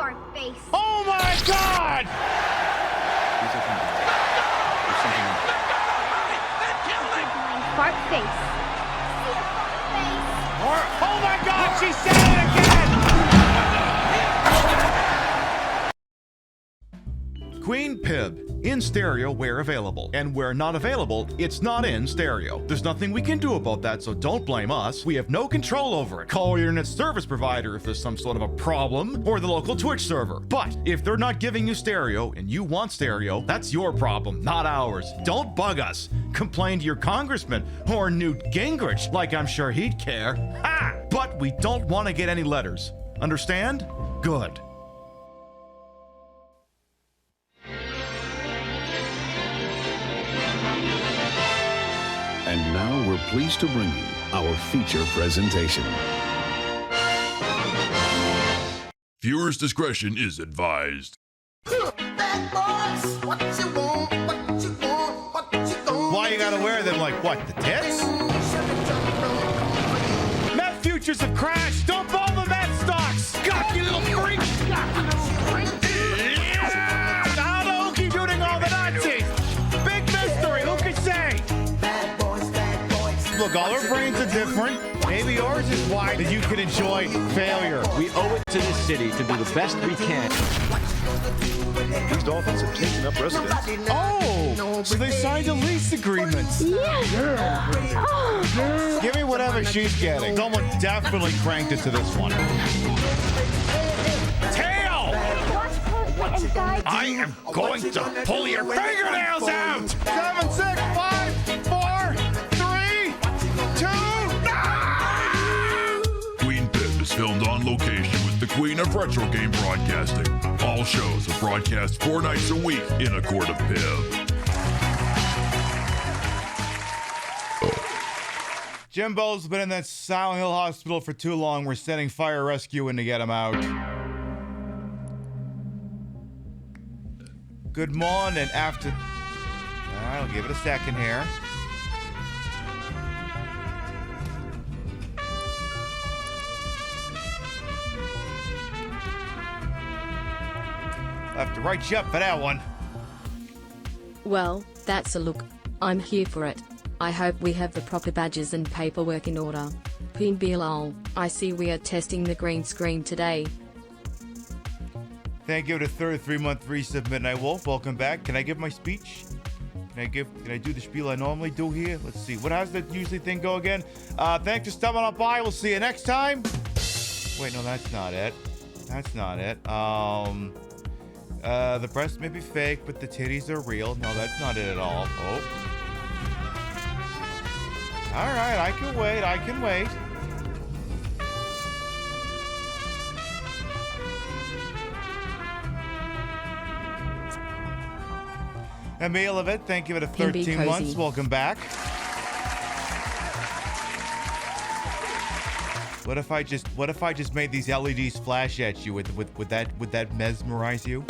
fart face. Oh my God! Fart face. See a fart face. Oh my God, she said it again! Queen Pib, in stereo where available. And where not available, it's not in stereo. There's nothing we can do about that, so don't blame us. We have no control over it. Call your internet service provider if there's some sort of a problem, or the local Twitch server. But if they're not giving you stereo and you want stereo, that's your problem, not ours. Don't bug us. Complain to your congressman or Newt Gingrich, like I'm sure he'd care. Ha! But we don't want to get any letters. Understand? Good. And now we're pleased to bring you our feature presentation. Viewers' discretion is advised. Why you gotta wear them like what, the tits? Met futures have crashed! Don't follow the Met stocks! God, you little freak! I don't know who keeps shooting all the Nazis! Big mystery, who can say? Look, all our brains are different. Maybe yours is why that you can enjoy failure. We owe it to this city to do the best we can. These dolphins have taken up residence. Oh, so they signed a lease agreement. Yeah. Oh. Give me whatever she's getting. Someone definitely cranked it to this one. Tail! I am going to pull your fingernails out! 7, 6, 5, 4, 3, 2, Queen Pib is filmed on location with the Queen of Retro Game Broadcasting. All shows are broadcast 4 nights a week in a court of Pib. Jimbo's been in that Silent Hill hospital for too long. We're sending fire rescue in to get him out. Good morning. After... I'll give it a second here. I'll have to write you up for that one. Well, that's a look. I'm here for it. I hope we have the proper badges and paperwork in order. PiBcast, I see we are testing the green screen today. Thank you to 33-month resub Midnight Wolf. Welcome back. Can I give my speech? Can I do the spiel I normally do here? Let's see. What how's that usually thing go again? Thanks for stopping on by. We'll see you next time. Wait, no, that's not it. That's not it. The breasts may be fake, but the titties are real. No, that's not it at all. Oh. Alright, I can wait. I can wait. Emil of it, thank you for the 13 months. Welcome back. What if I just made these LEDs flash at you? Would that mesmerize you?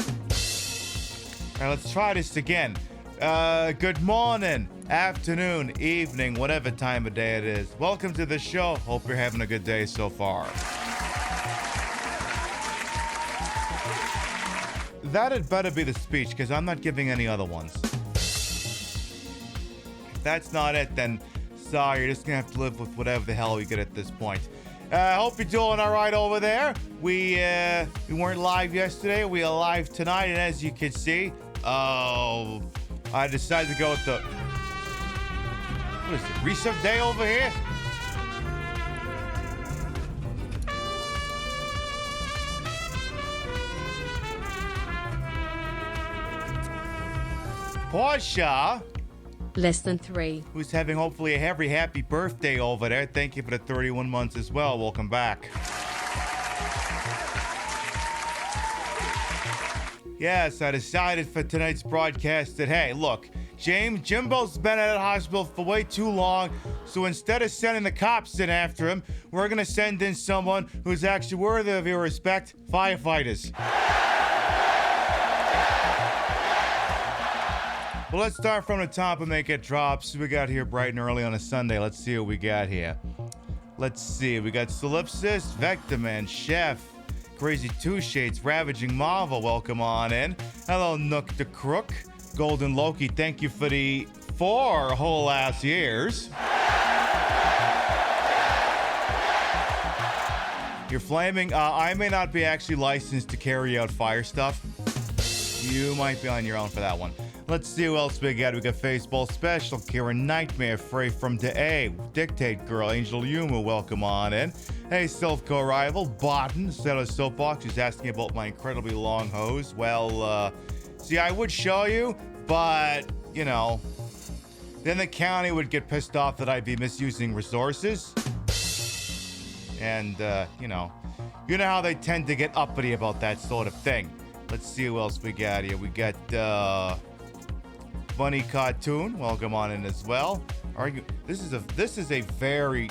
Alright, let's try this again. Good morning, afternoon, evening, whatever time of day it is. Welcome to the show. Hope you're having a good day so far. That had better be the speech, because I'm not giving any other ones. If that's not it, then sorry, you're just gonna have to live with whatever the hell we get at this point. Hope you're doing all right over there. We weren't live yesterday. We are live tonight, and as you can see, I decided to go with the... What is it, resub day over here? Portia, Less than 3. who's having hopefully a happy birthday over there. Thank you for the 31 months as well. Welcome back. Yes, I decided for tonight's broadcast that, hey, look, Jimbo's been at the hospital for way too long, so instead of sending the cops in after him, we're going to send in someone who's actually worthy of your respect, firefighters. Well, let's start from the top and make it drop. So we got here bright and early on a Sunday. Let's see what we got here. Let's see. We got Solipsis, Vectorman, Chef, Crazy Two Shades, Ravaging Marvel, welcome on in. Hello, Nook the Crook. Golden Loki, thank you for the 4 whole ass years. You're flaming. I may not be actually licensed to carry out fire stuff. You might be on your own for that one. Let's see who else we got. We got Faceball Special, Kira Nightmare, Frey from the A, Dictate Girl, Angel Yuma, welcome on in. Hey, Self-Co Rival, Botan, Seller Soapbox, who's asking about my incredibly long hose. Well, see, I would show you, but, you know, then the county would get pissed off that I'd be misusing resources. And, you know how they tend to get uppity about that sort of thing. Let's see who else we got here. We got, Bunny Cartoon, welcome on in as well. This is a very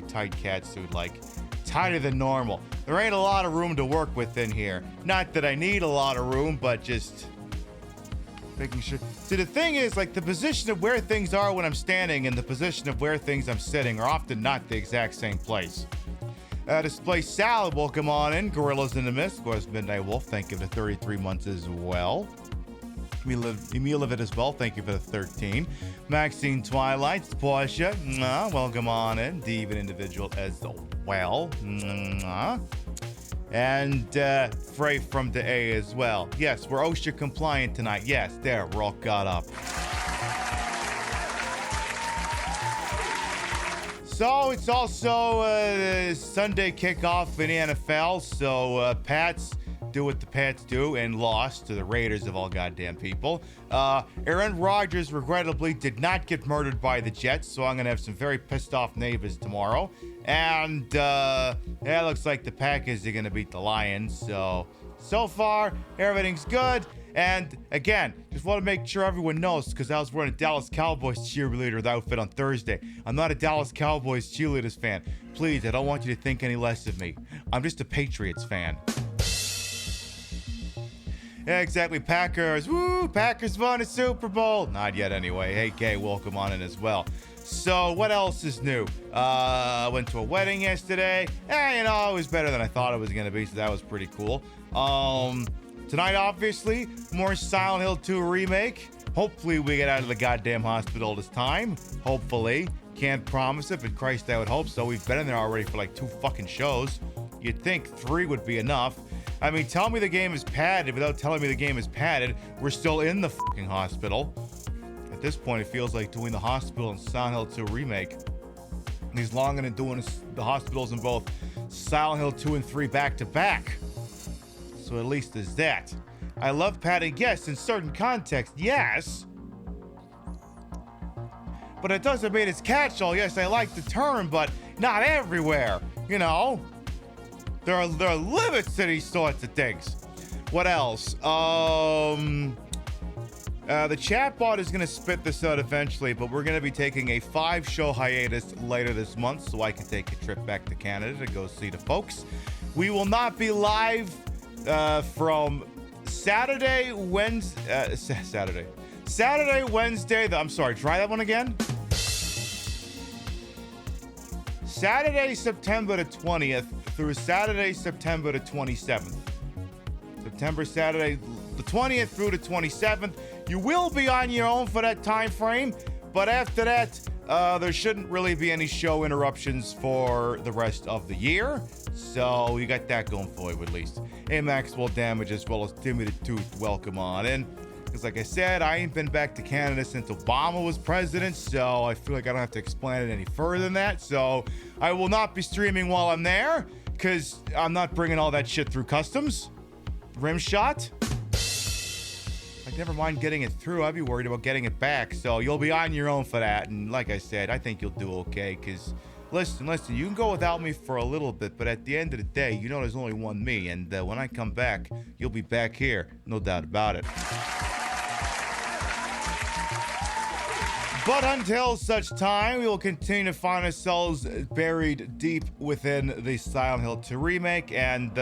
tight cat suit, like tighter than normal. There ain't a lot of room to work with in here. Not that I need a lot of room, but just making sure. See, the thing is, like, the position of where things are when I'm standing and the position of where things I'm sitting are often not the exact same place. Display Salad, welcome on in. Gorillas in the Mist, of course, Midnight Wolf, thank you for 33 months as well. Emilovit as well, thank you for the 13. Maxine Twilight, Portia, welcome on in. Divan Individual as well. And Frey from the A as well. Yes, we're OSHA compliant tonight. Yes, there, we're all caught up. So it's also Sunday kickoff in the NFL. So Pats do what the Pats do and lost to the Raiders of all goddamn people. Aaron Rodgers regrettably did not get murdered by the Jets, so I'm gonna have some very pissed off neighbors tomorrow. And it looks like the Packers are gonna beat the Lions. So far everything's good. And again, just want to make sure everyone knows, because I was wearing a Dallas Cowboys cheerleader outfit on Thursday. I'm not a Dallas Cowboys cheerleaders fan. Please, I don't want you to think any less of me. I'm just a Patriots fan. Yeah, exactly. Packers. Woo! Packers won a Super Bowl. Not yet, anyway. Hey, Kay, welcome on in as well. So, what else is new? I went to a wedding yesterday. It was better than I thought it was going to be, so that was pretty cool. Tonight, obviously, more Silent Hill 2 remake. Hopefully, we get out of the goddamn hospital this time. Hopefully. Can't promise it, but Christ, I would hope so. We've been in there already for like 2 fucking shows. You'd think 3 would be enough. I mean, tell me the game is padded without telling me the game is padded. We're still in the fucking hospital. At this point, it feels like doing the hospital and Silent Hill 2 remake. He's longer than doing the hospitals in both Silent Hill 2 and 3 back to back. So at least there's that. I love padded, yes, in certain contexts, yes. But it doesn't mean it's catch-all. Yes, I like the term, but not everywhere, you know? There are limits to these sorts of things. What else? The chatbot is going to spit this out eventually, but we're going to be taking a 5-show hiatus later this month so I can take a trip back to Canada to go see the folks. We will not be live from Saturday, Wednesday. I'm sorry, try that one again. Saturday, September the 20th through Saturday, September the 27th. Saturday, the 20th through the 27th. You will be on your own for that time frame, but after that, there shouldn't really be any show interruptions for the rest of the year. So you got that going for you at least. Hey, Maxwell Damage as well as Timmy the Tooth, welcome on in. Because like I said, I ain't been back to Canada since Obama was president, so I feel like I don't have to explain it any further than that. So I will not be streaming while I'm there, because I'm not bringing all that shit through customs. Rim shot. Like, never mind getting it through. I'd be worried about getting it back. So you'll be on your own for that. And like I said, I think you'll do okay, because listen, you can go without me for a little bit, but at the end of the day, you know there's only one me. And when I come back, you'll be back here. No doubt about it. But until such time, we will continue to find ourselves buried deep within the Silent Hill 2 remake, and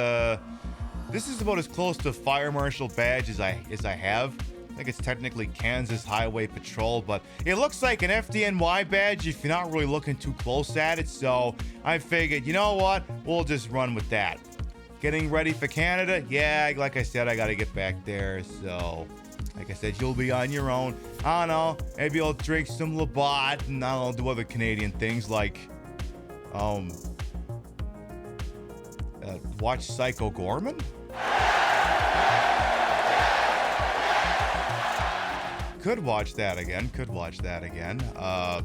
this is about as close to Fire Marshal badge as I have. I think it's technically Kansas Highway Patrol, but it looks like an FDNY badge if you're not really looking too close at it, so I figured, you know what, we'll just run with that. Getting ready for Canada. Yeah, like I said, I got to get back there. So, like I said, you'll be on your own. I don't know. Maybe I'll drink some Labatt and I'll do other Canadian things like, watch Psycho Gorman. Could watch that again.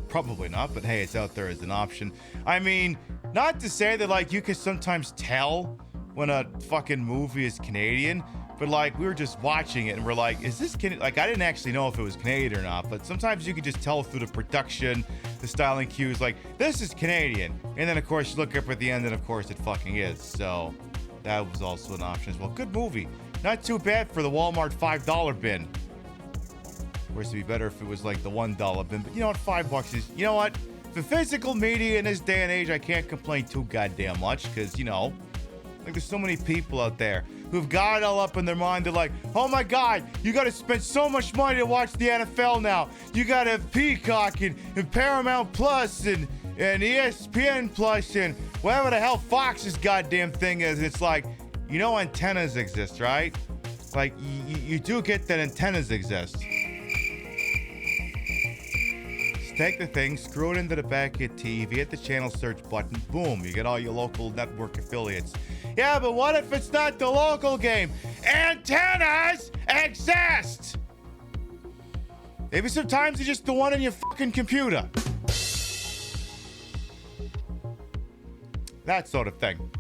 Probably not, but hey, it's out there as an option. I mean, not to say that, like, you can sometimes tell when a fucking movie is Canadian, but, like, we were just watching it and we're like, is this Canadian? Like, I didn't actually know if it was Canadian or not, but sometimes you can just tell through the production, the styling cues, like, this is Canadian. And then, of course, you look up at the end and, of course, it fucking is. So that was also an option as well. Good movie. Not too bad for the Walmart $5 bin. Of course, it'd be better if it was like the $1 bin, but you know what? $5 is, you know what? For physical media in this day and age, I can't complain too goddamn much because, you know, like there's so many people out there who've got it all up in their mind. They're like, oh my God, you got to spend so much money to watch the NFL now. You got to have Peacock and Paramount Plus and ESPN Plus and whatever the hell Fox's goddamn thing is. It's like, you know, antennas exist, right? Like, you do get that antennas exist. Take the thing, screw it into the back of your TV, hit the channel search button, boom, you get all your local network affiliates. Yeah, but what if it's not the local game? Antennas exist! Maybe sometimes it's just the one in your fucking computer. That sort of thing.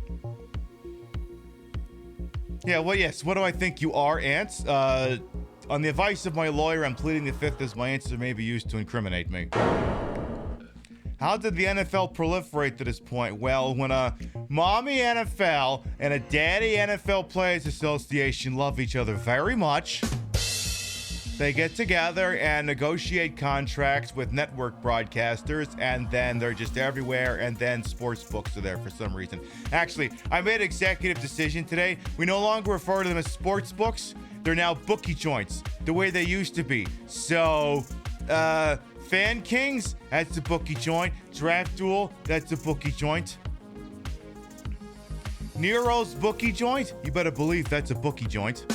Yeah, well, yes, what do I think you are, Ants? On the advice of my lawyer, I'm pleading the fifth as my answer may be used to incriminate me. How did the NFL proliferate to this point? Well, when a mommy NFL and a daddy NFL Players Association love each other very much, they get together and negotiate contracts with network broadcasters, and then they're just everywhere, and then sports books are there for some reason. Actually, I made an executive decision today. We no longer refer to them as sports books. They're now bookie joints, the way they used to be. So, Fan Kings, that's a bookie joint. Draft Duel, that's a bookie joint. Nero's bookie joint, you better believe that's a bookie joint.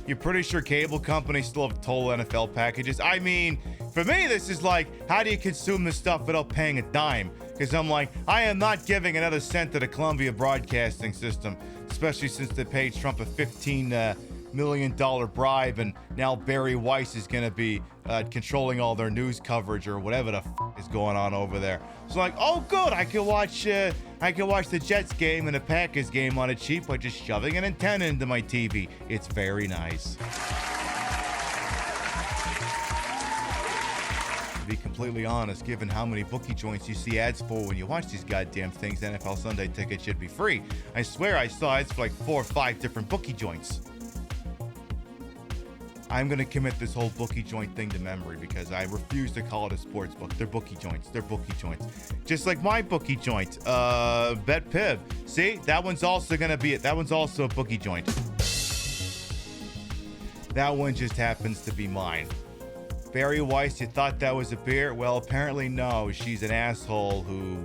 You're pretty sure cable companies still have total NFL packages. I mean, for me, this is like, how do you consume this stuff without paying a dime? Because I'm like, I am not giving another cent to the Columbia Broadcasting System, especially since they paid Trump a $15 million bribe, and now Barry Weiss is going to be controlling all their news coverage or whatever the is going on over there. So like, oh good, I can watch the Jets game and the Packers game on a cheap by just shoving an antenna into my TV. It's very nice. To be completely honest, given how many bookie joints you see ads for when you watch these goddamn things, NFL Sunday Ticket should be free. I swear I saw ads for like 4 or 5 different bookie joints. I'm going to commit this whole bookie joint thing to memory because I refuse to call it a sports book. They're bookie joints. They're bookie joints. Just like my bookie joint, Bet Pib. See, that one's also going to be it. That one's also a bookie joint. That one just happens to be mine. Barry Weiss, you thought that was a beer? Well, apparently no. She's an asshole who,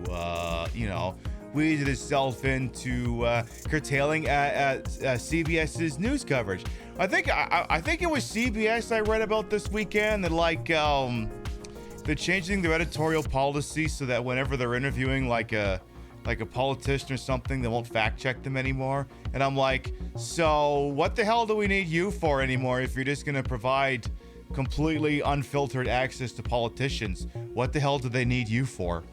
weeded herself into curtailing CBS's news coverage. I think it was CBS I read about this weekend that they're changing their editorial policy so that whenever they're interviewing like a politician or something, they won't fact check them anymore. And I'm like, so what the hell do we need you for anymore if you're just gonna provide completely unfiltered access to politicians? What the hell do they need you for?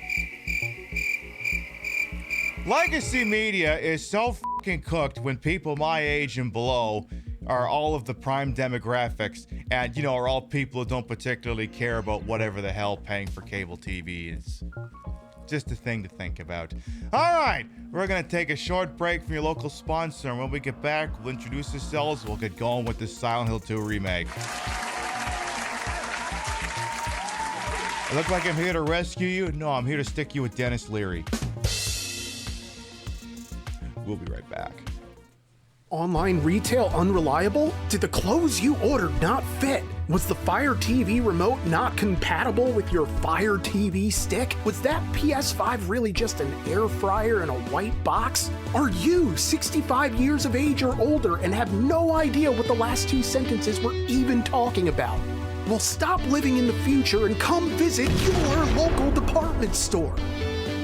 Legacy media is so fucking cooked when people my age and below are all of the prime demographics and, are all people who don't particularly care about whatever the hell paying for cable TV is. Just a thing to think about. All right, we're going to take a short break from your local sponsor, and when we get back, we'll introduce ourselves. We'll get going with the Silent Hill 2 remake. I look like I'm here to rescue you? No, I'm here to stick you with Dennis Leary. We'll be right back. Online retail unreliable? Did the clothes you ordered not fit? Was the Fire TV remote not compatible with your Fire TV stick? Was that PS5 really just an air fryer in a white box? Are you 65 years of age or older and have no idea what the last two sentences were even talking about? Well, stop living in the future and come visit your local department store.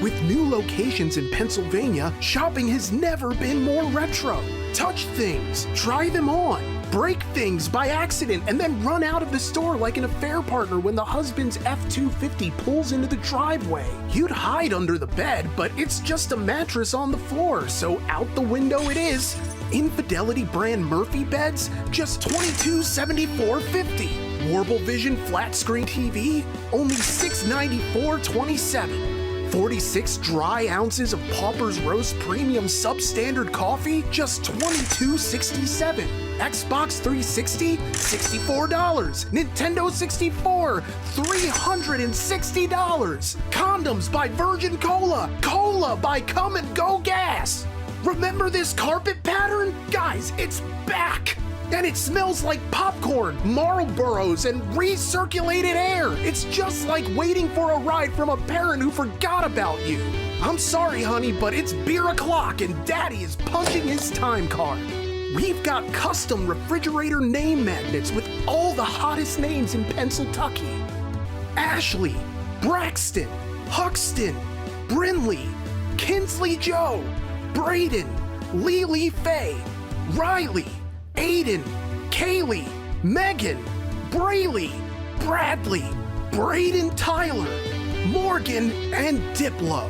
With new locations in Pennsylvania, shopping has never been more retro. Touch things, try them on, break things by accident, and then run out of the store like an affair partner when the husband's F-250 pulls into the driveway. You'd hide under the bed, but it's just a mattress on the floor, so out the window it is. Infidelity brand Murphy beds, just $2274.50. Warble Vision flat screen TV, only $694.27. 46 dry ounces of Pauper's Roast Premium Substandard Coffee, just $22.67. Xbox 360, $64. Nintendo 64, $360. Condoms by Virgin Cola. Cola by Come and Go Gas. Remember this carpet pattern? Guys, it's back! And it smells like popcorn, Marlboros, and recirculated air. It's just like waiting for a ride from a parent who forgot about you. I'm sorry, honey, but it's beer o'clock and Daddy is punching his time card. We've got custom refrigerator name magnets with all the hottest names in Pennsylvania. Ashley, Braxton, Huxton, Brinley, Kinsley Joe, Braden, Lily Faye, Riley, Aiden, Kaylee, Megan, Brayley, Bradley, Braden Tyler, Morgan, and Diplo.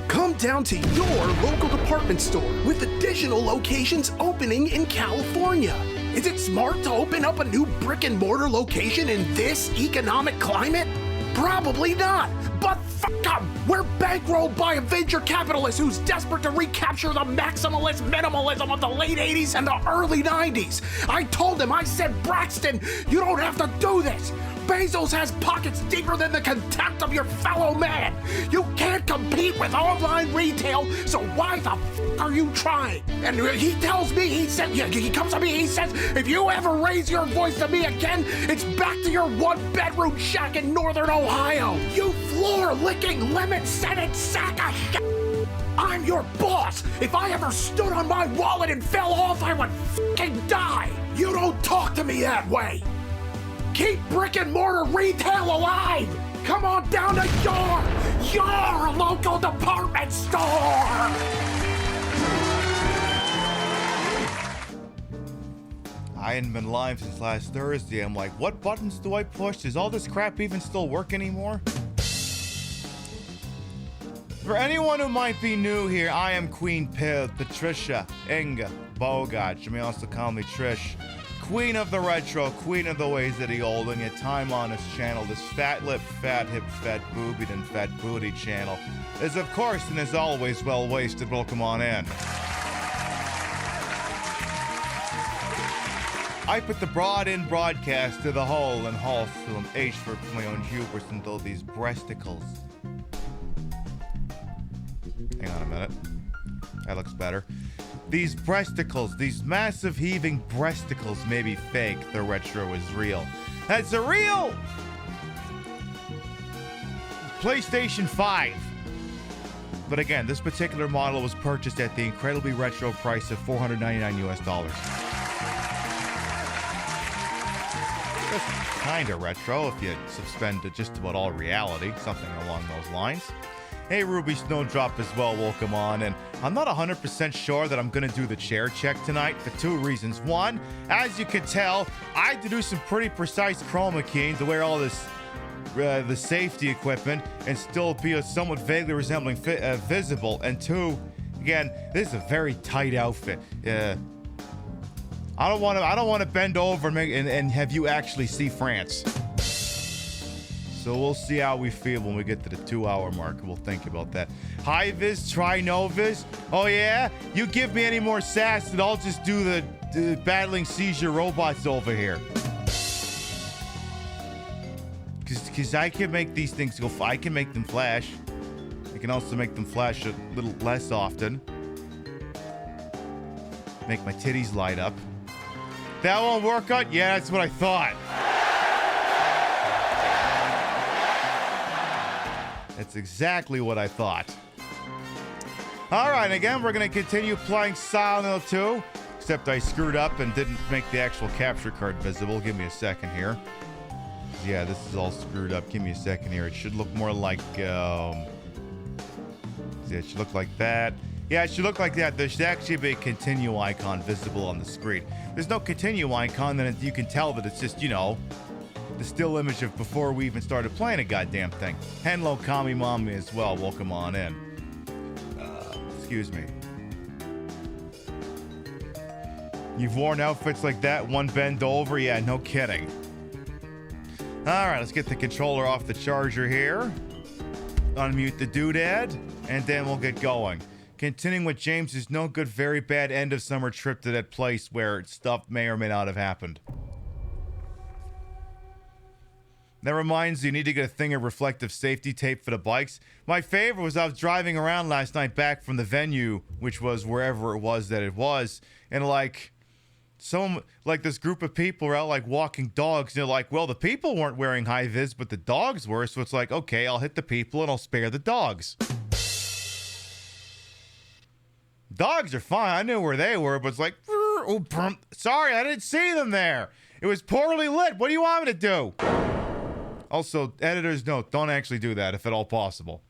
Come down to your local department store with additional locations opening in California. Is it smart to open up a new brick and mortar location in this economic climate? Probably not, but fuck them! We're bankrolled by a venture capitalist who's desperate to recapture the maximalist minimalism of the late 80s and the early 90s. I told him, I said, Braxton, you don't have to do this. Bezos has pockets deeper than the contempt of your fellow man. You can't compete with online retail, so why the fuck are you trying? And he tells me, he comes to me, he says, if you ever raise your voice to me again, it's back to your one-bedroom shack in northern Ohio. You floor-licking, lemon-scented sack of shit. I'm your boss. If I ever stood on my wallet and fell off, I would fucking die. You don't talk to me that way. Keep brick and mortar retail alive! Come on down to your local department store! I hadn't been live since last Thursday. I'm like, what buttons do I push? Does all this crap even still work anymore? For anyone who might be new here, I am Queen Pib, Patricia Inga Bogart. You may also call me Trish. Queen of the retro, queen of the ways that he old, and your time on this channel, this fat lip, fat hip, fat boobied, and fat booty channel, is of course and is always well wasted. Welcome on in. I put the broad in broadcast to the whole and halls to an H for my own hubris until these breasticles. Hang on a minute. That looks better. These breasticles, these massive heaving breasticles may be fake. The retro is real. That's a real PlayStation 5. But again, this particular model was purchased at the incredibly retro price of $499 US. That's kind of retro if you suspend to just about all reality, something along those lines. Hey, Ruby Snowdrop as well, welcome on. And I'm not 100% sure that I'm going to do the chair check tonight for two reasons. One, as you can tell, I had to do some pretty precise chroma keying to wear all this the safety equipment and still be somewhat vaguely resembling visible. And two, again, this is a very tight outfit. I don't want to bend over and have you actually see France. So we'll see how we feel when we get to the 2-hour mark. We'll think about that. Hi, Viz. Try no Viz. Oh, yeah? You give me any more sass and I'll just do the battling seizure robots over here. Because I can make these things go... I can make them flash. I can also make them flash a little less often. Make my titties light up. That won't work out? Yeah, that's what I thought. That's exactly what I thought. All right, again, we're going to continue playing Silent Hill 2, except I screwed up and didn't make the actual capture card visible. Give me a second here. Yeah, this is all screwed up. Give me a second here. It should look more like, yeah, it should look like that. Yeah, it should look like that. There should actually be a continue icon visible on the screen. There's no continue icon, then you can tell that it's just, you know, the still image of before we even started playing a goddamn thing. Hello, Kami Mommy as well. Welcome on in. Excuse me. You've worn outfits like that, one bend over? Yeah, no kidding. All right, let's get the controller off the charger here. Unmute the doodad, and then we'll get going. Continuing with James's no good, very bad end of summer trip to that place where stuff may or may not have happened. That reminds you need to get a thing of reflective safety tape for the bikes. My favorite was I was driving around last night back from the venue, which was wherever it was that it was, and like this group of people were out like walking dogs, and they're like, well, the people weren't wearing high vis, but the dogs were, so it's like, okay, I'll hit the people and I'll spare the dogs. Dogs are fine. I knew where they were, but it's like, sorry, I didn't see them there. It was poorly lit. What do you want me to do? Also, editor's note, don't actually do that if at all possible.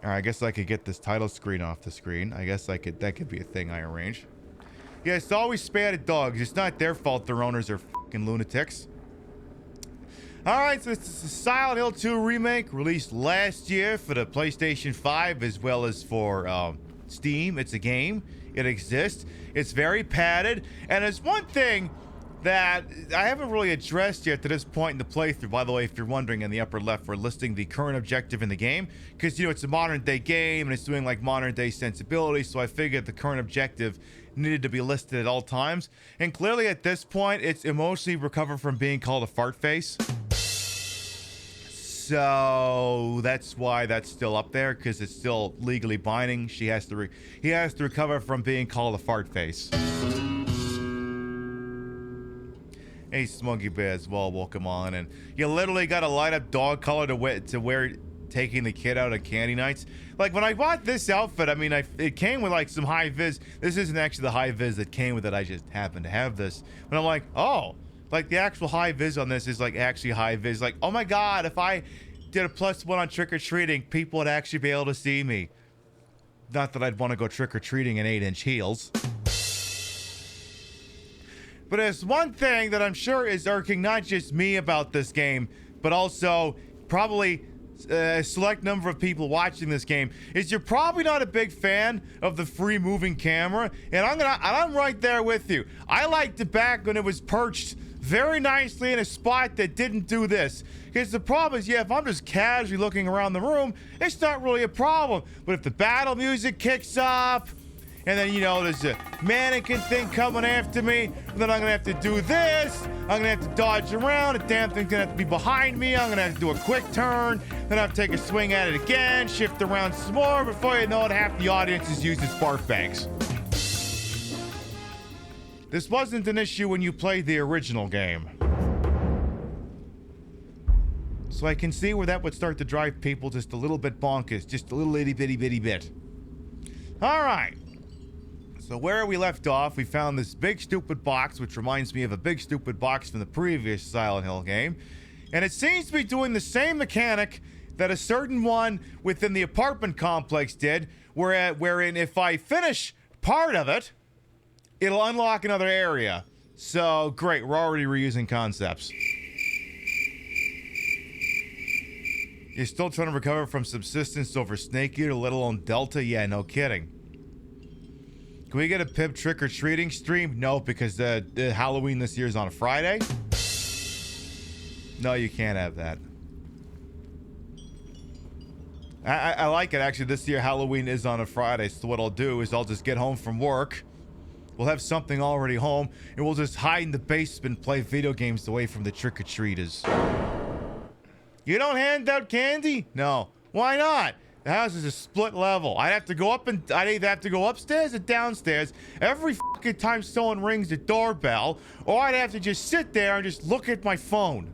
All right, I guess I could get this title screen off the screen. I guess that could be a thing I arrange. Yeah, it's always spare the dogs. It's not their fault their owners are fucking lunatics. All right, so this is a Silent Hill 2 remake released last year for the PlayStation 5 as well as for Steam. It's a game. It exists. It's very padded. And there's one thing that I haven't really addressed yet to this point in the playthrough. By the way, if you're wondering, in the upper left, we're listing the current objective in the game. Because, you know, it's a modern day game and it's doing like modern day sensibility. So I figured the current objective needed to be listed at all times. And clearly at this point, it's emotionally recovered from being called a fart face. So that's why that's still up there, because it's still legally binding. He has to recover from being called a fart face. Hey, Smuggy Bear as well, welcome on. And you literally got a light up dog color to wear taking the kid out on candy nights. Like when I bought this outfit, I mean, it came with like some high vis. This isn't actually the high vis that came with it. I just happened to have this. But I'm like, oh, like the actual high vis on this is like actually high vis. Like, oh my God, if I did a +1 on trick-or-treating, people would actually be able to see me. Not that I'd want to go trick-or-treating in 8-inch heels. But there's one thing that I'm sure is irking not just me about this game, but also probably a select number of people watching this game, is you're probably not a big fan of the free moving camera, and I'm right there with you. I liked it back when it was perched very nicely in a spot that didn't do this. Because the problem is, yeah, if I'm just casually looking around the room, it's not really a problem. But if the battle music kicks up, and then, you know, there's a mannequin thing coming after me, and then I'm gonna have to do this, I'm gonna have to dodge around, the damn thing's gonna have to be behind me, I'm gonna have to do a quick turn, then I have to take a swing at it again, shift around some more, before you know it, half the audience is using barf bags. This wasn't an issue when you played the original game. So I can see where that would start to drive people just a little bit bonkers, just a little itty bitty bitty bit. Alright. So where we left off, we found this big stupid box, which reminds me of a big stupid box from the previous Silent Hill game. And it seems to be doing the same mechanic that a certain one within the apartment complex did, wherein if I finish part of it, it'll unlock another area. So great, we're already reusing concepts. You're still trying to recover from subsistence over Snake Eater, let alone Delta? Yeah, no kidding. Can we get a PIB trick-or-treating stream? No, because the Halloween this year is on a Friday. No, you can't have that. I like it, actually. This year, Halloween is on a Friday, so what I'll do is I'll just get home from work. We'll have something already home, and we'll just hide in the basement and play video games away from the trick-or-treaters. You don't hand out candy? No. Why not? The house is a split level. I'd either have to go upstairs or downstairs every fucking time someone rings the doorbell, or I'd have to just sit there and just look at my phone.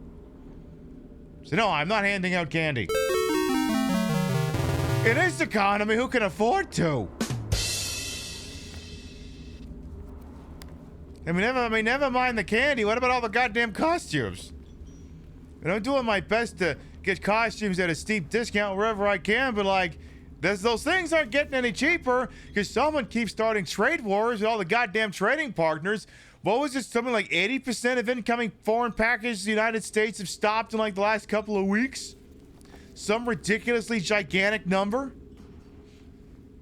So no, I'm not handing out candy. In this economy, who can afford to? Never mind the candy. What about all the goddamn costumes? And I'm doing my best to get costumes at a steep discount wherever I can, but like, those things aren't getting any cheaper because someone keeps starting trade wars with all the goddamn trading partners. What was it? Something like 80% of incoming foreign packages to the United States have stopped in like the last couple of weeks? Some ridiculously gigantic number?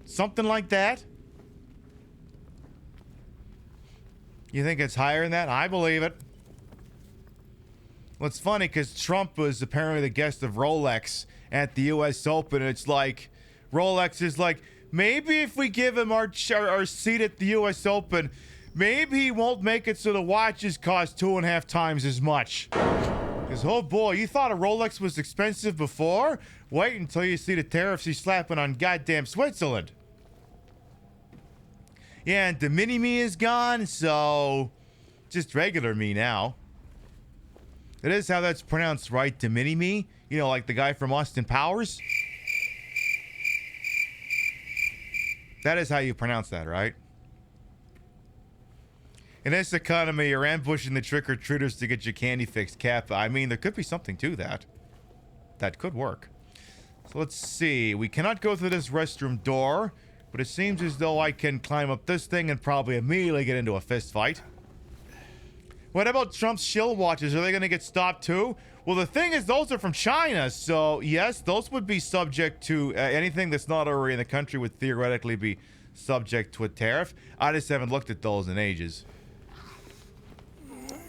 Something like that? You think it's higher than that? I believe it. Well, it's funny because Trump was apparently the guest of Rolex at the U.S. Open, and it's like, Rolex is like, maybe if we give him our seat at the U.S. Open, maybe he won't make it so the watches cost 2.5 times as much. Because, oh boy, you thought a Rolex was expensive before? Wait until you see the tariffs he's slapping on goddamn Switzerland. Yeah, and the mini-me is gone, so just regular me now. It is how that's pronounced, right? The mini-me? You know, like the guy from Austin Powers? That is how you pronounce that, right? In this economy, you're ambushing the trick-or-treaters to get your candy fixed, Cap. I mean, there could be something to that. That could work. So let's see. We cannot go through this restroom door, but it seems as though I can climb up this thing and probably immediately get into a fist fight. What about Trump's shill watches? Are they going to get stopped too? Well, the thing is, those are from China, so yes, those would be subject to anything that's not already in the country would theoretically be subject to a tariff. I just haven't looked at those in ages.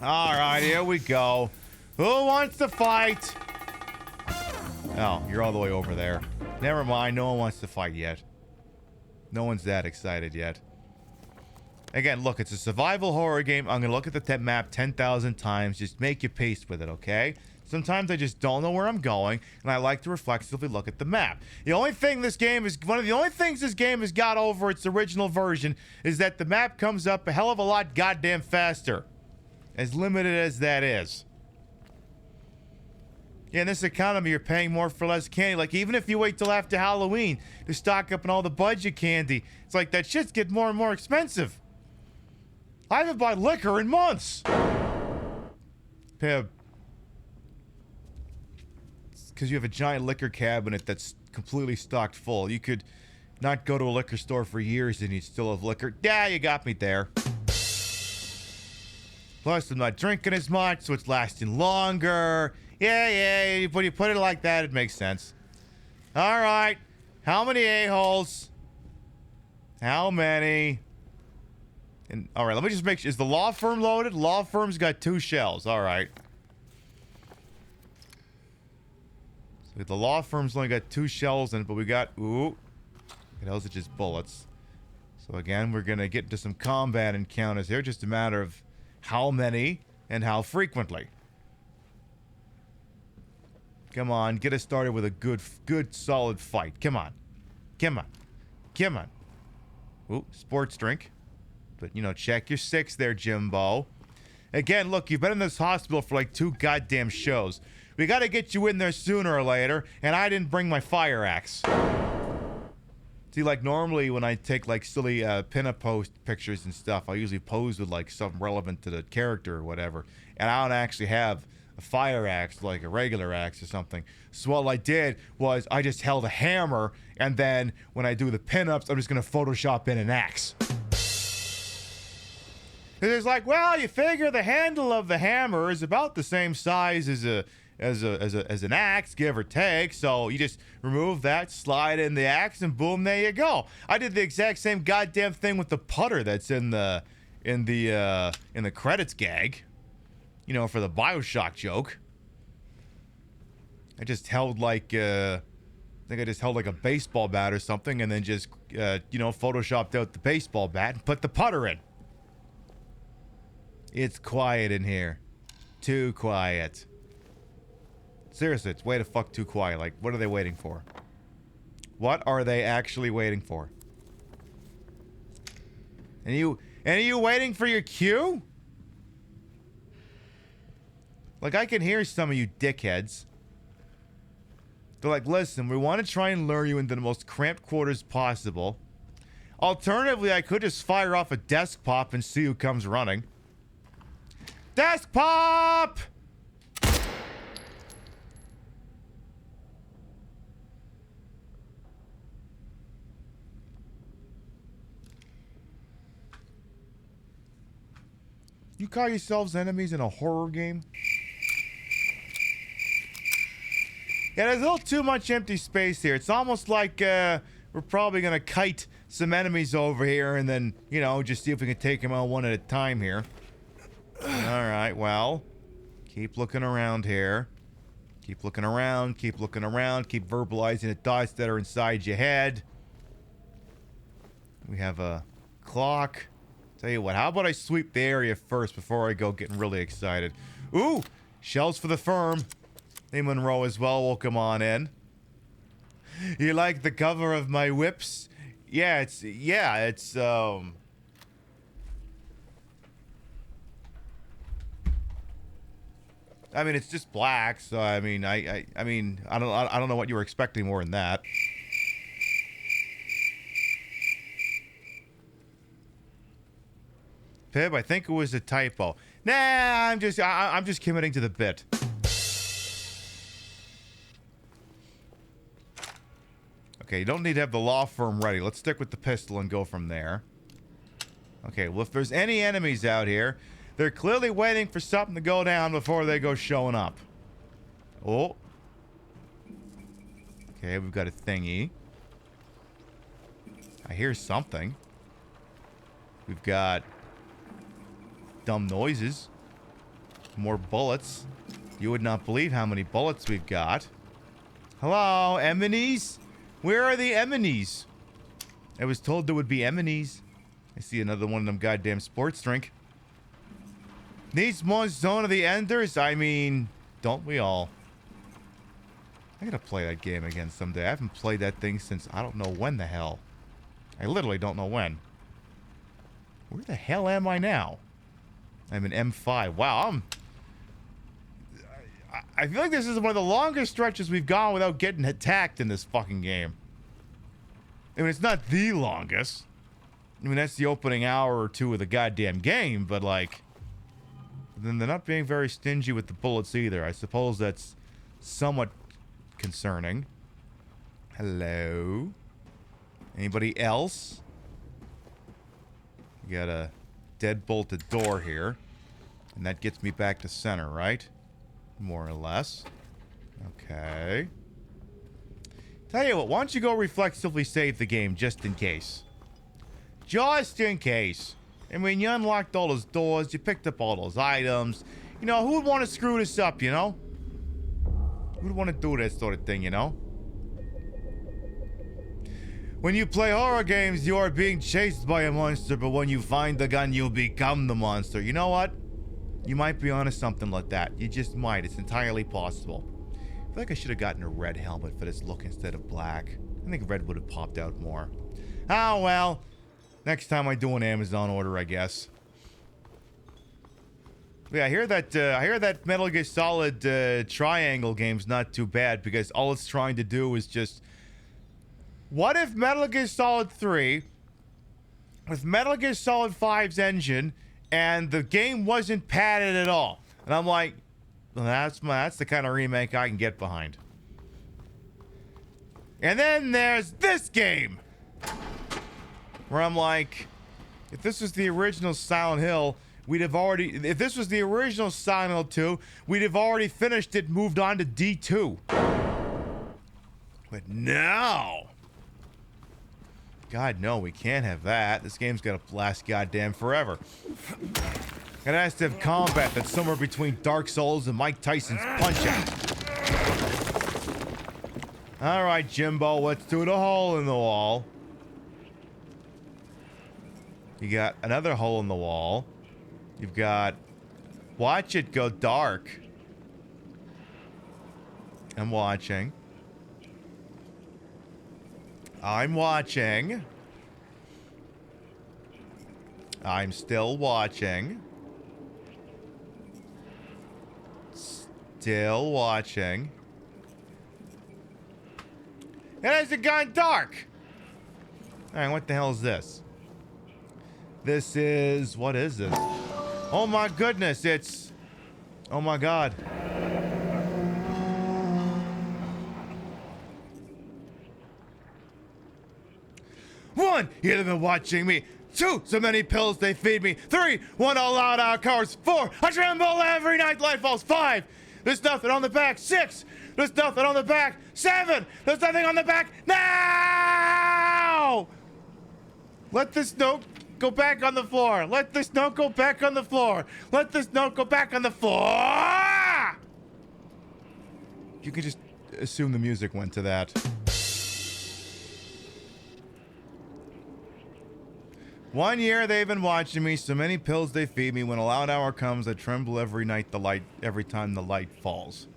All right, here we go. Who wants to fight? Oh, you're all the way over there. Never mind, no one wants to fight yet. No one's that excited yet. Again, look, it's a survival horror game. I'm going to look at the map 10,000 times. Just make your pace with it, okay? Sometimes I just don't know where I'm going, and I like to reflexively look at the map. The only thing this game is... One of the only things this game has got over its original version is that the map comes up a hell of a lot goddamn faster. As limited as that is. Yeah, in this economy, you're paying more for less candy. Like, even if you wait till after Halloween to stock up on all the budget candy, it's like that shit's get more and more expensive. I haven't bought liquor in months. Pib. It's because you have a giant liquor cabinet that's completely stocked full. You could not go to a liquor store for years and you'd still have liquor. Yeah, you got me there. Plus, I'm not drinking as much, so it's lasting longer. Yeah, when you put it like that, it makes sense. All right. How many a-holes? How many? And all right, let me just make sure. Is the law firm loaded? Law firm's got 2 shells. All right. So the law firm's only got 2 shells in it, but we got... Ooh. Those are just bullets. So again, we're going to get into some combat encounters here. Just a matter of how many and how frequently. Come on, get us started with a good, solid fight. Come on. Come on. Come on. Ooh, sports drink. But, you know, check your 6 there, Jimbo. Again, look, you've been in this hospital for like 2 goddamn shows. We got to get you in there sooner or later, and I didn't bring my fire axe. See, like, normally when I take, like, silly pinup post pictures and stuff, I usually pose with, like, something relevant to the character or whatever. And I don't actually have a fire axe, like a regular axe or something. So all I did was I just held a hammer, and then when I do the pinups, I'm just going to Photoshop in an axe. And it's like, well, you figure the handle of the hammer is about the same size as an axe, give or take. So you just remove that, slide in the axe, and boom, there you go. I did the exact same goddamn thing with the putter that's in the credits gag. You know, for the BioShock joke. I just held like I think I just held like a baseball bat or something, and then just photoshopped out the baseball bat and put the putter in. It's quiet in here. Too quiet. Seriously, it's way the fuck too quiet. Like, what are they waiting for? What are they actually waiting for? And you waiting for your cue? Like, I can hear some of you dickheads. They're like, listen, we want to try and lure you into the most cramped quarters possible. Alternatively, I could just fire off a desk pop and see who comes running. Desk pop! You call yourselves enemies in a horror game? Yeah, there's a little too much empty space here. It's almost like we're probably gonna kite some enemies over here and then, you know, just see if we can take them out one at a time here. Alright, well, keep looking around here. Keep looking around, keep looking around, keep verbalizing the thoughts that are inside your head. We have a clock. Tell you what, how about I sweep the area first before I go getting really excited? Ooh, shells for the firm. Hey, Monroe as well, welcome on in. You like the cover of my whips? Yeah, it's I mean, it's just black, so I mean, I don't know what you were expecting more than that. Pib, I think it was a typo. Nah, I'm just committing to the bit. Okay, you don't need to have the law firm ready. Let's stick with the pistol and go from there. Okay, well, if there's any enemies out here, they're clearly waiting for something to go down before they go showing up. Oh. Okay, we've got a thingy. I hear something. We've got dumb noises. More bullets. You would not believe how many bullets we've got. Hello, enemies? Where are the enemies? I was told there would be enemies. I see another one of them goddamn sports drink. Needs more Zone of the Enders? I mean, don't we all? I gotta play that game again someday. I haven't played that thing since I don't know when the hell. I literally don't know when. Where the hell am I now? I'm in M5. Wow, I feel like this is one of the longest stretches we've gone without getting attacked in this fucking game. I mean, it's not the longest. I mean, that's the opening hour or two of the goddamn game, but like... Then they're not being very stingy with the bullets either. I suppose that's somewhat concerning. Hello? Anybody else? You got a dead-bolted door here. And that gets me back to center, right? More or less. Okay. Tell you what, why don't you go reflexively save the game just in case? Just in case. I mean, you unlocked all those doors, you picked up all those items. You know, who would want to screw this up, you know? Who would want to do that sort of thing, you know? When you play horror games, you are being chased by a monster, but when you find the gun, you become the monster. You know what? You might be onto something like that. You just might. It's entirely possible. I feel like I should have gotten a red helmet for this look instead of black. I think red would have popped out more. Oh, well. Next time I do an Amazon order, I guess. Yeah, I hear that Metal Gear Solid Triangle game's not too bad because all it's trying to do is just... What if Metal Gear Solid 3 with Metal Gear Solid 5's engine and the game wasn't padded at all? And I'm like, well, that's the kind of remake I can get behind. And then there's this game! Where I'm like, if this was the original Silent Hill, we'd have already... If this was the original Silent Hill 2, we'd have already finished it and moved on to D2. But no! God, no, we can't have that. This game's gotta last goddamn forever. It has to have combat that's somewhere between Dark Souls and Mike Tyson's Punch-Out. Alright, Jimbo, let's do the hole in the wall. You got another hole in the wall. You've got... Watch it go dark. I'm watching. I'm watching. I'm still watching. Still watching. It hasn't gone dark. Alright, what the hell is this? This is... What is this? Oh my goodness, it's... Oh my god. One, you haven't been watching me. Two, so many pills they feed me. Three, one all out hours. Four, I tremble every night light falls. Five, there's nothing on the back. Six, there's nothing on the back. Seven, there's nothing on the back. Now! Let this note go back on the floor. Let this note go back on the floor. Let this note go back on the floor. You can just assume the music went to that. 1 year they've been watching me. So many pills they feed me. When a loud hour comes, I tremble every night. Every time the light falls.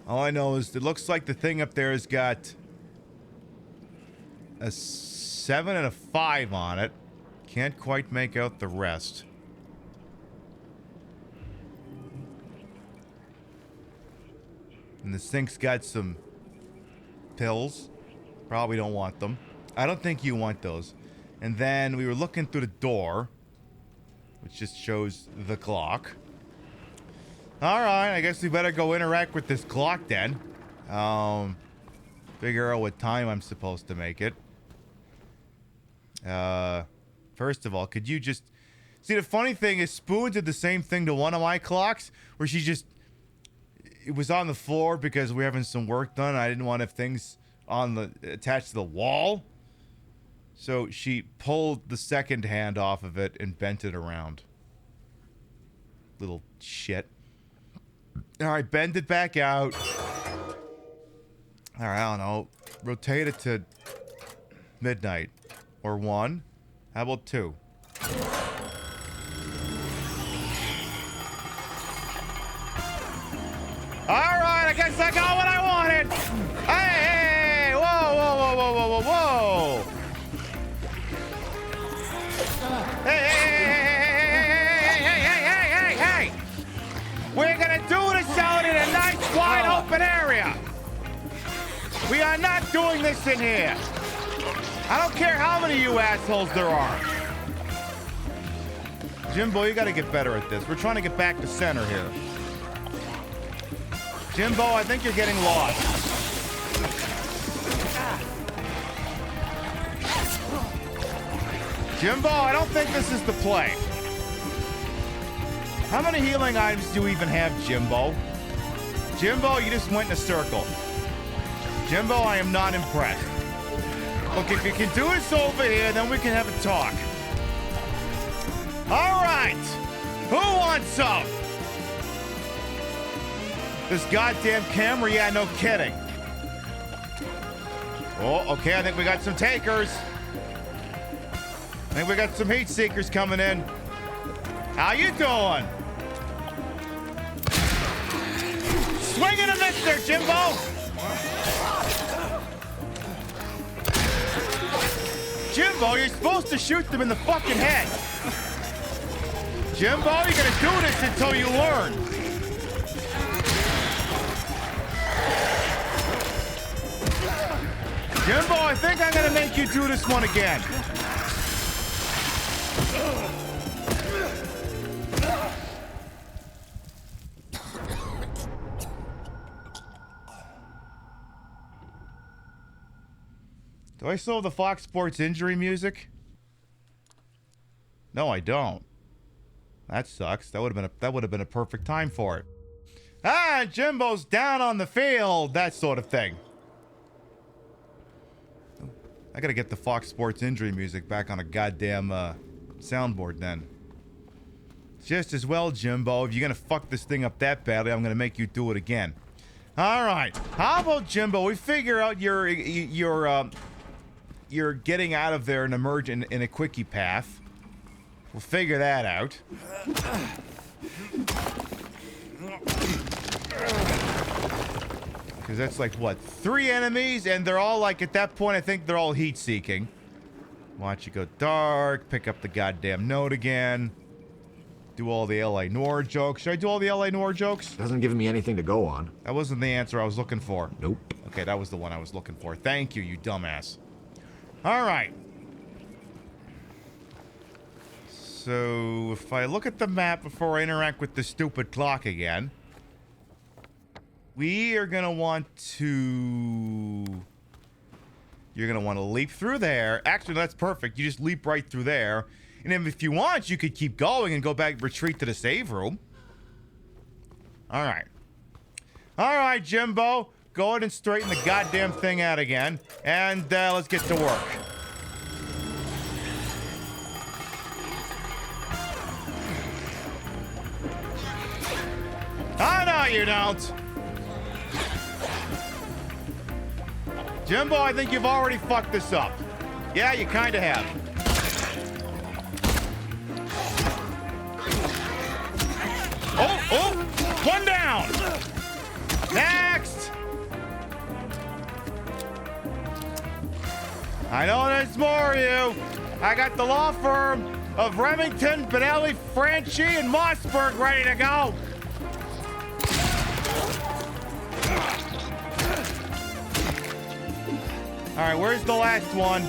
All I know is it looks like the thing up there has got a 7 and a 5 on it. Can't quite make out the rest. And the sink's got some pills. Probably don't want them. I don't think you want those. And then we were looking through the door, which just shows the clock. Alright, I guess we better go interact with this clock then. Figure out what time I'm supposed to make it. First of all, could you just... See, the funny thing is Spoon did the same thing to one of my clocks, where she just... It was on the floor because we were having some work done. I didn't want to have things on the attached to the wall. So she pulled the second hand off of it and bent it around. Little shit. Alright, bend it back out. Alright, I don't know. Rotate it to midnight. Or 1. How about 2? Alright, I guess I got what I wanted! Hey! Whoa, whoa, whoa, whoa, whoa, whoa, whoa! Hey! We're gonna do this out in a nice, wide open area! We are not doing this in here! I don't care how many you assholes there are! Jimbo, you gotta get better at this. We're trying to get back to center here. Jimbo, I think you're getting lost. Jimbo, I don't think this is the play. How many healing items do you even have, Jimbo? Jimbo, you just went in a circle. Jimbo, I am not impressed. Look, if you can do this over here, then we can have a talk. All right. Who wants some? This goddamn camera, yeah, no kidding. Oh, okay, I think we got some takers. I think we got some heat seekers coming in. How you doing? Swing and a miss there, Jimbo. Jimbo, you're supposed to shoot them in the fucking head. Jimbo, you're gonna do this until you learn. Jimbo, I think I'm gonna make you do this one again. Do I still have the Fox Sports injury music? No, I don't. That sucks. That would have been a perfect time for it. Ah, Jimbo's down on the field. That sort of thing. I gotta get the Fox Sports injury music back on a goddamn soundboard then. Just as well, Jimbo. If you're gonna fuck this thing up that badly, I'm gonna make you do it again. All right. How about Jimbo? We figure out you're getting out of there and emerge in a quickie path. We'll figure that out. Because that's like, what, 3 enemies? And they're all like, at that point, I think they're all heat-seeking. Watch it go dark. Pick up the goddamn note again. Do all the L.A. Noir jokes. Should I do all the L.A. Noir jokes? Doesn't give me anything to go on. That wasn't the answer I was looking for. Nope. Okay, that was the one I was looking for. Thank you, you dumbass. All right. So, if I look at the map before I interact with the stupid clock again, we are going to want to... You're going to want to leap through there. Actually, that's perfect. You just leap right through there. And then if you want, you could keep going and go back, retreat to the save room. All right. All right, Jimbo. Go ahead and straighten the goddamn thing out again. And let's get to work. Oh, no, you don't. Jimbo, I think you've already fucked this up. Yeah, you kind of have. Oh, one down. Next. I know there's more of you. I got the law firm of Remington, Benelli, Franchi, and Mossberg ready to go. All right, where's the last one?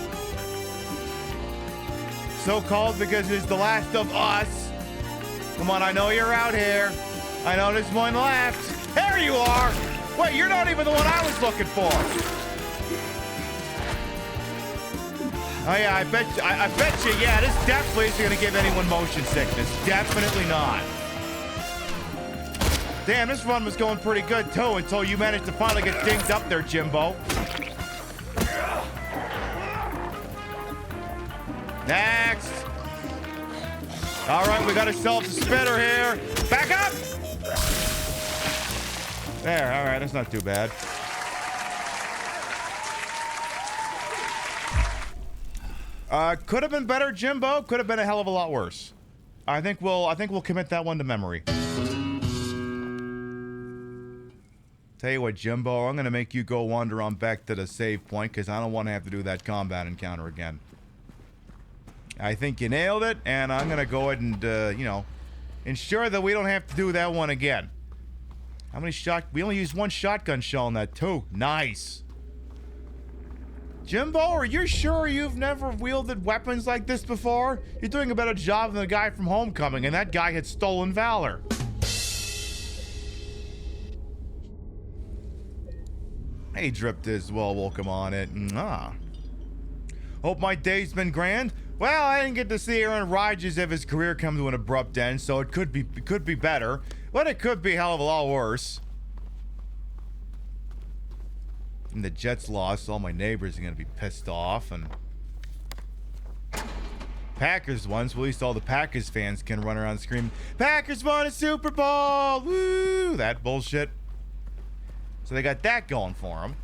So-called because it's the last of us. Come on, I know you're out here. I know there's one left. There you are. Wait, you're not even the one I was looking for. Oh yeah, I bet you, yeah, this definitely isn't gonna give anyone motion sickness. Definitely not. Damn, this run was going pretty good too until you managed to finally get dinged up there, Jimbo. Next. All right, we got ourselves a spitter here. Back up. There, all right, that's not too bad. Could have been better, Jimbo. Could have been a hell of a lot worse. I think we'll commit that one to memory. Tell you what, Jimbo, I'm gonna make you go wander on back to the save point because I don't want to have to do that combat encounter again. I think you nailed it, and I'm gonna go ahead and you know, ensure that we don't have to do that one again. How many we only used 1 shotgun shell on that too. Nice. Jimbo, are you sure you've never wielded weapons like this before? You're doing a better job than the guy from Homecoming, and that guy had stolen valor. Hey, Drip as well, welcome on it. Hope my day's been grand. Well, I didn't get to see Aaron Rodgers have his career come to an abrupt end, so it could be better, but it could be a hell of a lot worse. And the Jets lost, all my neighbors are gonna be pissed off, and Packers won, so at least all the Packers fans can run around screaming, Packers won a Super Bowl! Woo! That bullshit. So they got that going for them.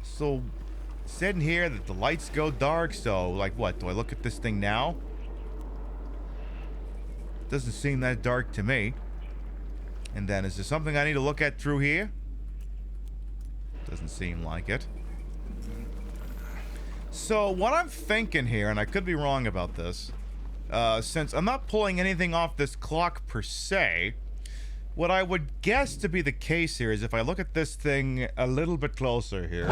So, sitting here that the lights go dark, so, like, what? Do I look at this thing now? Doesn't seem that dark to me. And then, is there something I need to look at through here? Doesn't seem like it. So, what I'm thinking here, and I could be wrong about this, since I'm not pulling anything off this clock per se, what I would guess to be the case here is if I look at this thing a little bit closer here,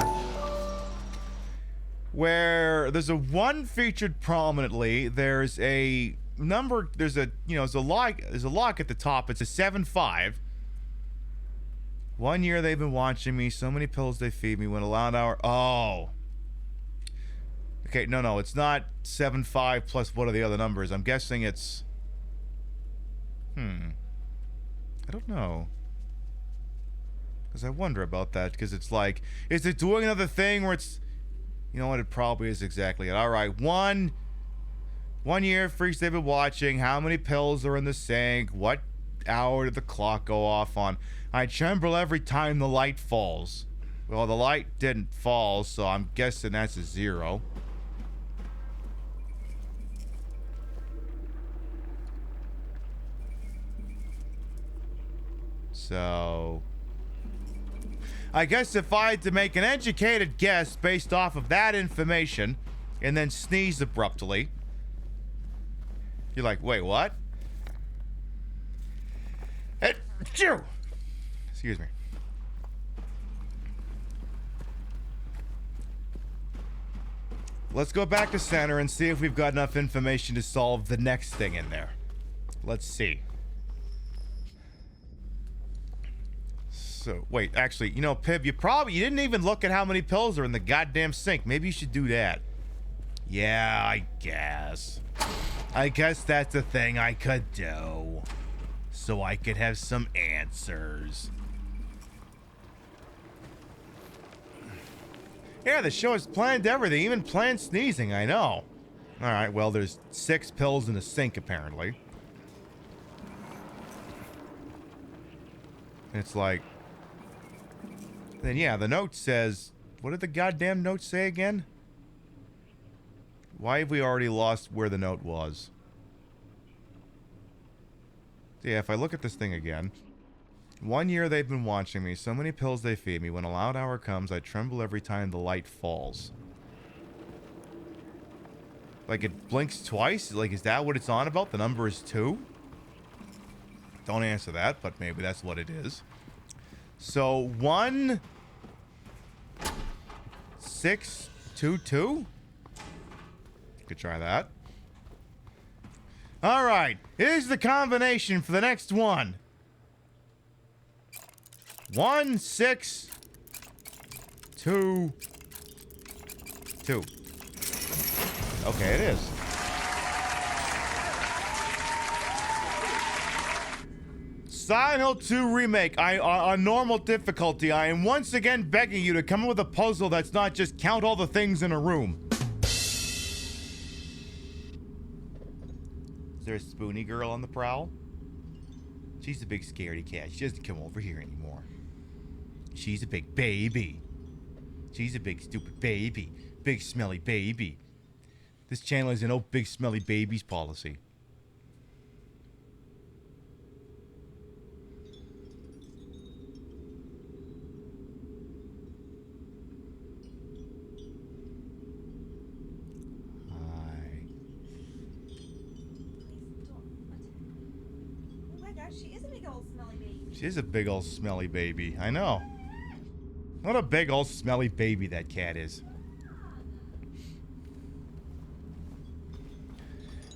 where there's a 1 featured prominently, there's a number, there's a lock at the top. It's a 7-5. 1 year they've been watching me, so many pills they feed me when a loud hour. Oh. Okay, no, it's not 7-5 plus what are the other numbers? I'm guessing it's I don't know. Because I wonder about that, because it's like, is it doing another thing where it's, you know what, it probably is exactly it. All right, one year freaks they've been watching, how many pills are in the sink, what hour did the clock go off on? I tremble every time the light falls. Well, the light didn't fall, so I'm guessing that's a 0. So I guess if I had to make an educated guess based off of that information and then sneeze abruptly, you're like, wait, what? Excuse me. Let's go back to center and see if we've got enough information to solve the next thing in there. Let's see. So, wait, actually, you know, Pib, you didn't even look at how many pills are in the goddamn sink. Maybe you should do that. Yeah, I guess. I guess that's a thing I could do. So I could have some answers. Yeah, the show has planned everything, even planned sneezing, I know. Alright, well, there's 6 pills in the sink, apparently. And it's like... Then, yeah, the note says... What did the goddamn note say again? Why have we already lost where the note was? Yeah, if I look at this thing again... 1 year they've been watching me. So many pills they feed me. When a loud hour comes, I tremble every time the light falls. Like, it blinks twice? Like, is that what it's on about? The number is 2? Don't answer that, but maybe that's what it is. So, 1... 6... 2... 2? Could try that. Alright, here's the combination for the next one. 1, 6, 2, 2. Okay, it is. Silent Hill 2 Remake. On normal difficulty, I am once again begging you to come up with a puzzle that's not just count all the things in a room. Is there a spoony girl on the prowl? She's a big scaredy cat. She doesn't come over here anymore. She's a big baby. She's a big stupid baby. Big smelly baby. This channel is an no big smelly babies policy. Hi. Oh my gosh, she is a big old smelly baby. She is a big old smelly baby. I know. What a big old smelly baby that cat is.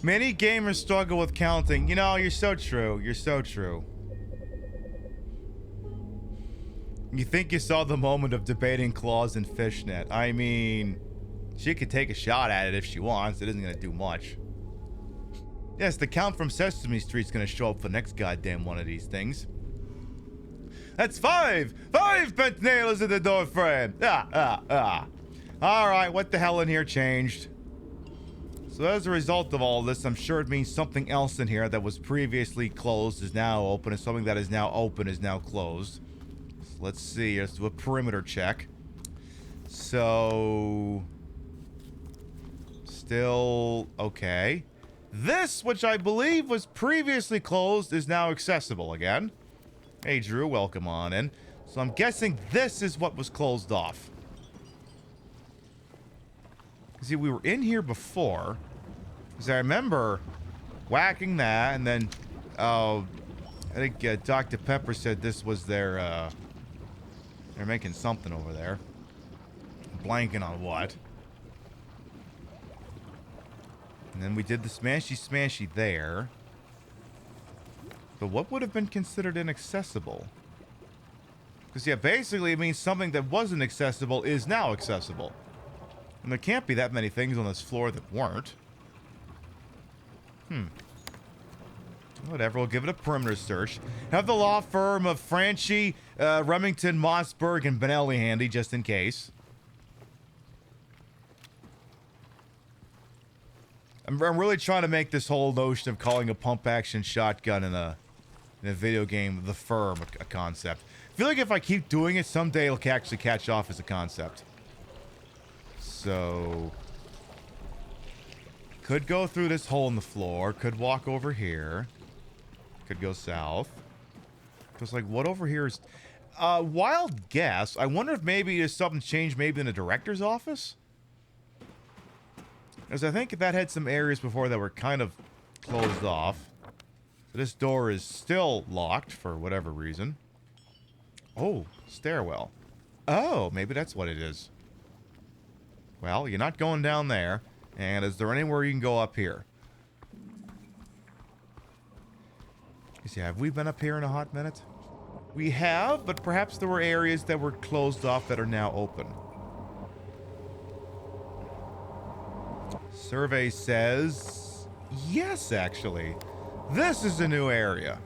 Many gamers struggle with counting. You know, you're so true. You're so true. You think you saw the moment of debating claws and fishnet. I mean, she could take a shot at it if she wants. It isn't going to do much. Yes, the count from Sesame Street's going to show up for the next goddamn one of these things. That's 5! 5 bent nails in the door frame! Alright, what the hell in here changed? So as a result of all this, I'm sure it means something else in here that was previously closed is now open, and something that is now open is now closed. So let's see, let's do a perimeter check. So... Still... okay. This, which I believe was previously closed, is now accessible again. Hey Drew, welcome on in. So I'm guessing this is what was closed off. See, we were in here before. Because I remember whacking that, and then... I think Dr. Pepper said this was their, they're making something over there. Blanking on what. And then we did the smashy there. But what would have been considered inaccessible? Because, yeah, basically it means something that wasn't accessible is now accessible. And there can't be that many things on this floor that weren't. Whatever, we'll give it a perimeter search. Have the law firm of Franchi, Remington, Mossberg, and Benelli handy, just in case. I'm really trying to make this whole notion of calling a pump-action shotgun in a video game, the firm, a concept. I feel like if I keep doing it, someday it'll actually catch off as a concept. So... could go through this hole in the floor. Could walk over here. Could go south. Because, like, what over here is... Wild guess. I wonder if maybe there's something changed maybe in the director's office? Because I think that had some areas before that were kind of closed off. So this door is still locked for whatever reason. Oh, stairwell. Oh, maybe that's what it is. Well, you're not going down there. And is there anywhere you can go up here? You see, have we been up here in a hot minute? We have, but perhaps there were areas that were closed off that are now open. Survey says... yes, actually. This is a new area.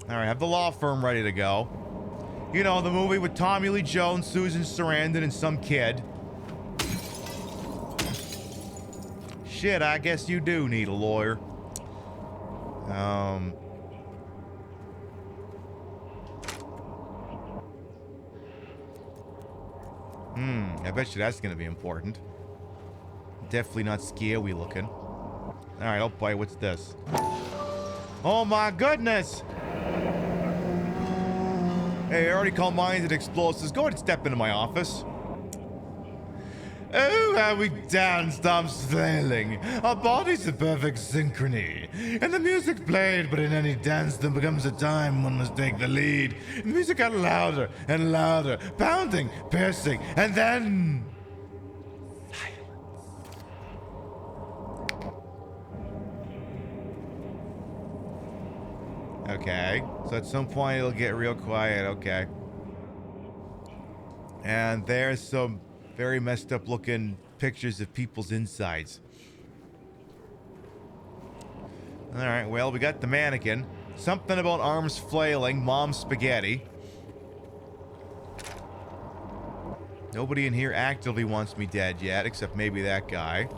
Alright, have the law firm ready to go. You know, the movie with Tommy Lee Jones, Susan Sarandon, and some kid. Shit, I guess you do need a lawyer. I bet you that's gonna be important. Definitely not scary looking. Alright, oh boy, what's this? Oh my goodness! Hey, I already called mines and explosives. Go ahead and step into my office. Oh, how we danced, I'm flailing. Our bodies in perfect synchrony. And the music played, but in any dance there becomes a time one must take the lead. The music got louder and louder, pounding, piercing, and then... okay, so at some point it'll get real quiet, okay. And there's some very messed up looking pictures of people's insides. Alright, well, we got the mannequin. Something about arms flailing, mom spaghetti. Nobody in here actively wants me dead yet, except maybe that guy.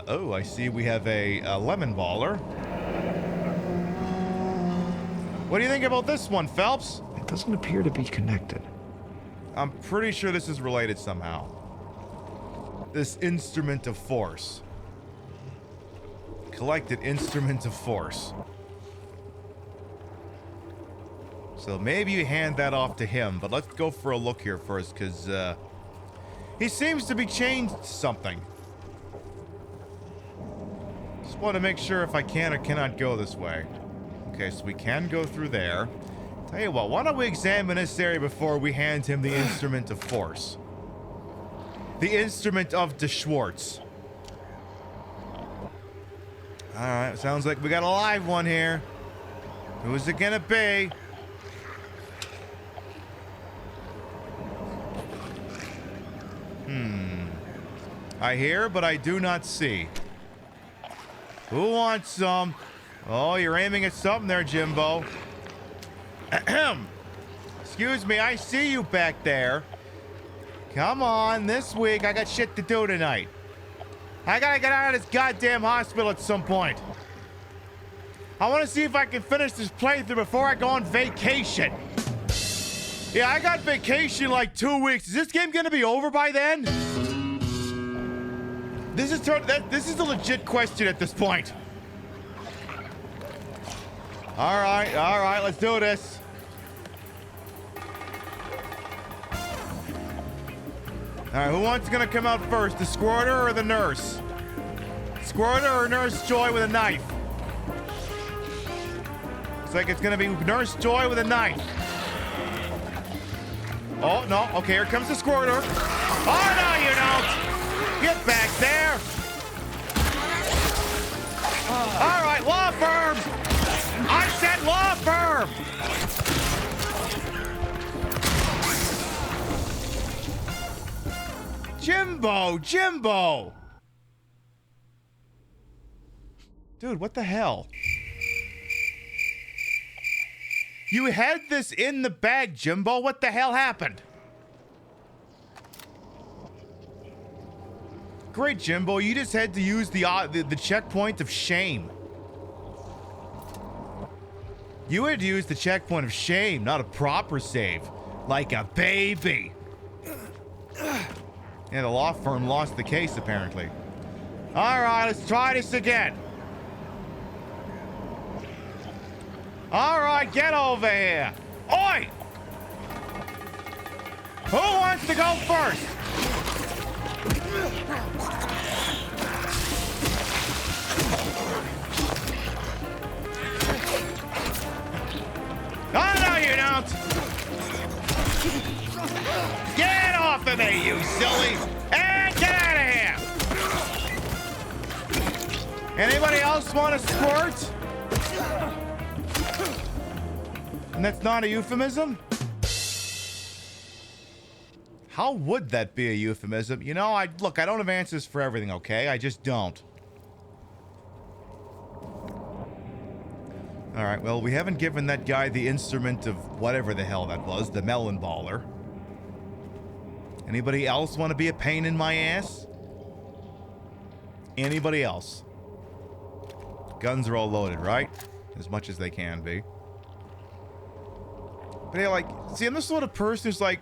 Oh, I see we have a lemon baller. What do you think about this one, Phelps? It doesn't appear to be connected. I'm pretty sure this is related somehow. This instrument of force. Collected instrument of force. So maybe you hand that off to him, but let's go for a look here first, because he seems to be changed to something. Just want to make sure if I can or cannot go this way. Okay, so we can go through there. Tell you what, why don't we examine this area before we hand him the instrument of force? The instrument of de Schwartz. Alright, sounds like we got a live one here. Who's it gonna be? I hear, but I do not see. Who wants some? Oh, you're aiming at something there, Jimbo. Ahem. Excuse me, I see you back there. Come on, this week I got shit to do tonight. I gotta get out of this goddamn hospital at some point. I want to see if I can finish this playthrough before I go on vacation. Yeah, I got vacation like 2 weeks. Is this game gonna be over by then? This is a legit question at this point. All right, let's do this. All right, who wants gonna come out first, the squirter or the nurse? Squirter or Nurse Joy with a knife? Looks like it's gonna be Nurse Joy with a knife. Oh, no, okay, here comes the squirter. Oh, no, you don't. Get back there. All right, law firm. I said law firm. Jimbo. Dude, what the hell? You had this in the bag, Jimbo. What the hell happened? Great, Jimbo. You just had to use the checkpoint of shame. You had to use the checkpoint of shame, not a proper save. Like a baby. And the law firm lost the case, apparently. All right, let's try this again. All right, get over here. Oi! Who wants to go first? Oh, no, you don't. Get off of me, you silly. And get out of here. Anybody else want to squirt? And that's not a euphemism? How would that be a euphemism? You know, I don't have answers for everything, okay? I just don't. All right, well, we haven't given that guy the instrument of whatever the hell that was, the melon baller. Anybody else want to be a pain in my ass? Anybody else? Guns are all loaded, right? As much as they can be. But yeah, like, see, I'm the sort of person who's like,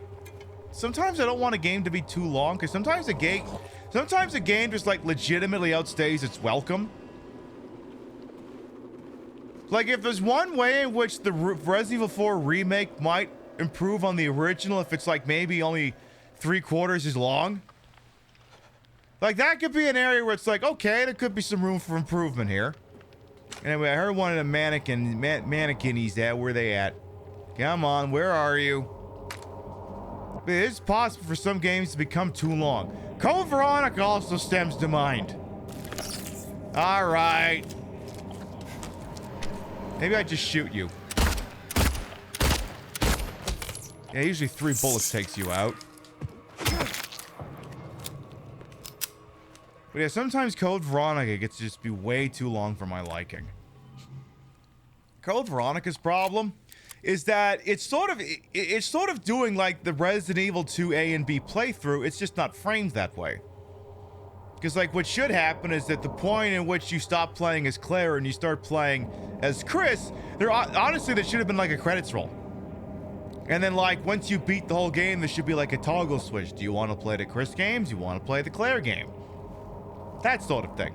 sometimes I don't want a game to be too long, because sometimes a game just like legitimately outstays its welcome. Like, if there's one way in which the Resident Evil 4 remake might improve on the original, if it's like maybe only 3/4 as long, like that could be an area where it's like, okay, there could be some room for improvement here. Anyway, I heard one of the mannequinies at. Where they at? Come on, where are you? But it is possible for some games to become too long. Code Veronica also stems to mind. All right. Maybe I just shoot you. Yeah, usually 3 bullets takes you out. But yeah, sometimes Code Veronica gets to just be way too long for my liking. Code Veronica's problem is that it's sort of doing like the Resident Evil 2 A and B playthrough. It's just not framed that way. Because like what should happen is that the point in which you stop playing as Claire and you start playing as Chris, honestly there should have been like a credits roll. And then like once you beat the whole game, there should be like a toggle switch. Do you want to play the Chris games? Do you want to play the Claire game? That sort of thing.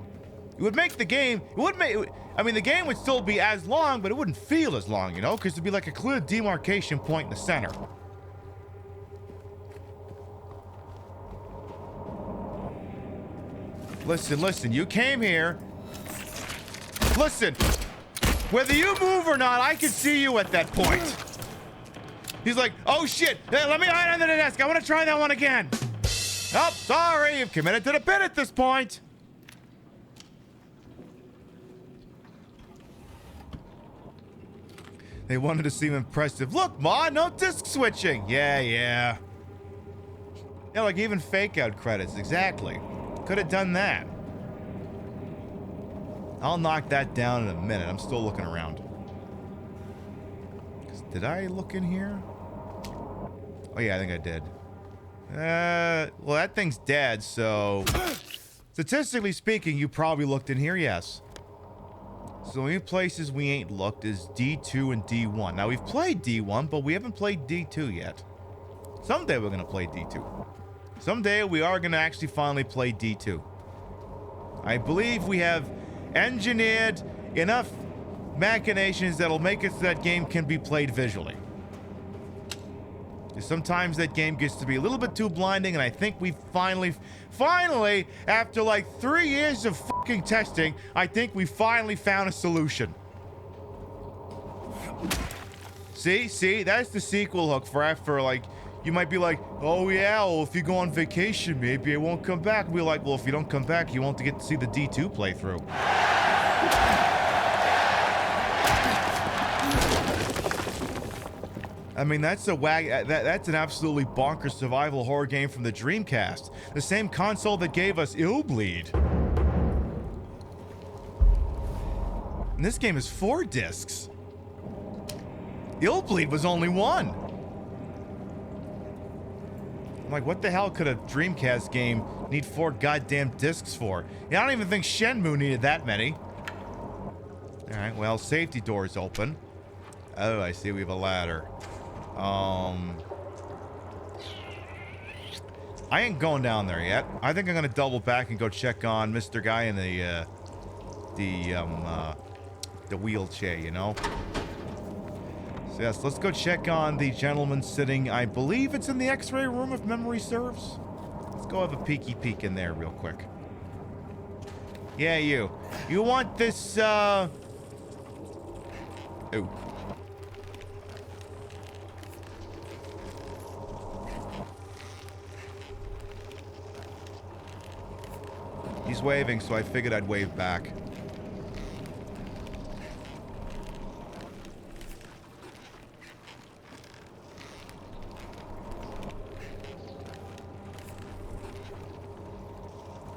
It would make the game, the game would still be as long, but it wouldn't feel as long, you know, because there'd be like a clear demarcation point in the center. Listen, you came here. Listen, whether you move or not, I can see you at that point. He's like, oh shit, hey, let me hide under the desk. I want to try that one again. Oh, sorry, you've committed to the pit at this point. They wanted to seem impressive. Look, Ma, no disc switching. Yeah. Yeah, like even fake out credits. Exactly. Could have done that. I'll knock that down in a minute. I'm still looking around. Did I look in here? Oh, yeah, I think I did. Well, that thing's dead, so... Statistically speaking, you probably looked in here, yes. So the only places we ain't looked is D2 and D1. Now, we've played D1, but we haven't played D2 yet. Someday we're going to play D2. Someday we are going to actually finally play D2. I believe we have engineered enough machinations that'll make it so that game can be played visually. Sometimes that game gets to be a little bit too blinding, and I think we finally, after like 3 years of fucking testing, I think we finally found a solution. See, that's the sequel hook for after, like, you might be like, oh yeah, well, if you go on vacation, maybe I won't come back. We'll be like, well, if you don't come back, you won't get to see the D2 playthrough. I mean, that's an absolutely bonkers survival horror game from the Dreamcast. The same console that gave us Illbleed. And this game is 4 discs. Illbleed was only 1. I'm like, what the hell could a Dreamcast game need 4 goddamn discs for? Yeah, I don't even think Shenmue needed that many. Alright, well, safety door's open. Oh, I see we have a ladder. I ain't going down there yet. I think I'm gonna double back and go check on Mr. Guy in the wheelchair, you know? So yes, let's go check on the gentleman sitting. I believe it's in the X-ray room, if memory serves. Let's go have a peeky peek in there real quick. Yeah, you. You want this, Ooh. He's waving, so I figured I'd wave back.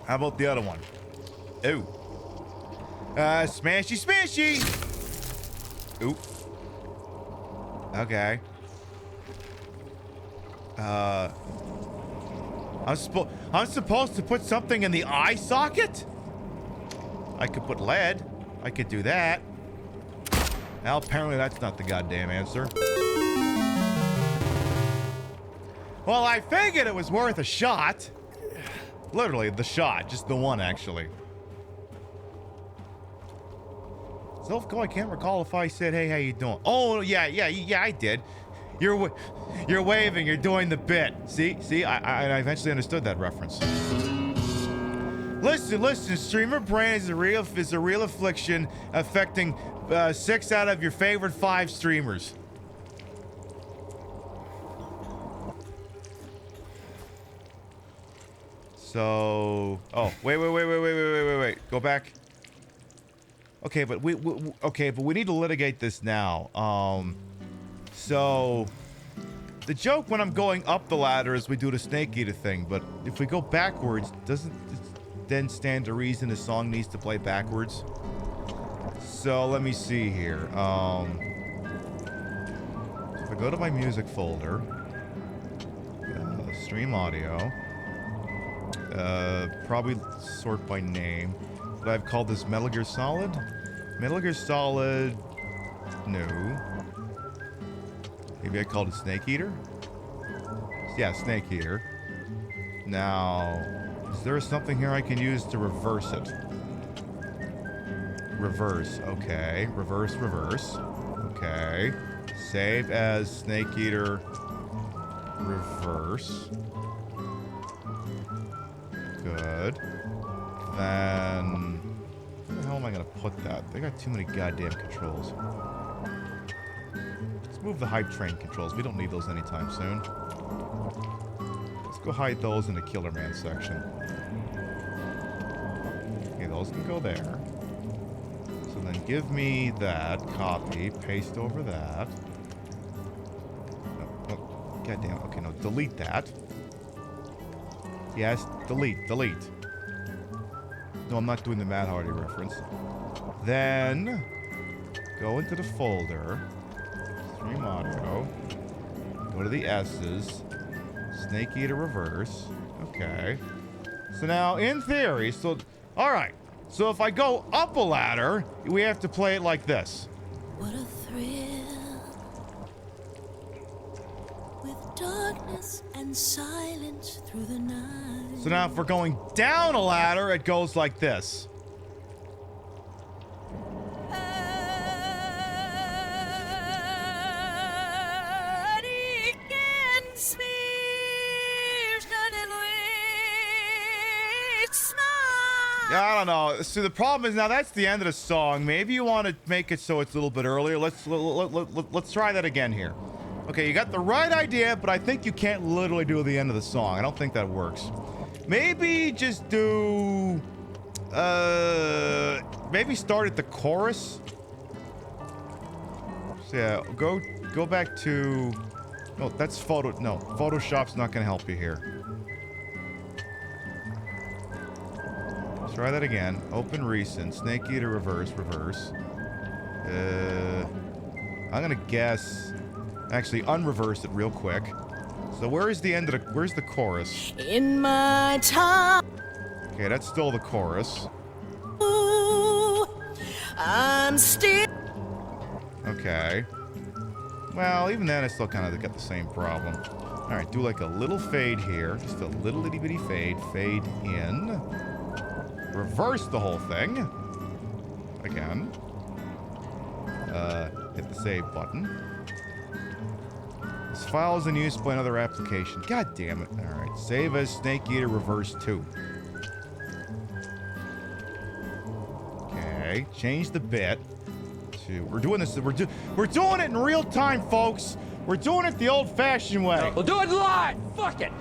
How about the other one? Ooh. Smashy smashy! Ooh. Okay. I'm supposed to put something in the eye socket? I could put lead. I could do that. Well, apparently that's not the goddamn answer. Well, I figured it was worth a shot. Literally, the shot. Just the one, actually. Self-go, I can't recall if I said, hey, how you doing? Oh, yeah, I did. You're waving, you're doing the bit. See, I eventually understood that reference. Listen, streamer brain is a real affliction affecting 6 out of your favorite 5 streamers. So, oh, wait. Go back. Okay, but we need to litigate this now. So the joke when I'm going up the ladder is we do the snake eater thing, but if we go backwards, doesn't it then stand to reason the song needs to play backwards? So let me see here. If I go to my music folder, stream audio, probably sort by name. But I've called this Metal Gear Solid. Metal Gear Solid. No. Maybe I called it Snake Eater? Yeah, Snake Eater. Now, is there something here I can use to reverse it? Reverse, okay. Reverse. Okay. Save as Snake Eater. Reverse. Good. Then... where the hell am I gonna put that? They got too many goddamn controls. Let's move the hype train controls. We don't need those anytime soon. Let's go hide those in the Killer Man section. Okay, those can go there. So then give me that. Copy. Paste over that. Oh, goddamn. Okay, no. Delete that. Yes, delete. No, I'm not doing the Matt Hardy reference. Then, go into the folder. Stream audio. Go to the S's. Snake Eater reverse. Okay. So now, in theory, alright. So if I go up a ladder, we have to play it like this. What a thrill. With darkness and silence through the night. So now if we're going down a ladder, it goes like this. I don't know. So the problem is now that's the end of the song. Maybe you want to make it so it's a little bit earlier. Let's try that again here. Okay, you got the right idea, but I think you can't literally do the end of the song. I don't think that works. Maybe just do... maybe start at the chorus. So yeah, go back to... No, that's Photoshop's not gonna help you here. Try that again. Open recent. Snake Eater reverse. I'm gonna guess... actually, unreverse it real quick. So where's the chorus? In my time. Okay, that's still the chorus. I'm still. Okay. Well, even then, I still kind of got the same problem. All right, do like a little fade here. Just a little itty bitty fade. Fade in. Reverse the whole thing. Again. Hit the save button. files in use by another application. God damn it. Alright, save as Snake Eater Reverse 2. Okay, change the bit to... We're doing this, we're doing it in real time, folks! We're doing it the old-fashioned way. We'll do it live! Fuck it!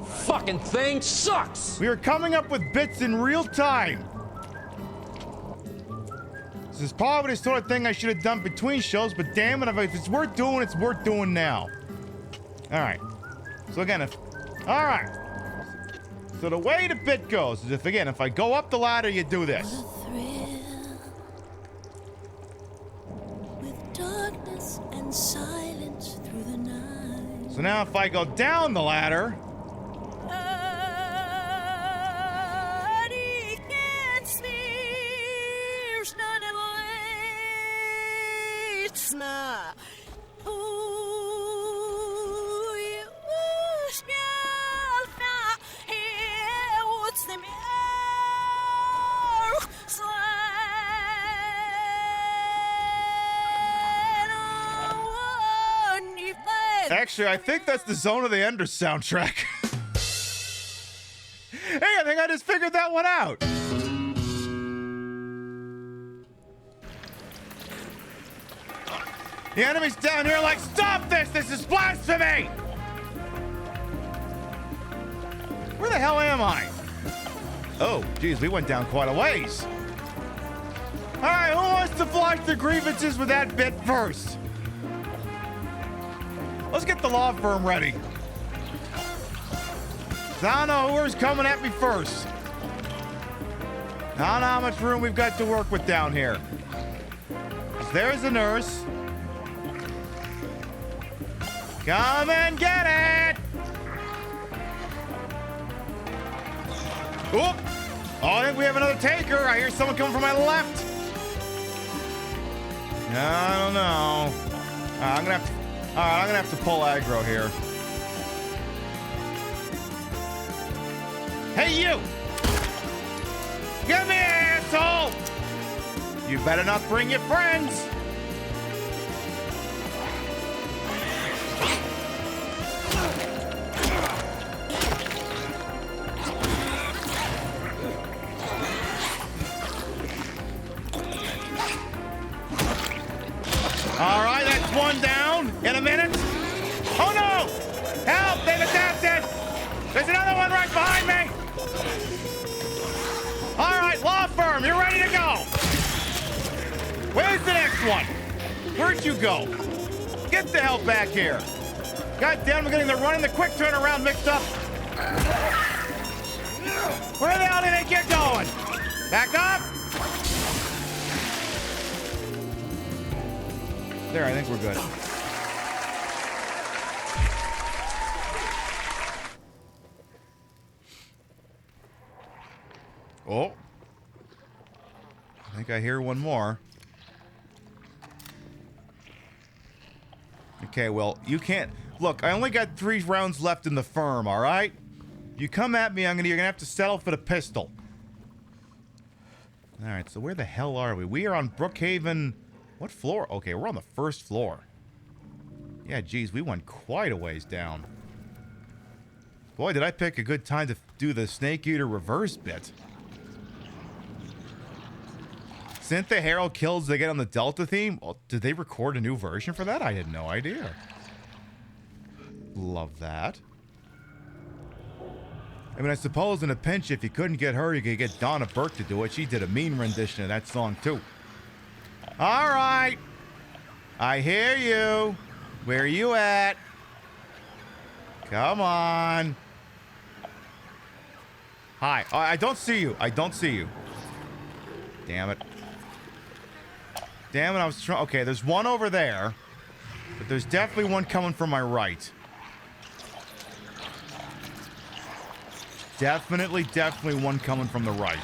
Fucking thing sucks! We are coming up with bits in real time. This is probably the sort of thing I should have done between shows, but damn it, if it's worth doing, it's worth doing now. Alright. So again, alright. So the way the bit goes is if I go up the ladder, you do this. With darkness and silence through the night. So now if I go down the ladder... Actually, I think that's the Zone of the Ender soundtrack. Hey, I think I just figured that one out. The enemy's down here like, stop this! This is blasphemy! Where the hell am I? Oh, geez, we went down quite a ways. All right, who wants to flush the grievances with that bit first? Let's get the law firm ready. So I don't know who's coming at me first. I don't know how much room we've got to work with down here. There's the nurse. Come and get it! Oop! Oh, I think we have another taker. I hear someone coming from my left. I don't know. I'm gonna have to pull aggro here. Hey, you! Come here, asshole! You better not bring your friends. All right, that's one down. In a minute. Oh no! Help! They've adapted! There's another one right behind me! All right, law firm, you're ready to go! Where's the next one? Where'd you go? Get the hell back here! God damn, we're getting the run and the quick turnaround mixed up! Where the hell did they get going? Back up! There, I think we're good. Oh. I think I hear one more. Okay, well, you can't... Look, I only got 3 rounds left in the firm, alright? You come at me, you're gonna have to settle for the pistol. Alright, so where the hell are we? We are on Brookhaven... What floor? Okay, we're on the first floor. Yeah, geez, we went quite a ways down. Boy, did I pick a good time to do the Snake Eater reverse bit. Synth Herald kills they get on the Delta theme? Well, did they record a new version for that? I had no idea. Love that. I mean, I suppose in a pinch, if you couldn't get her, you could get Donna Burke to do it. She did a mean rendition of that song, too. All right. I hear you. Where are you at? Come on. Hi. Oh, I don't see you. I don't see you. Damn it. Damn it, I was trying... Okay, there's one over there. But there's definitely one coming from my right. Definitely one coming from the right.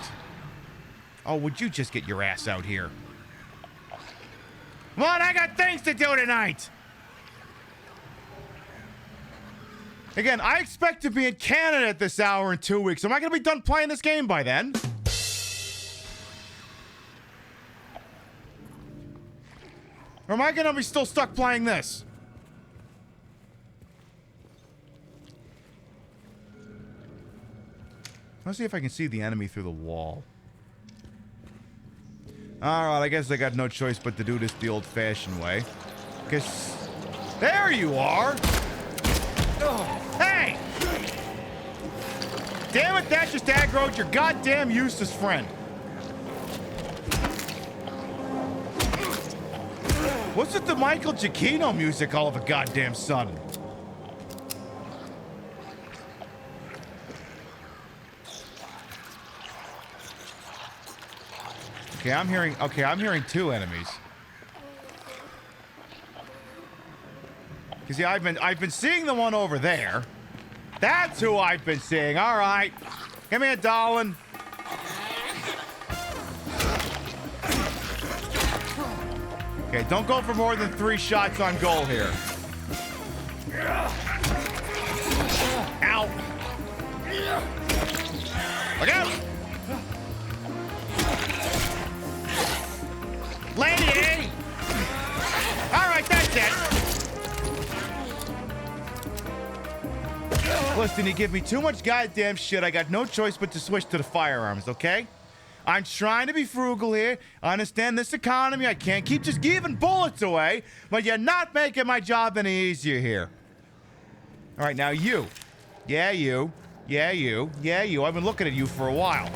Oh, would you just get your ass out here? Come on, I got things to do tonight! Again, I expect to be in Canada at this hour in 2 weeks. Am I going to be done playing this game by then? Or am I going to be still stuck playing this? Let's see if I can see the enemy through the wall. Alright, I guess I got no choice but to do this the old-fashioned way. Cause... There you are! Oh, hey! Damn it, that just aggroed your goddamn useless friend. What's with the Michael Giacchino music all of a goddamn sudden? Okay, I'm hearing two enemies. Cause yeah, I've been seeing the one over there. That's who I've been seeing. All right, give me a darling. Okay, don't go for more than 3 shots on goal here. Ow! Look out! Lady! Alright, that's it! Listen, you give me too much goddamn shit. I got no choice but to switch to the firearms, okay? I'm trying to be frugal here. I understand this economy. I can't keep just giving bullets away, but you're not making my job any easier here. All right, now you. Yeah, you. Yeah, you. Yeah, you. I've been looking at you for a while.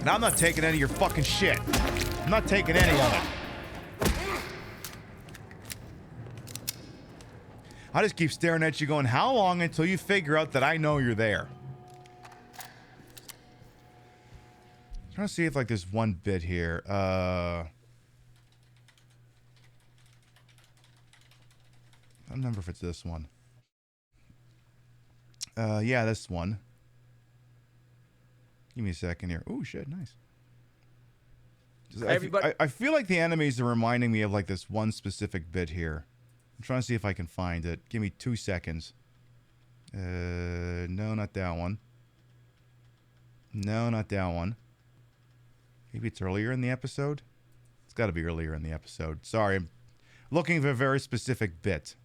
Now I'm not taking any of your fucking shit. I'm not taking any of it. I just keep staring at you going, how long until you figure out that I know you're there? Trying to see if like there's one bit here. I don't remember if it's this one. Yeah, this one. Give me a second here. Oh shit, nice. I feel like the enemies are reminding me of like this one specific bit here. I'm trying to see if I can find it. Give me 2 seconds. No, not that one. No, not that one. Maybe it's earlier in the episode? It's got to be earlier in the episode. Sorry, I'm looking for a very specific bit.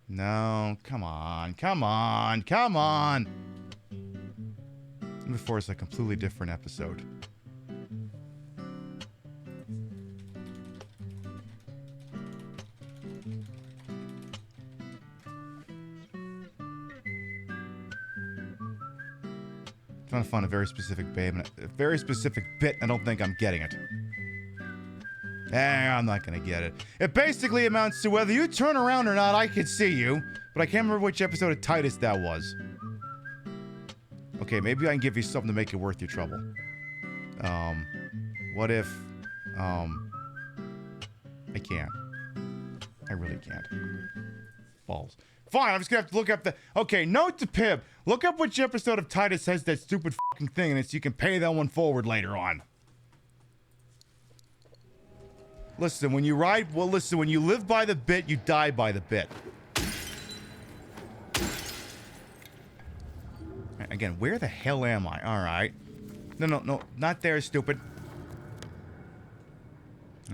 No, come on, come on, come on! Before it's a completely different episode. Trying to find a very specific bit. I don't think I'm getting it. I'm not gonna get it. It basically amounts to whether you turn around or not, I can see you, but I can't remember which episode of Titus that was. Okay, maybe I can give you something to make it worth your trouble. What if, I can't. I really can't. Balls. Fine, I'm just gonna have to look up the... Okay, note to Pib. Look up which episode of Titus has that stupid fucking thing in it so you can pay that one forward later on. Listen, when you ride... Well, listen, when you live by the bit, you die by the bit. Again, where the hell am I? Alright. No, not there, stupid.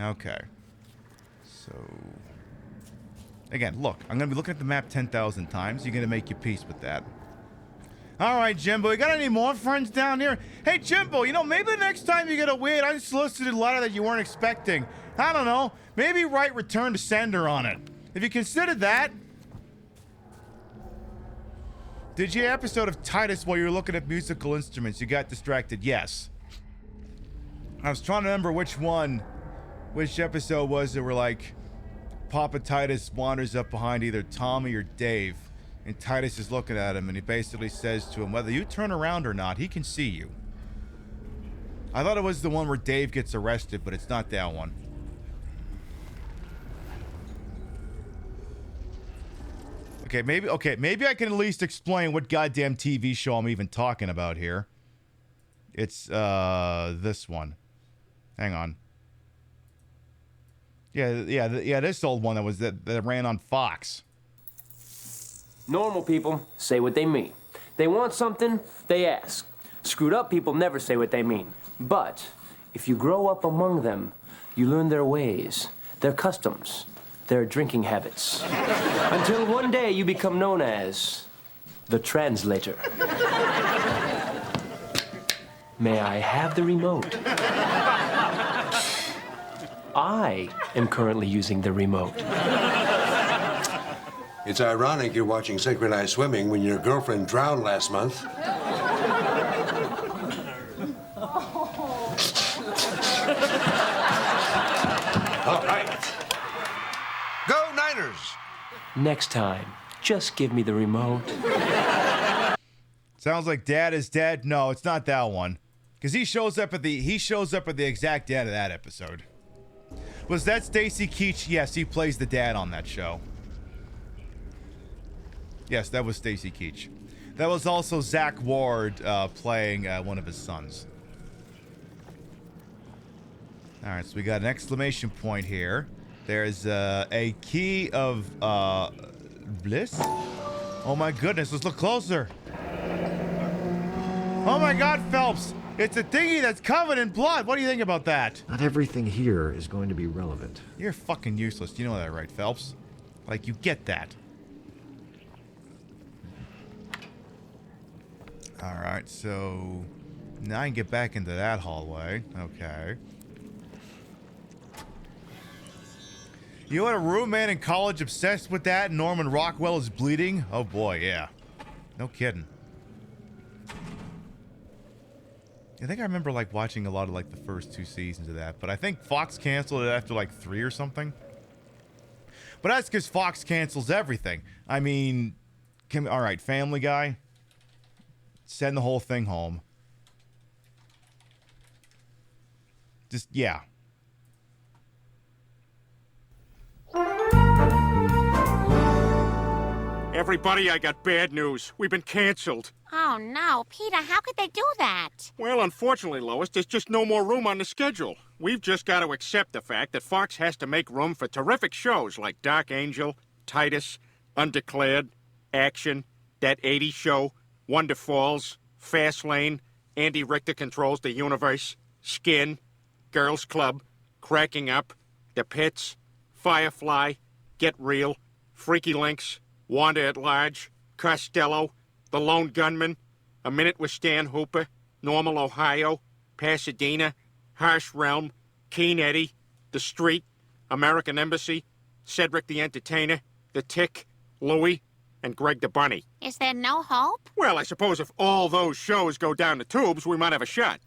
Okay. So... Again, look, I'm going to be looking at the map 10,000 times. You're going to make your peace with that. All right, Jimbo, you got any more friends down here? Hey, Jimbo, you know, maybe the next time you get a weird unsolicited letter that you weren't expecting, I don't know, maybe write return to sender on it. Have you considered that? Did you episode of Titus while you were looking at musical instruments? You got distracted? Yes. I was trying to remember which episode was that were like... Papa Titus wanders up behind either Tommy or Dave, and Titus is looking at him, and he basically says to him, whether you turn around or not, he can see you. I thought it was the one where Dave gets arrested, but it's not that one. Okay, maybe I can at least explain what goddamn TV show I'm even talking about here. It's, this one. Hang on. Yeah, this old one that ran on Fox. Normal people say what they mean. They want something, they ask. Screwed up people never say what they mean. But if you grow up among them, you learn their ways, their customs, their drinking habits. Until one day you become known as the translator. May I have the remote? I am currently using the remote. It's ironic you're watching synchronized swimming when your girlfriend drowned last month. All right. Go Niners! Next time, just give me the remote. Sounds like Dad is Dead. No, it's not that one. Because he shows up at the exact end of that episode. Was that Stacy Keach? Yes, he plays the dad on that show. Yes, that was Stacy Keach. That was also Zach Ward playing one of his sons. All right, so we got an exclamation point here. There's a key of bliss. Oh my goodness, let's look closer. Oh my God, Phelps. It's a thingy that's covered in blood. What do you think about that? Not everything here is going to be relevant. You're fucking useless. You know that, right, Phelps? Like, you get that. Alright, so now I can get back into that hallway. Okay. You had a roommate in college obsessed with that? Norman Rockwell is bleeding? Oh boy, yeah. No kidding. I think I remember like watching a lot of like the first 2 seasons of that, but I think Fox canceled it after like 3 or something. But that's because Fox cancels everything. I mean, all right, Family Guy, send the whole thing home. Just, yeah. Everybody, I got bad news. We've been canceled. Oh, no. Peter, how could they do that? Well, unfortunately, Lois, there's just no more room on the schedule. We've just got to accept the fact that Fox has to make room for terrific shows like Dark Angel, Titus, Undeclared, Action, That 80s Show, Wonder Falls, Fastlane, Andy Richter Controls the Universe, Skin, Girls Club, Cracking Up, The Pits, Firefly, Get Real, Freaky Links, Wanda at Large, Costello, The Lone Gunman, A Minute with Stan Hooper, Normal, Ohio, Pasadena, Harsh Realm, Keen Eddie, The Street, American Embassy, Cedric the Entertainer, The Tick, Louie, and Greg the Bunny. Is there no hope? Well, I suppose if all those shows go down the tubes, we might have a shot.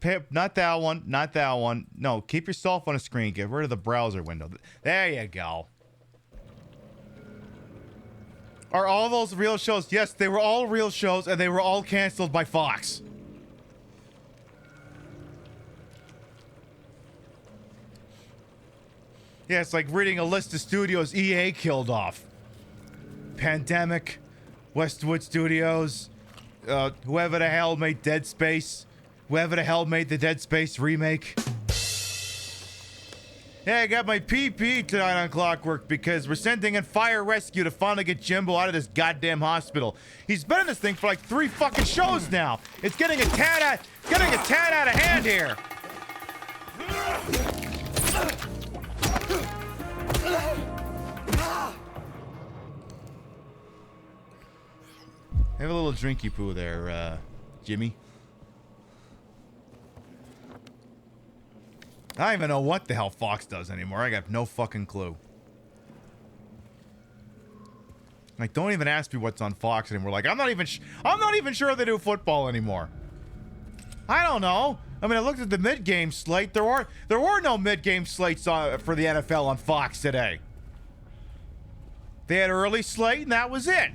Pip, not that one. Not that one. No, keep yourself on a screen. Get rid of the browser window. There you go. Are all those real shows? Yes, they were all real shows, and they were all canceled by Fox. Yeah, it's like reading a list of studios EA killed off. Pandemic, Westwood Studios, whoever the hell made Dead Space. Whoever the hell made the Dead Space remake. Yeah, I got my PP tonight on Clockwork because we're sending in fire rescue to finally get Jimbo out of this goddamn hospital. He's been in this thing for like 3 fucking shows now. It's getting a tad out of hand here. Have a little drinky poo there, Jimmy. I don't even know what the hell Fox does anymore. I got no fucking clue. Like, don't even ask me what's on Fox anymore. Like, I'm not even sure they do football anymore. I don't know. I mean, I looked at the mid-game slate. There were no mid-game slates for the NFL on Fox today. They had early slate, and that was it.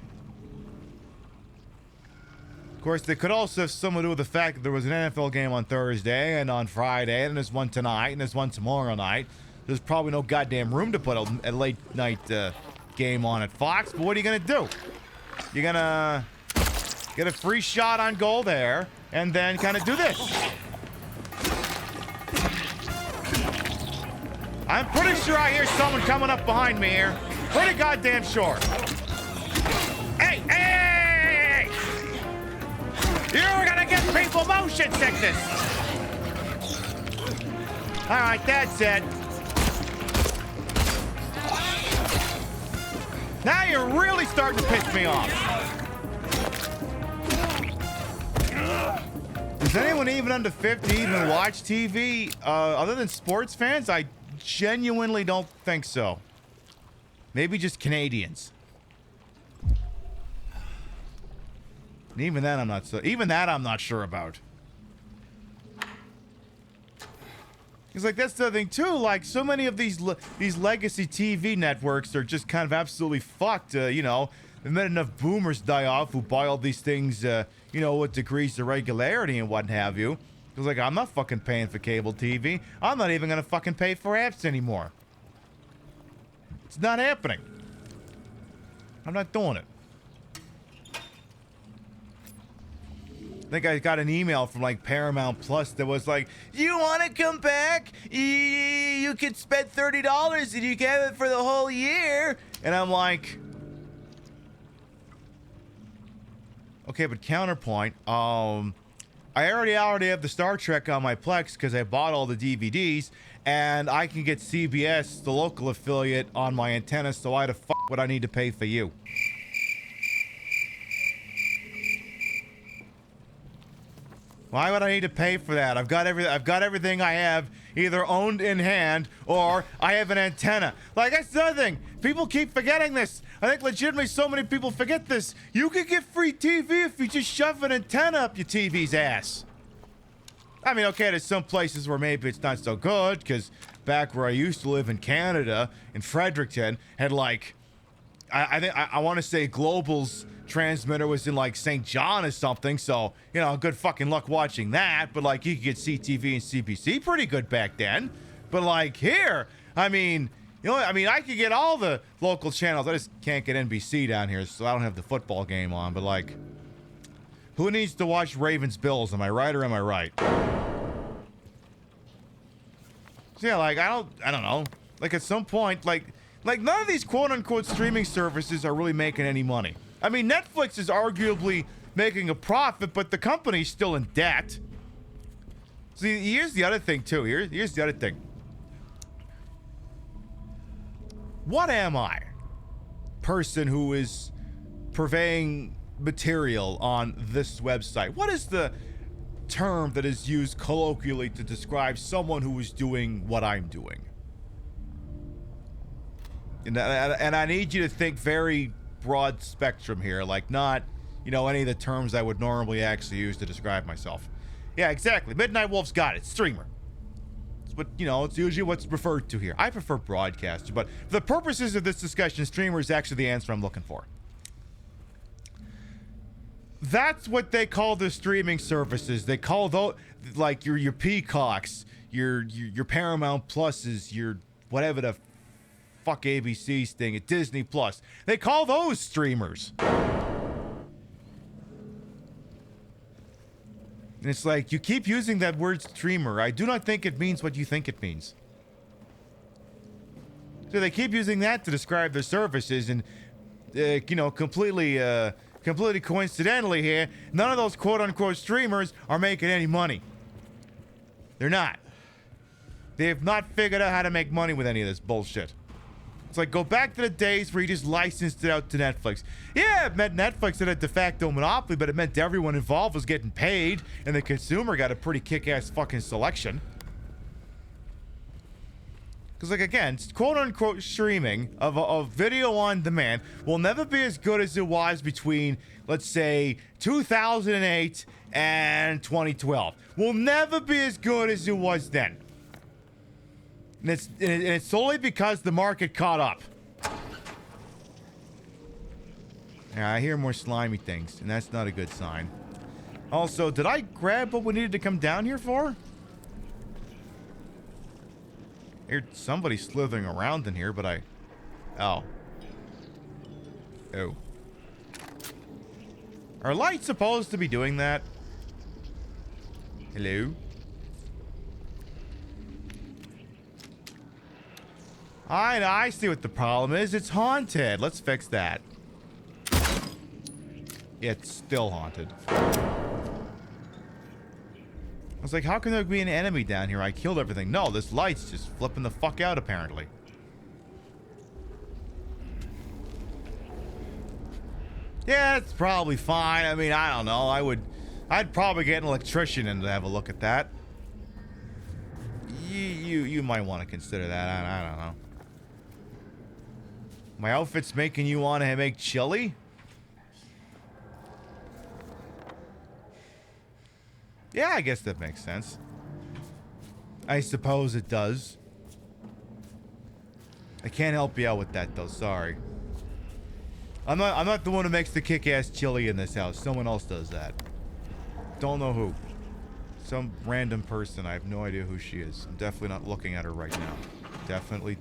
Of course, they could also have something to do with the fact that there was an NFL game on Thursday and on Friday, and there's one tonight, and there's one tomorrow night. There's probably no goddamn room to put a late-night game on at Fox, but what are you going to do? You're going to get a free shot on goal there, and then kind of do this. I'm pretty sure I hear someone coming up behind me here. Pretty goddamn sure. Hey, hey, hey, hey, hey! You're gonna get people motion sickness. All right, that's it. Now you're really starting to piss me off. Does anyone even under 50 even watch TV other than sports fans? I genuinely don't think so. Maybe just Canadians. And even that I'm not sure about. It's like, that's the thing too, like so many of these legacy TV networks are just kind of absolutely fucked, you know. They've met enough boomers die off who buy all these things, you know, with degrees of regularity and what have you. It's like, I'm not fucking paying for cable TV. I'm not even gonna fucking pay for apps anymore. It's not happening. I'm not doing it. I think I got an email from like Paramount Plus that was like, you want to come back? You could spend $30 and you can have it for the whole year. And I'm like, okay, but counterpoint, I already have the Star Trek on my Plex because I bought all the DVDs, and I can get CBS, the local affiliate, on my antenna, so why the fuck would I need to pay for you? Why would I need to pay for that? I've got everything I have either owned in hand or I have an antenna. Like, that's the other thing. People keep forgetting this. I think legitimately so many people forget this. You can get free TV if you just shove an antenna up your TV's ass. I mean, okay, there's some places where maybe it's not so good, because back where I used to live in Canada, in Fredericton, had like, I want to say Global's transmitter was in like St. John or something, so, you know, good fucking luck watching that. But like, you could get CTV and CBC pretty good back then. But like here, I mean, you know, I mean, I could get all the local channels. I just can't get NBC down here, so I don't have the football game on. But like, who needs to watch Ravens Bills? Am I right or am I right? So yeah, like, I don't know. Like, at some point, like none of these quote-unquote streaming services are really making any money. I mean, Netflix is arguably making a profit, but the company's still in debt. See, here's the other thing, too. Here's the other thing. What am I? Person who is purveying material on this website. What is the term that is used colloquially to describe someone who is doing what I'm doing? And I need you to think very broad spectrum here, like not, you know, any of the terms I would normally actually use to describe myself. Yeah, exactly. Midnight Wolf's got it. Streamer. It's what, you know, it's usually what's referred to here. I prefer broadcaster, but for the purposes of this discussion, streamer is actually the answer I'm looking for. That's what they call the streaming services. They call those like your Peacocks, your Paramount Pluses, your whatever the fuck ABC's thing at Disney Plus. They call those streamers. And it's like, you keep using that word streamer. I do not think it means what you think it means. So they keep using that to describe their services, and you know, completely coincidentally here, none of those quote-unquote streamers are making any money. They're not. They have not figured out how to make money with any of this bullshit. It's like, go back to the days where you just licensed it out to Netflix. Yeah, it meant Netflix had a de facto monopoly, but it meant everyone involved was getting paid, and the consumer got a pretty kick-ass fucking selection. Because, like, again, quote-unquote streaming of video on demand will never be as good as it was between, let's say, 2008 and 2012. Will never be as good as it was then. And it's solely because the market caught up. Yeah, I hear more slimy things, and that's not a good sign. Also, did I grab what we needed to come down here for? I heard somebody slithering around in here, but Oh. Oh. Are lights supposed to be doing that? Hello? I see what the problem is. It's haunted. Let's fix that. It's still haunted. I was like, how can there be an enemy down here? I killed everything. No, this light's just flipping the fuck out, apparently. Yeah, it's probably fine. I mean, I don't know. I'd probably get an electrician in to have a look at that. You might want to consider that. I don't know. My outfit's making you want to make chili? Yeah, I guess that makes sense. I suppose it does. I can't help you out with that though, sorry. I'm not the one who makes the kick-ass chili in this house. Someone else does that. Don't know who. Some random person. I have no idea who she is. I'm definitely not looking at her right now. Definitely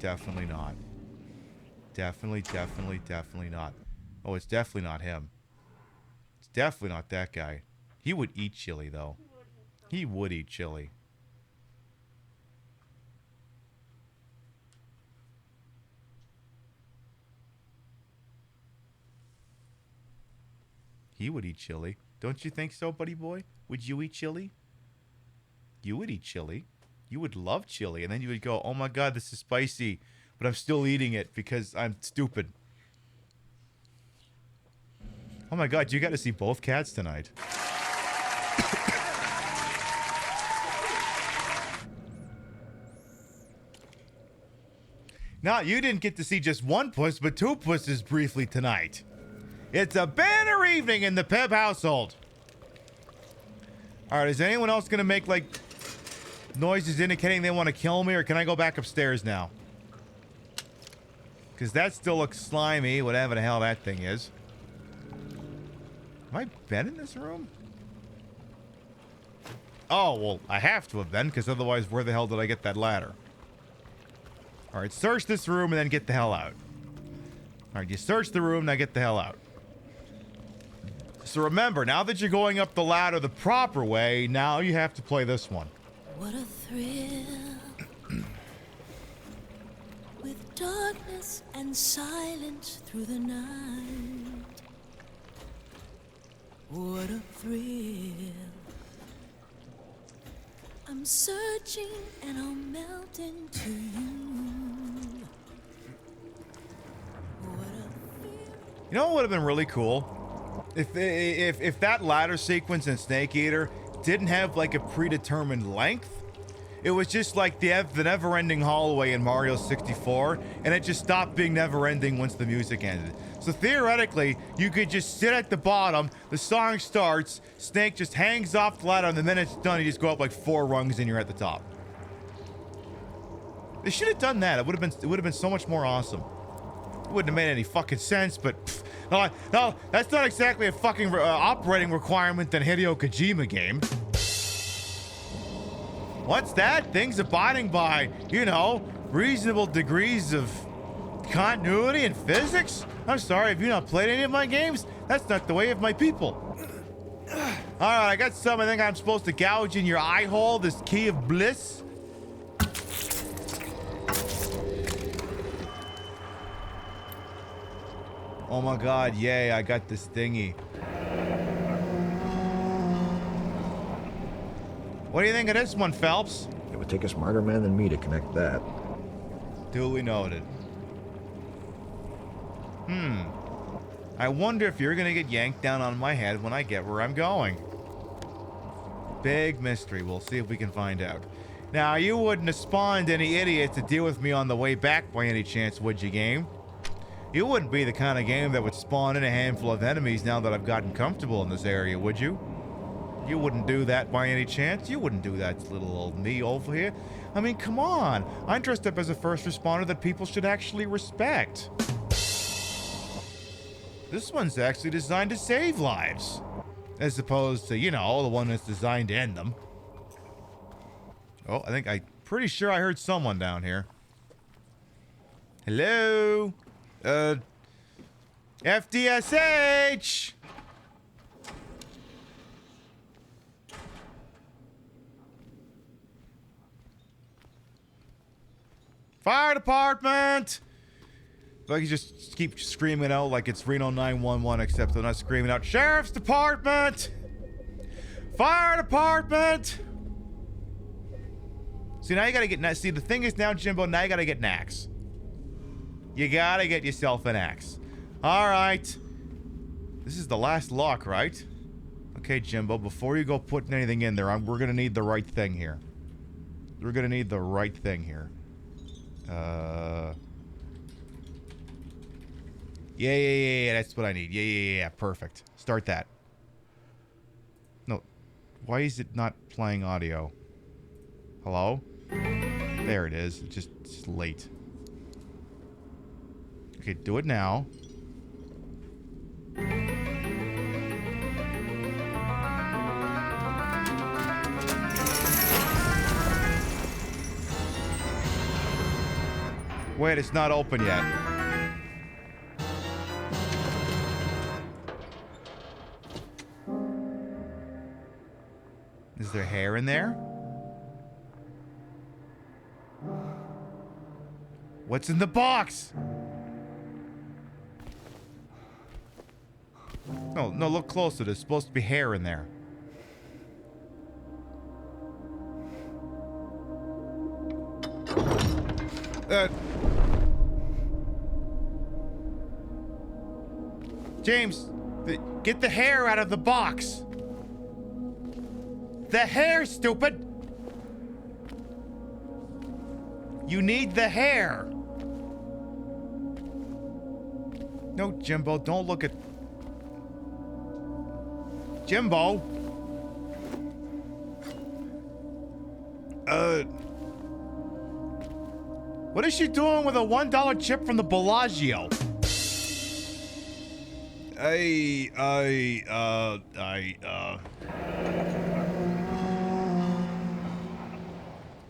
not. Definitely not. Oh, it's definitely not him. It's definitely not that guy. He would eat chili, though. He would eat chili. He would eat chili. Don't you think so, buddy boy? Would you eat chili? You would eat chili. You would love chili. And then you would go, oh my god, this is spicy. But I'm still eating it because I'm stupid. Oh my god, you got to see both cats tonight. Now, you didn't get to see just one puss, but two pusses briefly tonight. It's a banner evening in the Pib household. Alright, is anyone else going to make, like, noises indicating they want to kill me, or can I go back upstairs now? Because that still looks slimy, whatever the hell that thing is. Have I been in this room? Oh, well, I have to have been, because otherwise where the hell did I get that ladder? Alright, search this room and then get the hell out. Alright, you search the room, now get the hell out. So remember, now that you're going up the ladder the proper way, now you have to play this one. What a thrill. With darkness and silence through the night. What a thrill. I'm searching and I'll melt into you. What a thrill. You know what would have been really cool? If that ladder sequence in Snake Eater didn't have like a predetermined length, it was just like the never-ending hallway in Mario 64, and it just stopped being never-ending once the music ended. So theoretically, you could just sit at the bottom, the song starts, Snake just hangs off the ladder, and the minute it's done, you just go up like 4 rungs and you're at the top. They should have done that. It would have been so much more awesome. It wouldn't have made any fucking sense, but no, that's not exactly a fucking operating requirement in Hideo Kojima game. What's that? Things abiding by, you know, reasonable degrees of continuity and physics? I'm sorry, have you not played any of my games? That's not the way of my people. Alright, I got some. I think I'm supposed to gouge in your eye hole, this key of bliss. Oh my god, yay, I got this thingy. What do you think of this one, Phelps? It would take a smarter man than me to connect that. Duly noted. I wonder if you're gonna get yanked down on my head when I get where I'm going. Big mystery. We'll see if we can find out. Now, you wouldn't have spawned any idiots to deal with me on the way back by any chance, would you, game? You wouldn't be the kind of game that would spawn in a handful of enemies now that I've gotten comfortable in this area, would you? You wouldn't do that by any chance? You wouldn't do that, little old me over here. I mean, come on. I'm dressed up as a first responder that people should actually respect. This one's actually designed to save lives. As opposed to, you know, the one that's designed to end them. Oh, I'm pretty sure I heard someone down here. Hello? FDSH! Fire department! If I could just keep screaming out like it's Reno 911, except they're not screaming out, Sheriff's Department! Fire department! See, now you gotta get... See, the thing is now, Jimbo, now you gotta get an axe. You gotta get yourself an axe. Alright. This is the last lock, right? Okay, Jimbo, before you go putting anything in there, we're gonna need the right thing here. We're gonna need the right thing here. Yeah, that's what I need. Yeah, perfect. Start that. No, why is it not playing audio? Hello? There it is. It's just late. Okay, do it now. Wait, it's not open yet. Is there hair in there? What's in the box? No, look closer. There's supposed to be hair in there. James, get the hair out of the box. The hair, stupid! You need the hair. No, Jimbo, don't look at... Jimbo! What is she doing with a $1 chip from the Bellagio?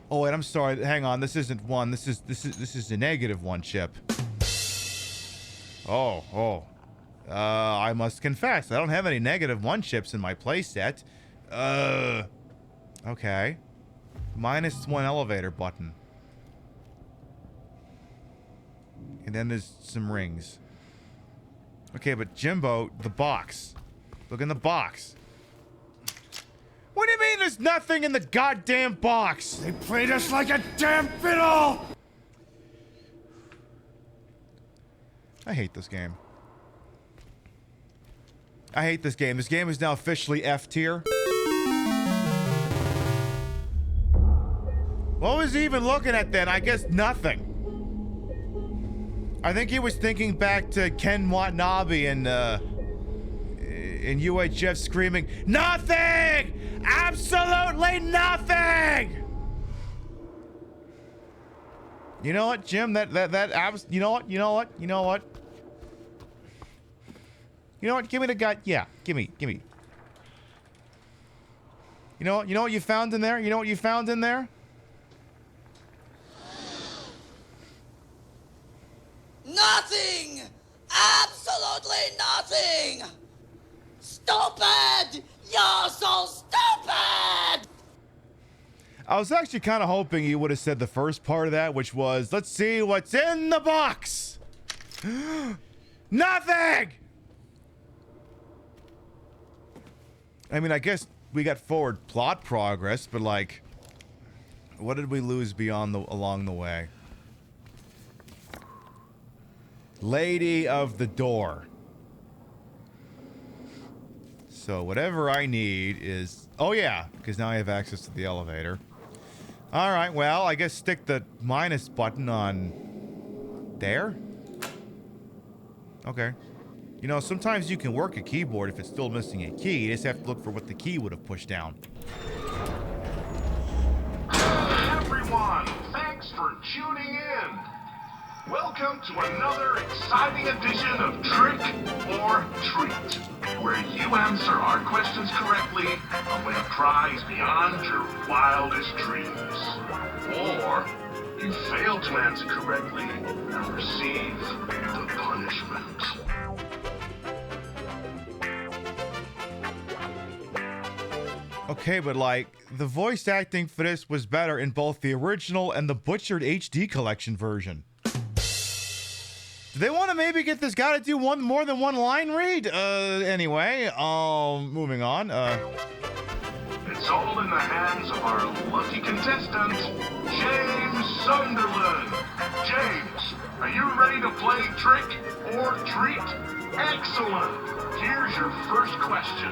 Oh wait, I'm sorry. Hang on. This isn't one. This is a -1 chip. I must confess, I don't have any -1 chips in my playset. Okay. -1 elevator button. And then there's some rings. Okay, but Jimbo, the box. Look in the box. What do you mean there's nothing in the goddamn box? They played us like a damn fiddle! I hate this game. I hate this game. This game is now officially F tier. What was he even looking at then? I guess nothing. I think he was thinking back to Ken Watanabe and UHF screaming, "Nothing! Absolutely nothing!" You know what, Jim? You know what? Give me the guy. Yeah, give me. You know what you found in there? Nothing! Absolutely nothing! Stupid! You're so stupid! I was actually kind of hoping you would have said the first part of that, which was, let's see what's in the box. Nothing! I mean, I guess we got forward plot progress, but like, what did we lose along the way? Lady of the door. So whatever I need is... Oh yeah, because now I have access to the elevator. Alright, well, I guess stick the minus button on... there? Okay. You know, sometimes you can work a keyboard if it's still missing a key. You just have to look for what the key would have pushed down. Everyone, thanks for tuning in. Welcome to another exciting edition of Trick or Treat, where you answer our questions correctly and win a prize beyond your wildest dreams. Or you fail to answer correctly and receive the punishment. Okay, but like, the voice acting for this was better in both the original and the butchered HD collection version. Do they want to maybe get this guy to do more than one line read? Anyway, moving on. It's all in the hands of our lucky contestant, James Sunderland. James, are you ready to play Trick or Treat? Excellent! Here's your first question.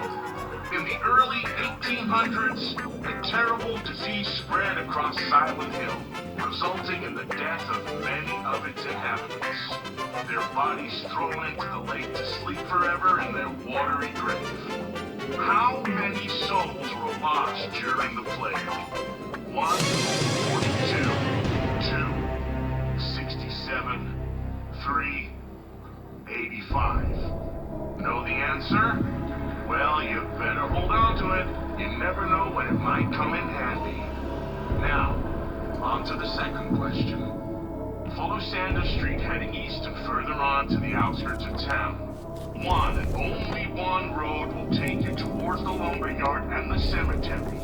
In the early 1800s, a terrible disease spread across Silent Hill, resulting in the death of many of its inhabitants. Their bodies thrown into the lake to sleep forever in their watery grave. How many souls were lost during the plague? 1, 42, 2, 67, 3, 85. Know the answer? Well, you better hold on to it. You never know when it might come in handy. Now, on to the second question. Follow Sanders Street heading east and further on to the outskirts of town. One and only one road will take you towards the lumberyard and the cemetery.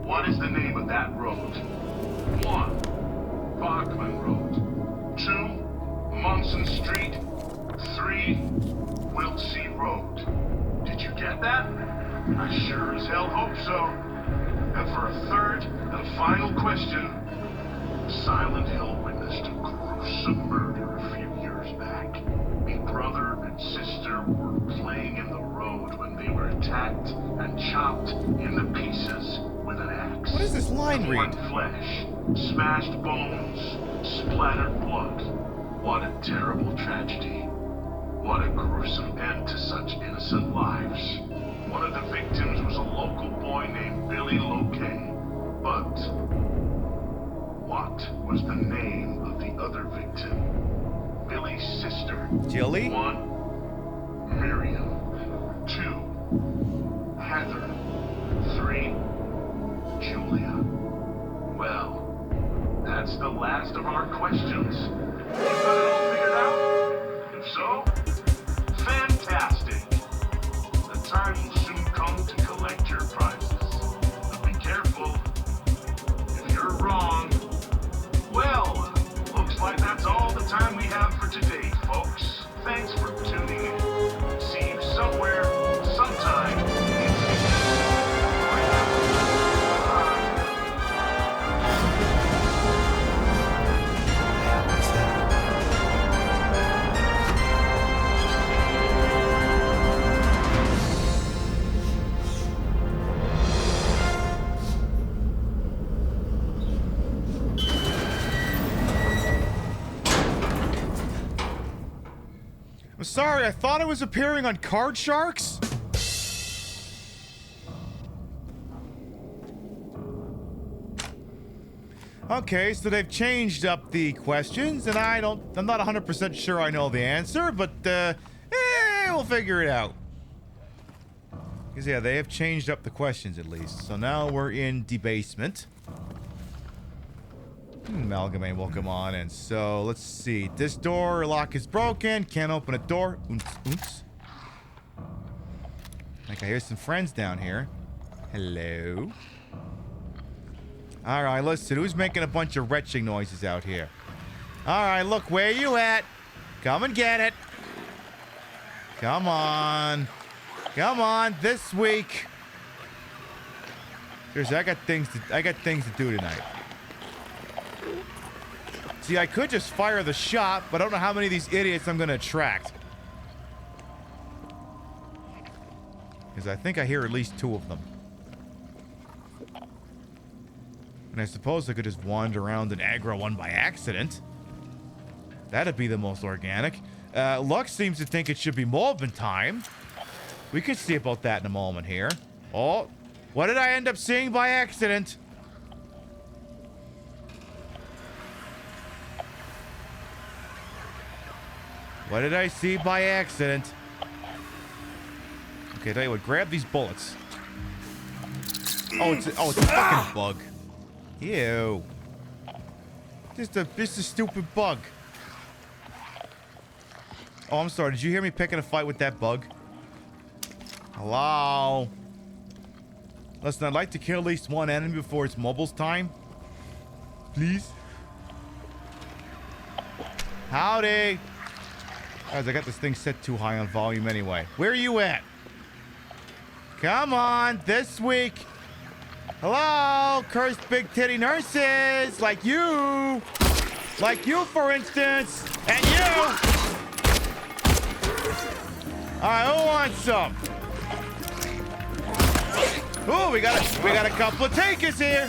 What is the name of that road? 1. Bachman Road. 2. Munson Street. 3. Wiltsey Road. Did you get that? I sure as hell hope so. And for a third and final question, Silent Hill witnessed a gruesome murder a few years back. A brother and sister were playing in the road when they were attacked and chopped into pieces with an axe. What is this line read? Torn flesh, smashed bones, splattered blood. What a terrible tragedy. What a gruesome end to such innocent lives. One of the victims was a local boy named Billy Loquet. But what was the name of the other victim? Billy's sister. Jilly? 1. Miriam. 2. Heather. 3. Julia. Well, that's the last of our questions. You got it all figured out? If so, fantastic. The time will soon come to collect your prizes. But be careful. If you're wrong, well, looks like that's all the time we have for today, folks. Thanks for tuning in. See you somewhere, sometime. I'm sorry, I thought I was appearing on Card Sharks? Okay, so they've changed up the questions, and I'm not 100% sure I know the answer, but, we'll figure it out. Because, yeah, they have changed up the questions, at least. So now we're in debasement. Amalgamate will come on, and so let's see. This door lock is broken. Can't open a door. Oops. I think I hear some friends down here. Hello. All right, listen. Who's making a bunch of retching noises out here? All right, look, where you at? Come and get it. Come on. Come on, this week. Seriously, I got things to do tonight. See, I could just fire the shot, but I don't know how many of these idiots I'm going to attract. Because I think I hear at least 2 of them. And I suppose I could just wander around and aggro one by accident. That'd be the most organic. Lux seems to think it should be Morbin time. We could see about that in a moment here. Oh, what did I end up seeing by accident? What did I see by accident? Okay, tell you what, grab these bullets. Oh, it's a fucking bug. Ew. Just a stupid bug. Oh, I'm sorry. Did you hear me picking a fight with that bug? Hello? Listen, I'd like to kill at least one enemy before it's mobile's time. Please? Howdy! Guys, I got this thing set too high on volume anyway. Where are you at? Come on, this week. Hello, cursed big titty nurses, like you. Like you, for instance. And you. All right, who wants some? Ooh, we got a couple of takers here.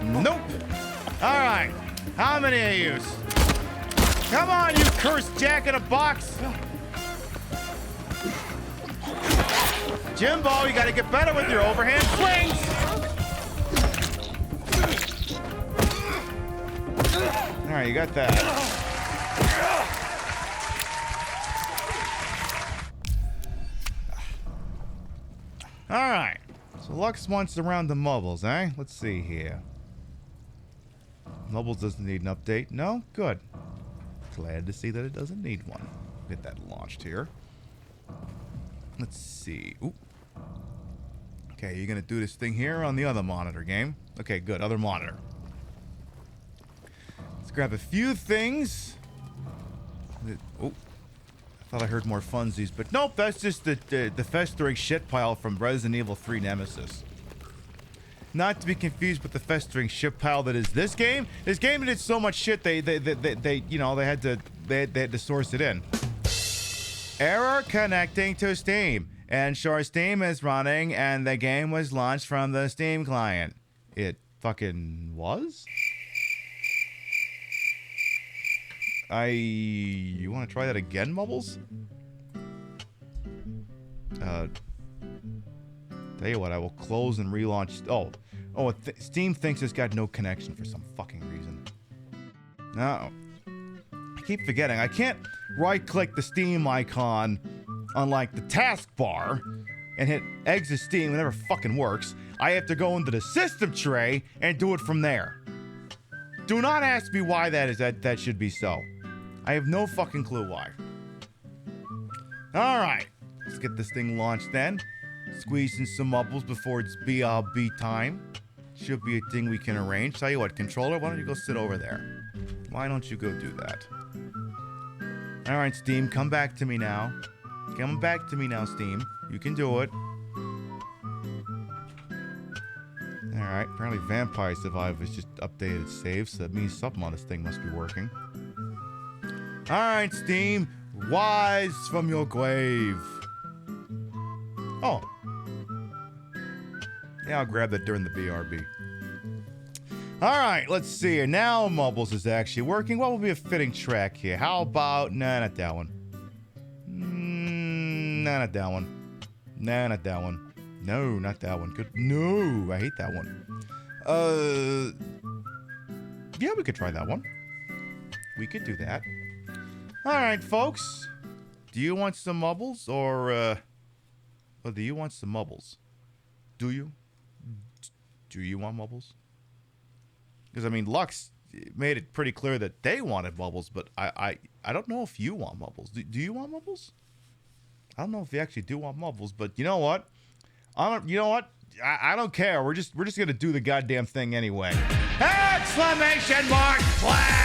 Nope. All right, how many of you? Come on, you cursed jack in a box. Jimbo, you got to get better with your overhand swings. All right, you got that. All right. So Lux wants around the Mubbles, eh? Let's see here. Mubbles doesn't need an update. No? Good. Glad to see that it doesn't need one. Get that launched here. Let's see. Ooh. Okay, you're going to do this thing here on the other monitor game. Okay, good. Other monitor. Let's grab a few things. Oh. I thought I heard more funsies, but nope, that's just the festering shit pile from Resident Evil 3 Nemesis. Not to be confused with the festering shit pile that is this game. This game did so much shit they you know, they had to source it in. Error connecting to Steam. And sure, Steam is running, and the game was launched from the Steam client. It fucking was? You want to try that again, Mubbles? Tell you what, I will close and relaunch. Steam thinks it's got no connection for some fucking reason. No. I keep forgetting. I can't right-click the Steam icon on, like, the taskbar and hit exit Steam. It never fucking works. I have to go into the system tray and do it from there. Do not ask me why that is. That should be so. I have no fucking clue why. Alright. Let's get this thing launched then. Squeeze in some Mubbles before it's BRB time. Should be a thing we can arrange. Tell you what, controller, why don't you go sit over there? Why don't you go do that? Alright, Steam, come back to me now. Come back to me now, Steam. You can do it. Alright, apparently Vampire Survivor has just updated saves, so that means something on this thing must be working. Alright, Steam. Rise from your grave. Oh. Yeah, I'll grab that during the BRB. Alright, let's see here. Now Mubbles is actually working. What would be a fitting track here? How about... Nah, not that one. Nah, not that one. Nah, not that one. No, not that one. Good. No, I hate that one. Yeah, we could try that one. We could do that. Alright, folks. Do you want some Mubbles, or do you want some Mubbles? Do you? Do you want Mubbles? Because, I mean, Lux made it pretty clear that they wanted Mubbles, but I don't know if you want Mubbles. Do you want Mubbles? I don't know if you actually do want Mubbles, but you know what? I don't care. We're just gonna do the goddamn thing anyway. Exclamation mark play!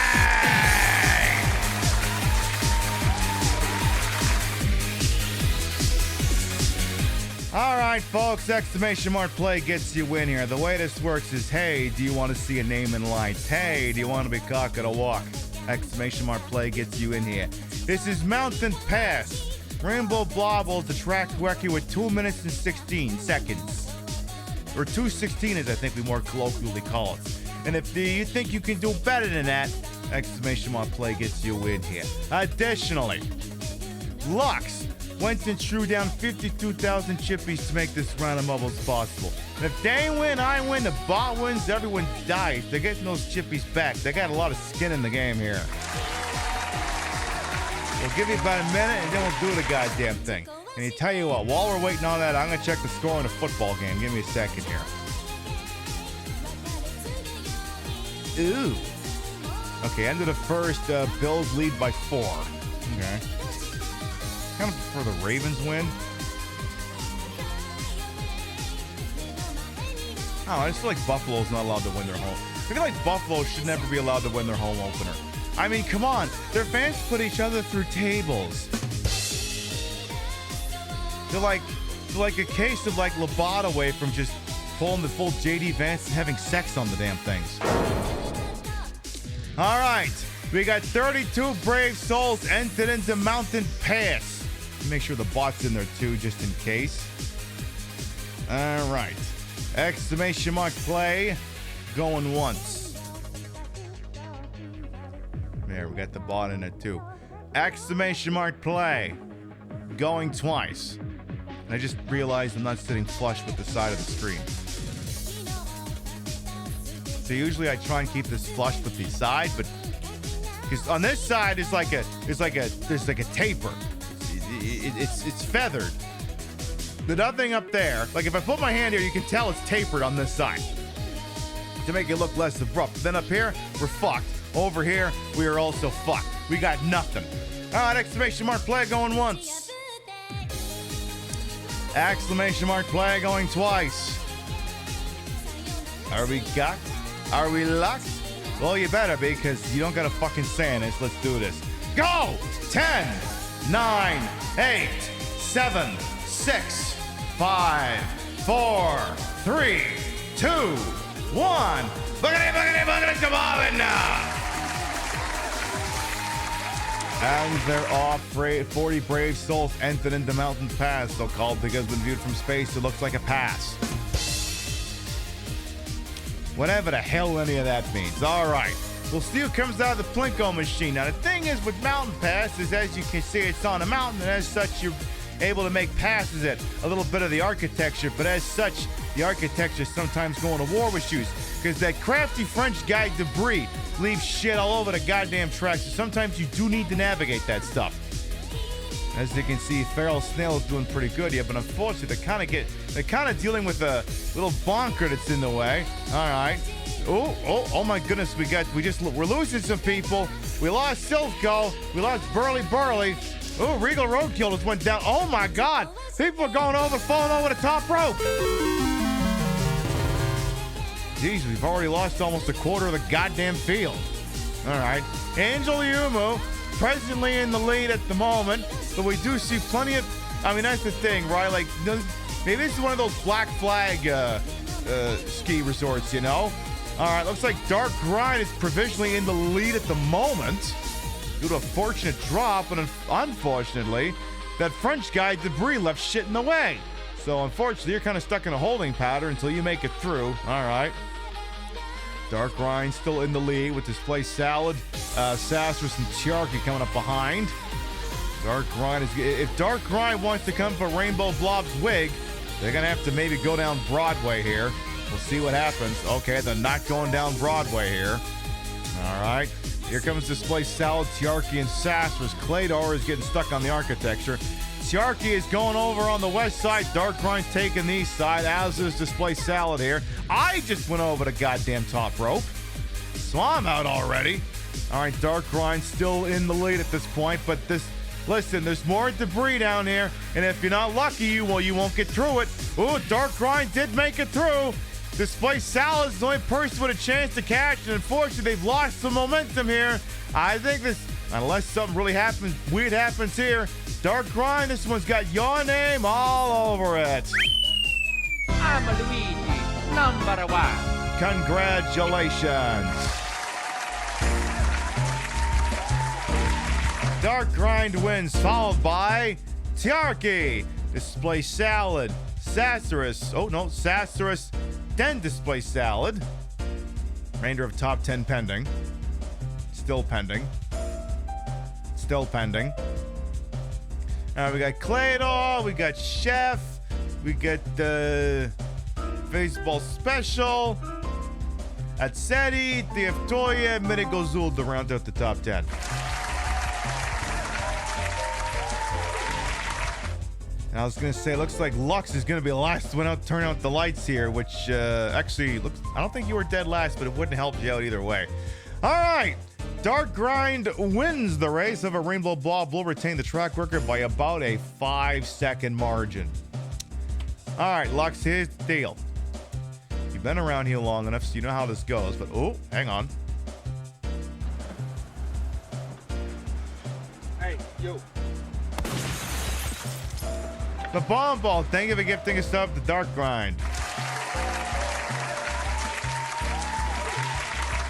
Alright, folks, exclamation mark play gets you in here. The way this works is, hey, do you want to see a name in lights? Hey, do you want to be cock at a walk? Exclamation mark play gets you in here. This is Mountain Pass. Rainbow Blobbles, the track record with 2 minutes and 16 seconds. Or 2:16 as I think we more colloquially call it. And if you think you can do better than that, exclamation mark play gets you in here. Additionally, Lux went and threw down 52,000 chippies to make this round of Mubbles possible. And if they win, I win, the bot wins, everyone dies. They're getting those chippies back. They got a lot of skin in the game here. We'll give you about a minute, and then we'll do the goddamn thing. And I tell you what, while we're waiting on that, I'm going to check the score in a football game. Give me a second here. Ooh. Okay, end of the first, Bills lead by 4. Okay. Kind of prefer the Ravens win. Oh, I just feel like Buffalo's not allowed to win their home. I feel like Buffalo should never be allowed to win their home opener. I mean, come on. Their fans put each other through tables. They're like a case of like Labatt away from just pulling the full JD Vance and having sex on the damn things. All right. We got 32 brave souls entered into Mountain Pass. Make sure the bot's in there too, just in case. All right. Exclamation mark play. Going once. There, we got the bot in it too. Exclamation mark play. Going twice. And I just realized I'm not sitting flush with the side of the screen. So usually I try and keep this flush with the side, but because on this side there's like a taper. It's feathered. The nothing up there. Like if I put my hand here, you can tell it's tapered on this side to make it look less abrupt. Then up here, we're fucked. Over here, we are also fucked. We got nothing. All right, exclamation mark play going once. Exclamation mark play going twice. Are we got? Are we locked? Well, you better be, because you don't got a fucking say in this. Let's do this. Go! 10, 9, 8, 7, 6, 5, 4, 3, 2, 1. Boogity, come on now! And they're off. 40 brave souls entered into Mountain Pass, so called because when viewed from space, it looks like a pass. Whatever the hell any of that means. All right. We'll see who comes out of the Plinko machine. Now, the thing is with Mountain Pass is, as you can see, it's on a mountain, and as such, you're able to make passes at a little bit of the architecture, but as such, the architecture sometimes going to war with you, because that crafty French guy Debris leaves shit all over the goddamn track, so sometimes you do need to navigate that stuff. As you can see, Feral Snail is doing pretty good here, but unfortunately, they're kind of dealing with a little bonker that's in the way. All right. Oh my goodness, we're losing some people. We lost Silco. We lost Burly. Oh, Regal Roadkill just went down. Oh my God. People are falling over the top rope. Jeez, we've already lost almost a quarter of the goddamn field. All right. Angel Yumu, presently in the lead at the moment, but we do see plenty of, that's the thing, right? Like, maybe this is one of those Black Flag ski resorts, you know? All right, looks like Dark Grind is provisionally in the lead at the moment due to a fortunate drop, and unfortunately, that French guy Debris left shit in the way. So unfortunately, you're kind of stuck in a holding pattern until you make it through. All right. Dark Grind still in the lead with Display Salad, Sassrus and Tiarki coming up behind. Dark Grind if Dark Grind wants to come for Rainbow Blob's wig, they're gonna have to maybe go down Broadway here. We'll see what happens. Okay, they're not going down Broadway here. All right. Here comes Display Salad, Tiarki, and Sassrus. Claydor is getting stuck on the architecture. Tiarki is going over on the west side. Dark Grind's taking the east side, as is Display Salad here. I just went over the goddamn top rope, so I'm out already. All right, Dark Grind still in the lead at this point, but listen, there's more debris down here, and if you're not lucky, you won't get through it. Ooh, Dark Grind did make it through. Display Salad is the only person with a chance to catch, and unfortunately, they've lost some momentum here. I think unless something really weird happens here, Dark Grind, this one's got your name all over it. I'm Luigi, #1. Congratulations. Dark Grind wins, followed by Tiarki, Display Salad, Sassrus. Oh no, Sassrus, then Display Salad. Remainder of top 10 pending. Still pending. We got Claydor, we got Chef, we got the Baseball Special, Atseti, Theoftoya, Minigozul to round out the top 10. And I was going to say, looks like Lux is going to be the last one out, turn out the lights here, which actually looks, I don't think you were dead last, but it wouldn't help you out either way. All right. Dark Grind wins the race. Of a Rainbow Blob will retain the track record by about a 5-second margin. All right, Lux, here's the deal. You've been around here long enough, so you know how this goes, but hang on. Hey, you. The Bomb Ball, thank you for gifting us up the Dark Grind.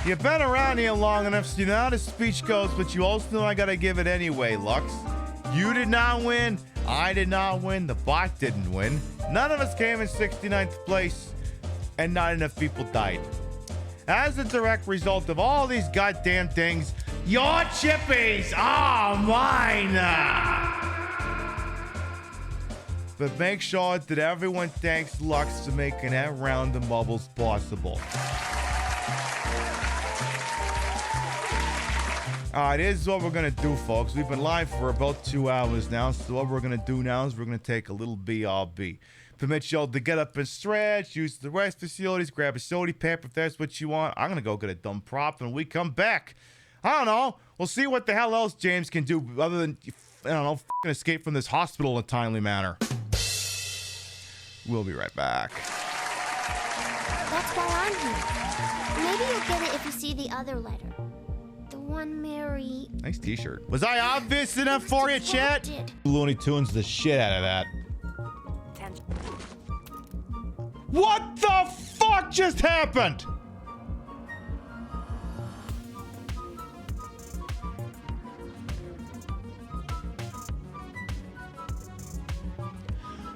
You've been around here long enough so you know how the speech goes, but you also know I gotta give it anyway, Lux. You did not win. I did not win. The bot didn't win. None of us came in 69th place, and not enough people died. As a direct result of all these goddamn things, your chippies are mine. But make sure that everyone thanks Lux for making that round of bubbles possible. Alright, here's what we're gonna do, folks. We've been live for about 2 hours now, so what we're gonna do now is we're gonna take a little BRB. Permit y'all to get up and stretch, use the rest facilities, grab a soda paper if that's what you want. I'm gonna go get a dumb prop and we come back. I don't know. We'll see what the hell else James can do other than, I don't know, f***ing escape from this hospital in a timely manner. We'll be right back. That's why I'm here. Maybe you'll get it if you see the other letter. The one Mary... Nice t-shirt. Was I obvious enough for you, chat? Looney Tunes the shit out of that. What the fuck just happened?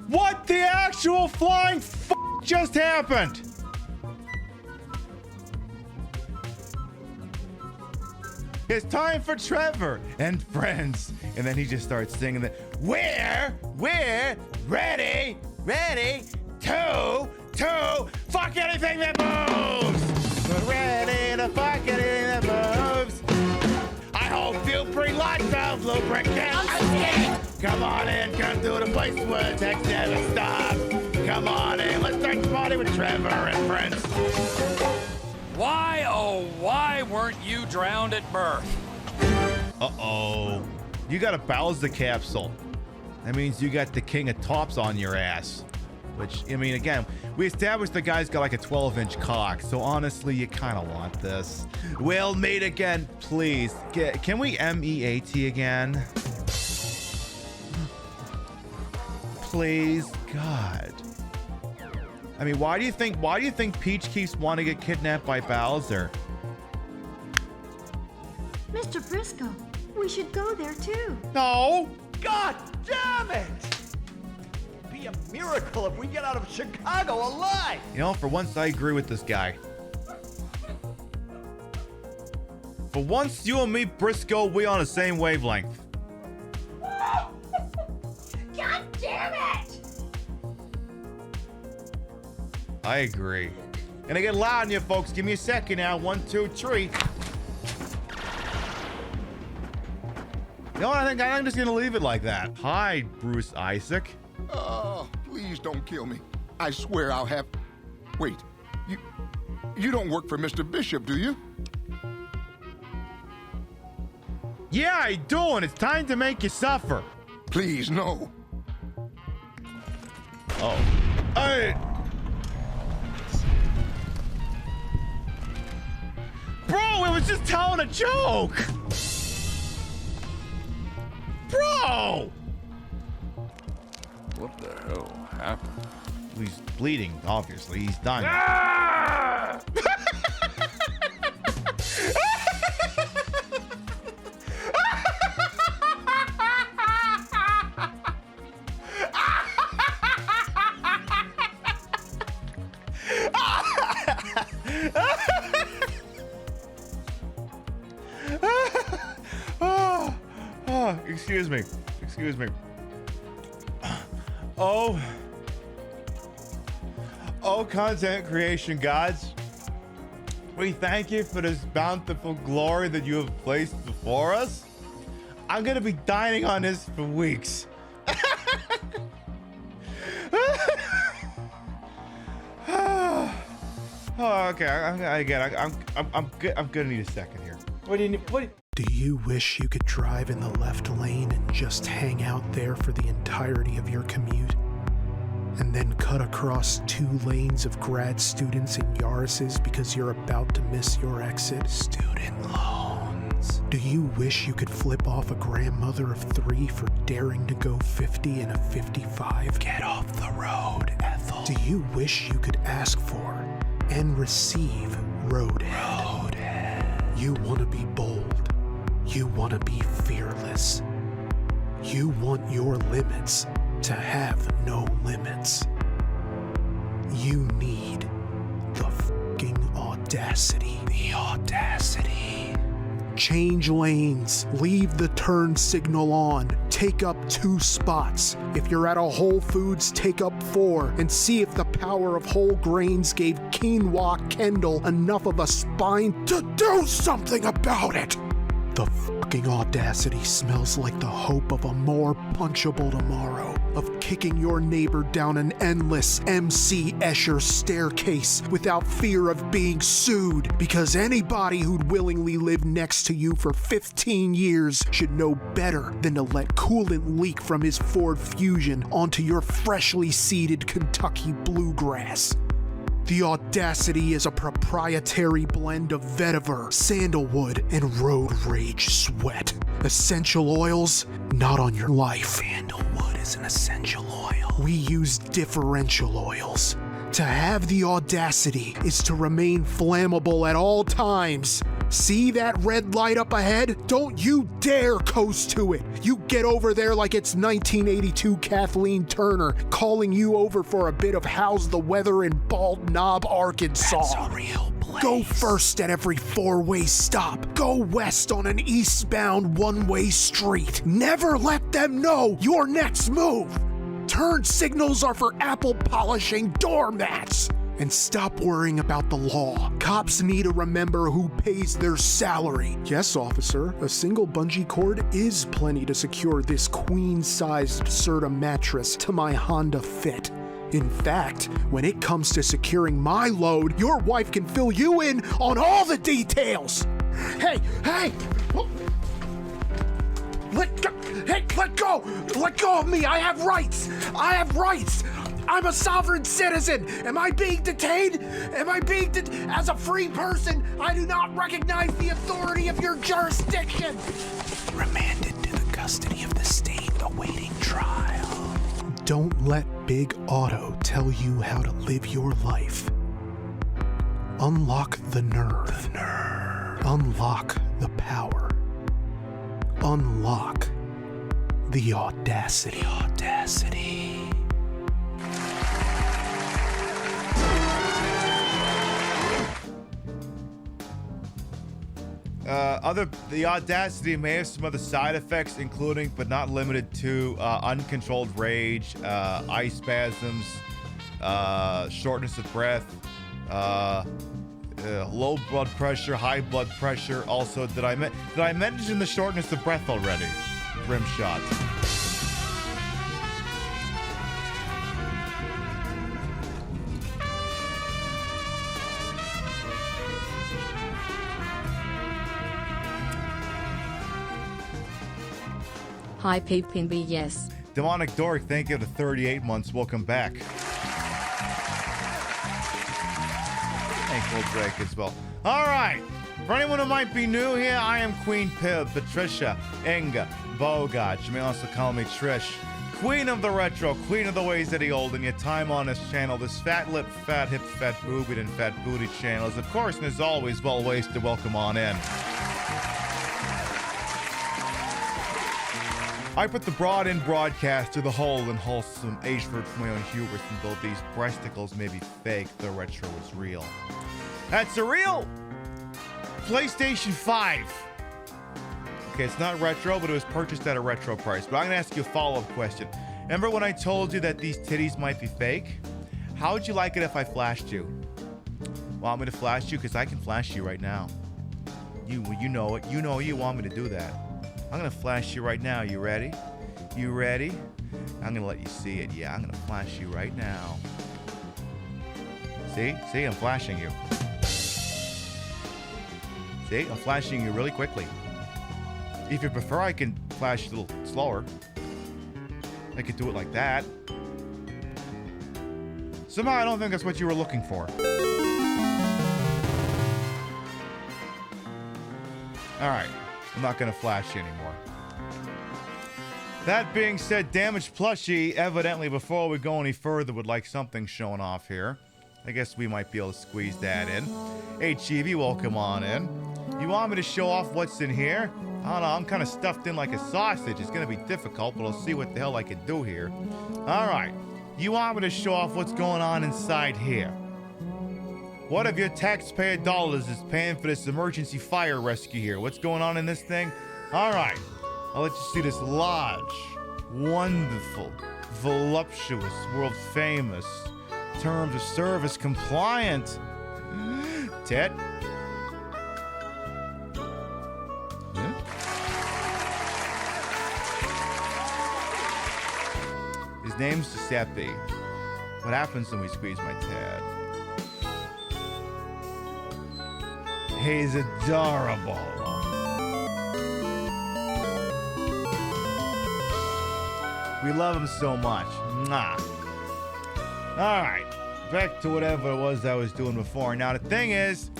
What the actual flying f*** just happened? It's time for Trevor and friends. And then he just starts singing that. We're ready, to fuck anything that moves. We're ready to fuck anything that moves. I hope you bring lots of lubricants. Come on in, come to the place where text never stops. Come on in, let's start the party with Trevor and friends. Why, oh, why weren't you drowned at birth? Uh-oh. You gotta Bowser the capsule. That means you got the king of tops on your ass. Which, I mean, again, we established the guy's got like a 12-inch cock, so honestly, you kind of want this. We'll meet again, please. Can we M-E-A-T again? Please, God. I mean, why do you think Peach keeps wanting to get kidnapped by Bowser? Mr. Briscoe, we should go there too. No! God damn it! It'd be a miracle if we get out of Chicago alive! You know, for once I agree with this guy. For once, you and me, Briscoe, we on the same wavelength. God damn it! I agree. Gonna get loud in you folks. Give me a second now. 1, 2, 3. You know what? I think I'm just gonna leave it like that. Hi, Bruce Isaac. Oh, please don't kill me. I swear I'll have... Wait, you don't work for Mr. Bishop, do you? Yeah, I do, and it's time to make you suffer. Please, no. Oh. Hey! Bro, I was just telling a joke! Bro! What the hell happened? He's bleeding, obviously. He's dying. Ah! Excuse me. Oh, content creation gods, we thank you for this bountiful glory that you have placed before us. I'm gonna be dining on this for weeks. Oh, okay. I'm gonna need a second here. What do you need? What? Do you wish you could drive in the left lane and just hang out there for the entirety of your commute? And then cut across 2 lanes of grad students in Yaris's because you're about to miss your exit? Student loans. Do you wish you could flip off a grandmother of 3 for daring to go 50 in a 55? Get off the road, Ethel. Do you wish you could ask for and receive roadhead? You want to be bold. You want to be fearless. You want your limits to have no limits. You need the fucking audacity. The audacity. Change lanes. Leave the turn signal on. Take up 2 spots. If you're at a Whole Foods, take up 4 and see if the power of whole grains gave Quinoa Kendall enough of a spine to do something about it. The fucking audacity smells like the hope of a more punchable tomorrow, of kicking your neighbor down an endless MC Escher staircase without fear of being sued, because anybody who'd willingly live next to you for 15 years should know better than to let coolant leak from his Ford Fusion onto your freshly seeded Kentucky bluegrass. The audacity is a proprietary blend of vetiver, sandalwood, and road rage sweat. Essential oils, not on your life. Sandalwood is an essential oil. We use differential oils. To have the audacity is to remain flammable at all times. See that red light up ahead? Don't you dare coast to it. You get over there like it's 1982 Kathleen Turner calling you over for a bit of How's the Weather in Bald Knob, Arkansas. That's a real place. Go first at every 4-way stop. Go west on an eastbound 1-way street. Never let them know your next move. Turn signals are for apple polishing doormats. And stop worrying about the law. Cops need to remember who pays their salary. Yes, officer, a single bungee cord is plenty to secure this queen-sized Serta mattress to my Honda Fit. In fact, when it comes to securing my load, your wife can fill you in on all the details. Hey! Let go! Let go of me! I have rights! I'm a sovereign citizen! Am I being detained? As a free person, I do not recognize the authority of your jurisdiction! Remanded to the custody of the state awaiting trial. Don't let Big Auto tell you how to live your life. Unlock the nerve. Unlock the power. Unlock the audacity. The audacity may have some other side effects, including but not limited to uncontrolled rage, eye spasms, shortness of breath, low blood pressure, high blood pressure. Also, did I mention the shortness of breath already? Rim shot. Hi PB, yes. Demonic Dork, thank you for 38 months. Welcome back. Ankle Drake as well. All right. For anyone who might be new here, I am Queen Pib, Patricia Inga Bogart. You may also call me Trish. Queen of the retro, queen of the ways that he old, and your time on this channel, this fat lip, fat hip, fat boobied, and fat booty channel is, of course, and as always, well wasted. Welcome on in. I put the broad in broadcast to the whole and wholesome Ashford for my own hubris, and though these breasticles may be fake, the retro is real. That's a real PlayStation 5. Okay, it's not retro, but it was purchased at a retro price. But I'm gonna ask you a follow-up question. Remember when I told you that these titties might be fake? How would you like it if I flashed you? Want me to flash you? Because I can flash you right now. You know it. You know you want me to do that. I'm gonna flash you right now. You ready? You ready? I'm gonna let you see it. Yeah, I'm gonna flash you right now. See? See, I'm flashing you. See, I'm flashing you really quickly. If you prefer, I can flash a little slower. I could do it like that. Somehow, I don't think that's what you were looking for. Alright, I'm not gonna flash you anymore. That being said, Damaged Plushie, evidently, before we go any further, would like something showing off here. I guess we might be able to squeeze that in. Hey, Chibi, welcome on in. You want me to show off what's in here? I don't know, I'm kind of stuffed in like a sausage. It's gonna be difficult, but I'll see what the hell I can do here. All right, you want me to show off what's going on inside here? What of your taxpayer dollars is paying for this emergency fire rescue here? What's going on in this thing? All right, I'll let you see this large, wonderful, voluptuous, world famous, terms of service compliant Ted. Yeah. His name's Giuseppe. What happens when we squeeze my Ted? He's adorable. We love him so much. Mwah. All right, back to whatever it was I was doing before. Now, the thing is,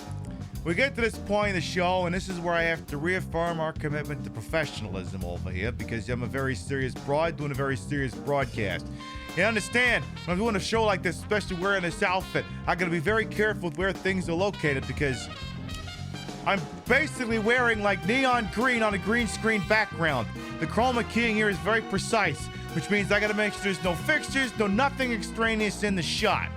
we get to this point in the show, and this is where I have to reaffirm our commitment to professionalism over here, because I'm a very serious broad doing a very serious broadcast. You understand, when I'm doing a show like this, especially wearing this outfit, I gotta be very careful with where things are located, because I'm basically wearing like neon green on a green screen background. The chroma keying here is very precise, which means I gotta make sure there's no fixtures, no nothing extraneous in the shot.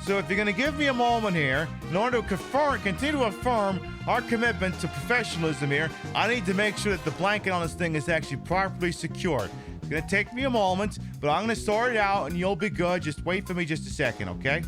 So if you're gonna give me a moment here, in order to continue to affirm our commitment to professionalism here, I need to make sure that the blanket on this thing is actually properly secured. It's gonna take me a moment, but I'm gonna sort it out and you'll be good. Just wait for me just a second, okay?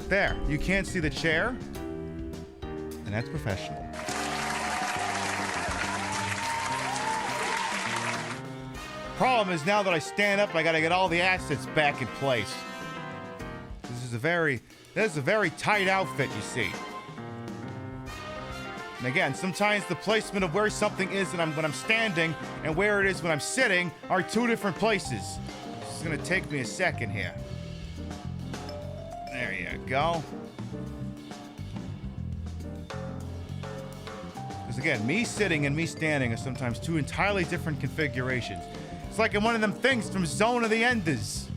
There, you can't see the chair, and that's professional. Problem is, now that I stand up, I gotta get all the assets back in place. This is a very tight outfit, you see. And again, sometimes the placement of where something is when I'm standing and where it is when I'm sitting are two different places. This is gonna take me a second here. There you go. Because again, me sitting and me standing are sometimes two entirely different configurations. It's like in one of them things from Zone of the Enders.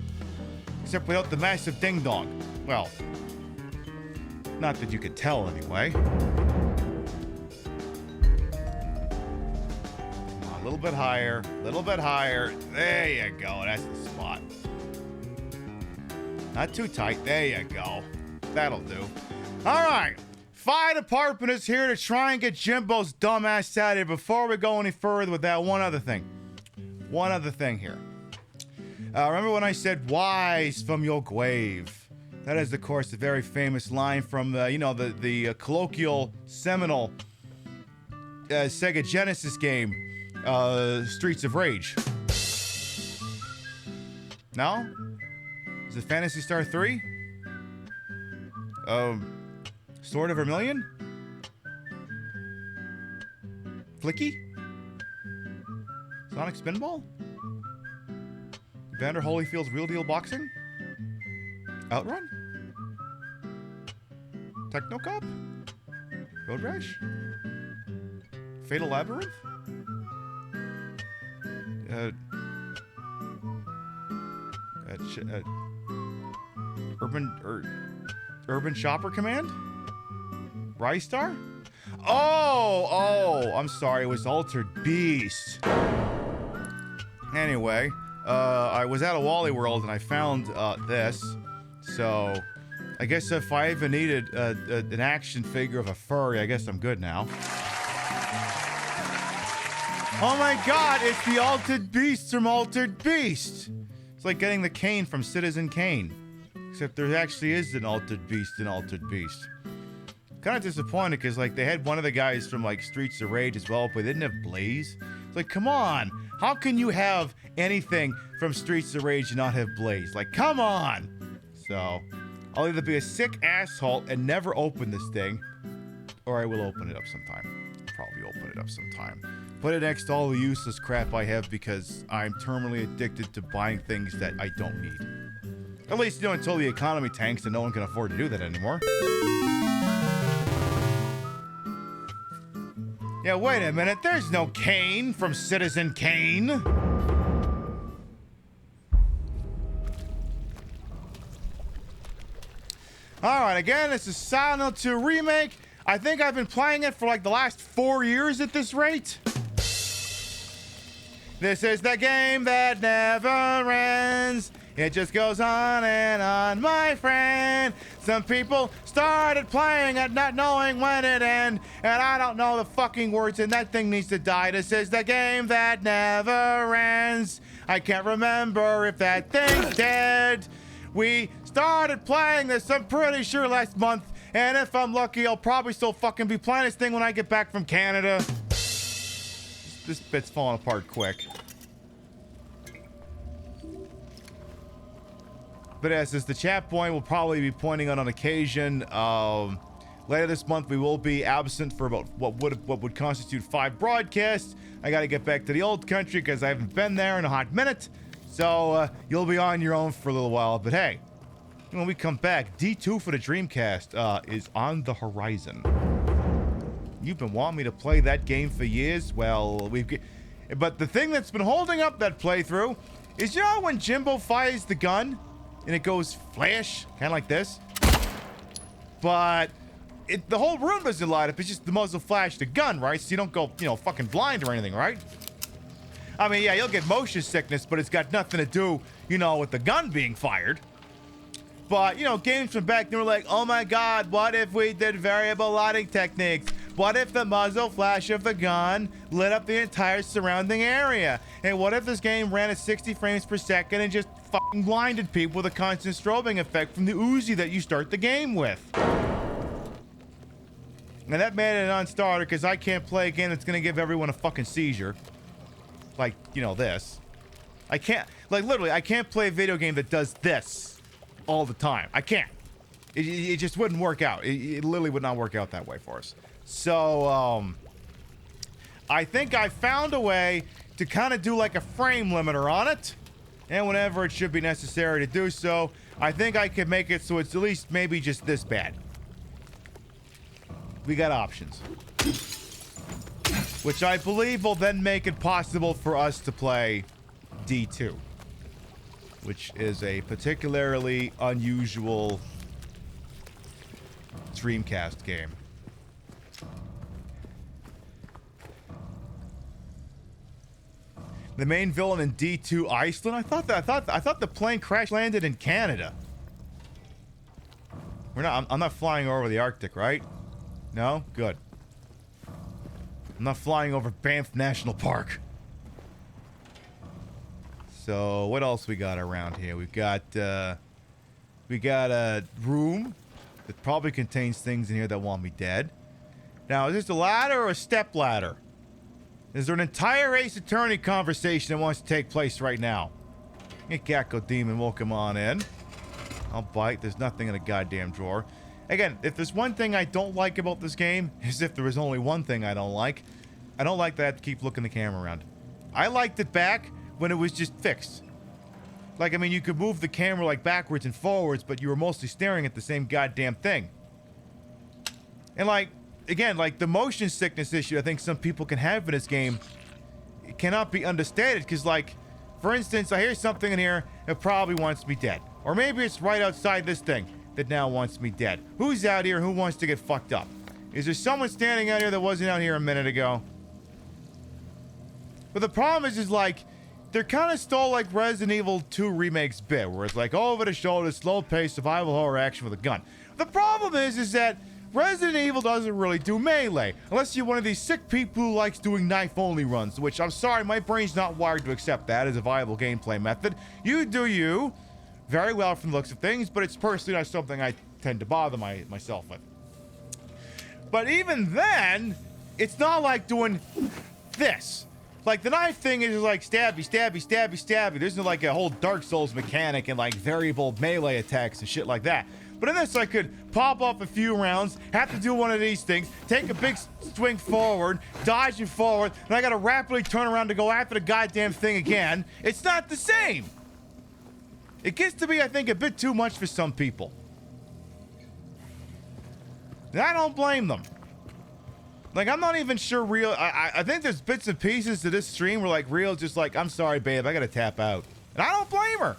Except without the massive ding-dong. Well, not that you could tell anyway. A little bit higher, a little bit higher. There you go, that's the spot. Not too tight. There you go. That'll do. All right. Fire department is here to try and get Jimbo's dumbass out of here. Before we go any further with that, one other thing. One other thing here. Remember when I said "wise from your grave"? That is, of course, a very famous line from the colloquial seminal Sega Genesis game, Streets of Rage. No? Is it Phantasy Star 3? Sword of Vermilion? Flicky? Sonic Spinball? Vander Holyfield's Real Deal Boxing? Outrun? Technocop? Road Rash? Fatal Labyrinth? Urban Shopper Command? Rystar? Oh, I'm sorry, it was Altered Beast. Anyway, I was at a Wally World and I found this. So, I guess if I even needed an action figure of a furry, I guess I'm good now. Oh my god, it's the Altered Beast from Altered Beast! It's like getting the Kane from Citizen Kane. Except there actually is an Altered Beast in Altered Beast. Kind of disappointed because like they had one of the guys from like Streets of Rage as well, but they didn't have Blaze. It's like, come on! How can you have anything from Streets of Rage and not have Blaze? Like, come on! So, I'll either be a sick asshole and never open this thing, or I will open it up sometime. Probably open it up sometime. Put it next to all the useless crap I have because I'm terminally addicted to buying things that I don't need. At least, you know, until the economy tanks and no one can afford to do that anymore. Yeah, wait a minute. There's no Kane from Citizen Kane. Alright, again, this is Silent Hill 2 Remake. I think I've been playing it for like the last 4 years at this rate. This is the game that never ends. It just goes on and on, my friend. Some people started playing it not knowing when it ends, and I don't know the fucking words, and that thing needs to die. This is the game that never ends. I can't remember if that thing's dead. We started playing this, I'm pretty sure, last month, and if I'm lucky, I'll probably still fucking be playing this thing when I get back from Canada. This bit's falling apart quick. But as the chat point will probably be pointing out on occasion, later this month we will be absent for about what would constitute 5 broadcasts. I got to get back to the old country because I haven't been there in a hot minute. So you'll be on your own for a little while. But hey, when we come back, D2 for the Dreamcast is on the horizon. You've been wanting me to play that game for years. Well, but the thing that's been holding up that playthrough is, you know, when Jimbo fires the gun and it goes flash, kind of like this. But the whole room doesn't light up. It's just the muzzle flash the gun, right? So you don't go, you know, fucking blind or anything, right? I mean, yeah, you'll get motion sickness, but it's got nothing to do, you know, with the gun being fired. But, you know, games from back then were like, oh my god, what if we did variable lighting techniques? What if the muzzle flash of the gun lit up the entire surrounding area? And what if this game ran at 60 frames per second and just fucking blinded people with a constant strobing effect from the Uzi that you start the game with? And that made it a non-starter because I can't play a game that's going to give everyone a fucking seizure. Like, you know, this. I can't, like, literally, I can't play a video game that does this all the time. I can't. It just wouldn't work out. It literally would not work out that way for us. So, I think I found a way to kind of do like a frame limiter on it. And whenever it should be necessary to do so, I think I could make it so it's at least maybe just this bad. We got options. Which I believe will then make it possible for us to play D2. Which is a particularly unusual Dreamcast game. The main villain in D2 Iceland? I thought the plane crash landed in Canada. I'm not flying over the Arctic, right? No? Good. I'm not flying over Banff National Park. So, what else we got around here? We got a room that probably contains things in here that want me dead. Now, is this a ladder or a step ladder? Is there an entire Ace Attorney conversation that wants to take place right now? Get Gecko Demon will come on in. I'll bite. There's nothing in a goddamn drawer. Again, if there's one thing I don't like about this game, is if there was only one thing I don't like that I have to keep looking the camera around. I liked it back when it was just fixed. Like, I mean, you could move the camera like backwards and forwards, but you were mostly staring at the same goddamn thing. And like, again, like the motion sickness issue I think some people can have in this game, it cannot be understated, because like, for instance, I hear something in here that probably wants me dead. Or maybe it's right outside this thing that now wants me dead. Who's out here who wants to get fucked up? Is there someone standing out here that wasn't out here a minute ago? But the problem is like, they're kind of stole like Resident Evil 2 Remake's bit, where it's like over the shoulder, slow-paced survival horror action with a gun. The problem is that Resident Evil doesn't really do melee, unless you're one of these sick people who likes doing knife-only runs, which I'm sorry, my brain's not wired to accept that as a viable gameplay method. You do you, very well from the looks of things, but it's personally not something I tend to bother myself with. But even then, it's not like doing this. Like, the knife thing is like stabby, stabby, stabby, stabby. There's no like a whole Dark Souls mechanic and like variable melee attacks and shit like that. But in this, I could pop off a few rounds, have to do one of these things, take a big swing forward, dodge it forward, and I gotta rapidly turn around to go after the goddamn thing again. It's not the same. It gets to be, I think, a bit too much for some people. And I don't blame them. Like, I'm not even sure Real... I think there's bits and pieces to this stream where, like, Real's just like, I'm sorry, babe, I gotta tap out. And I don't blame her.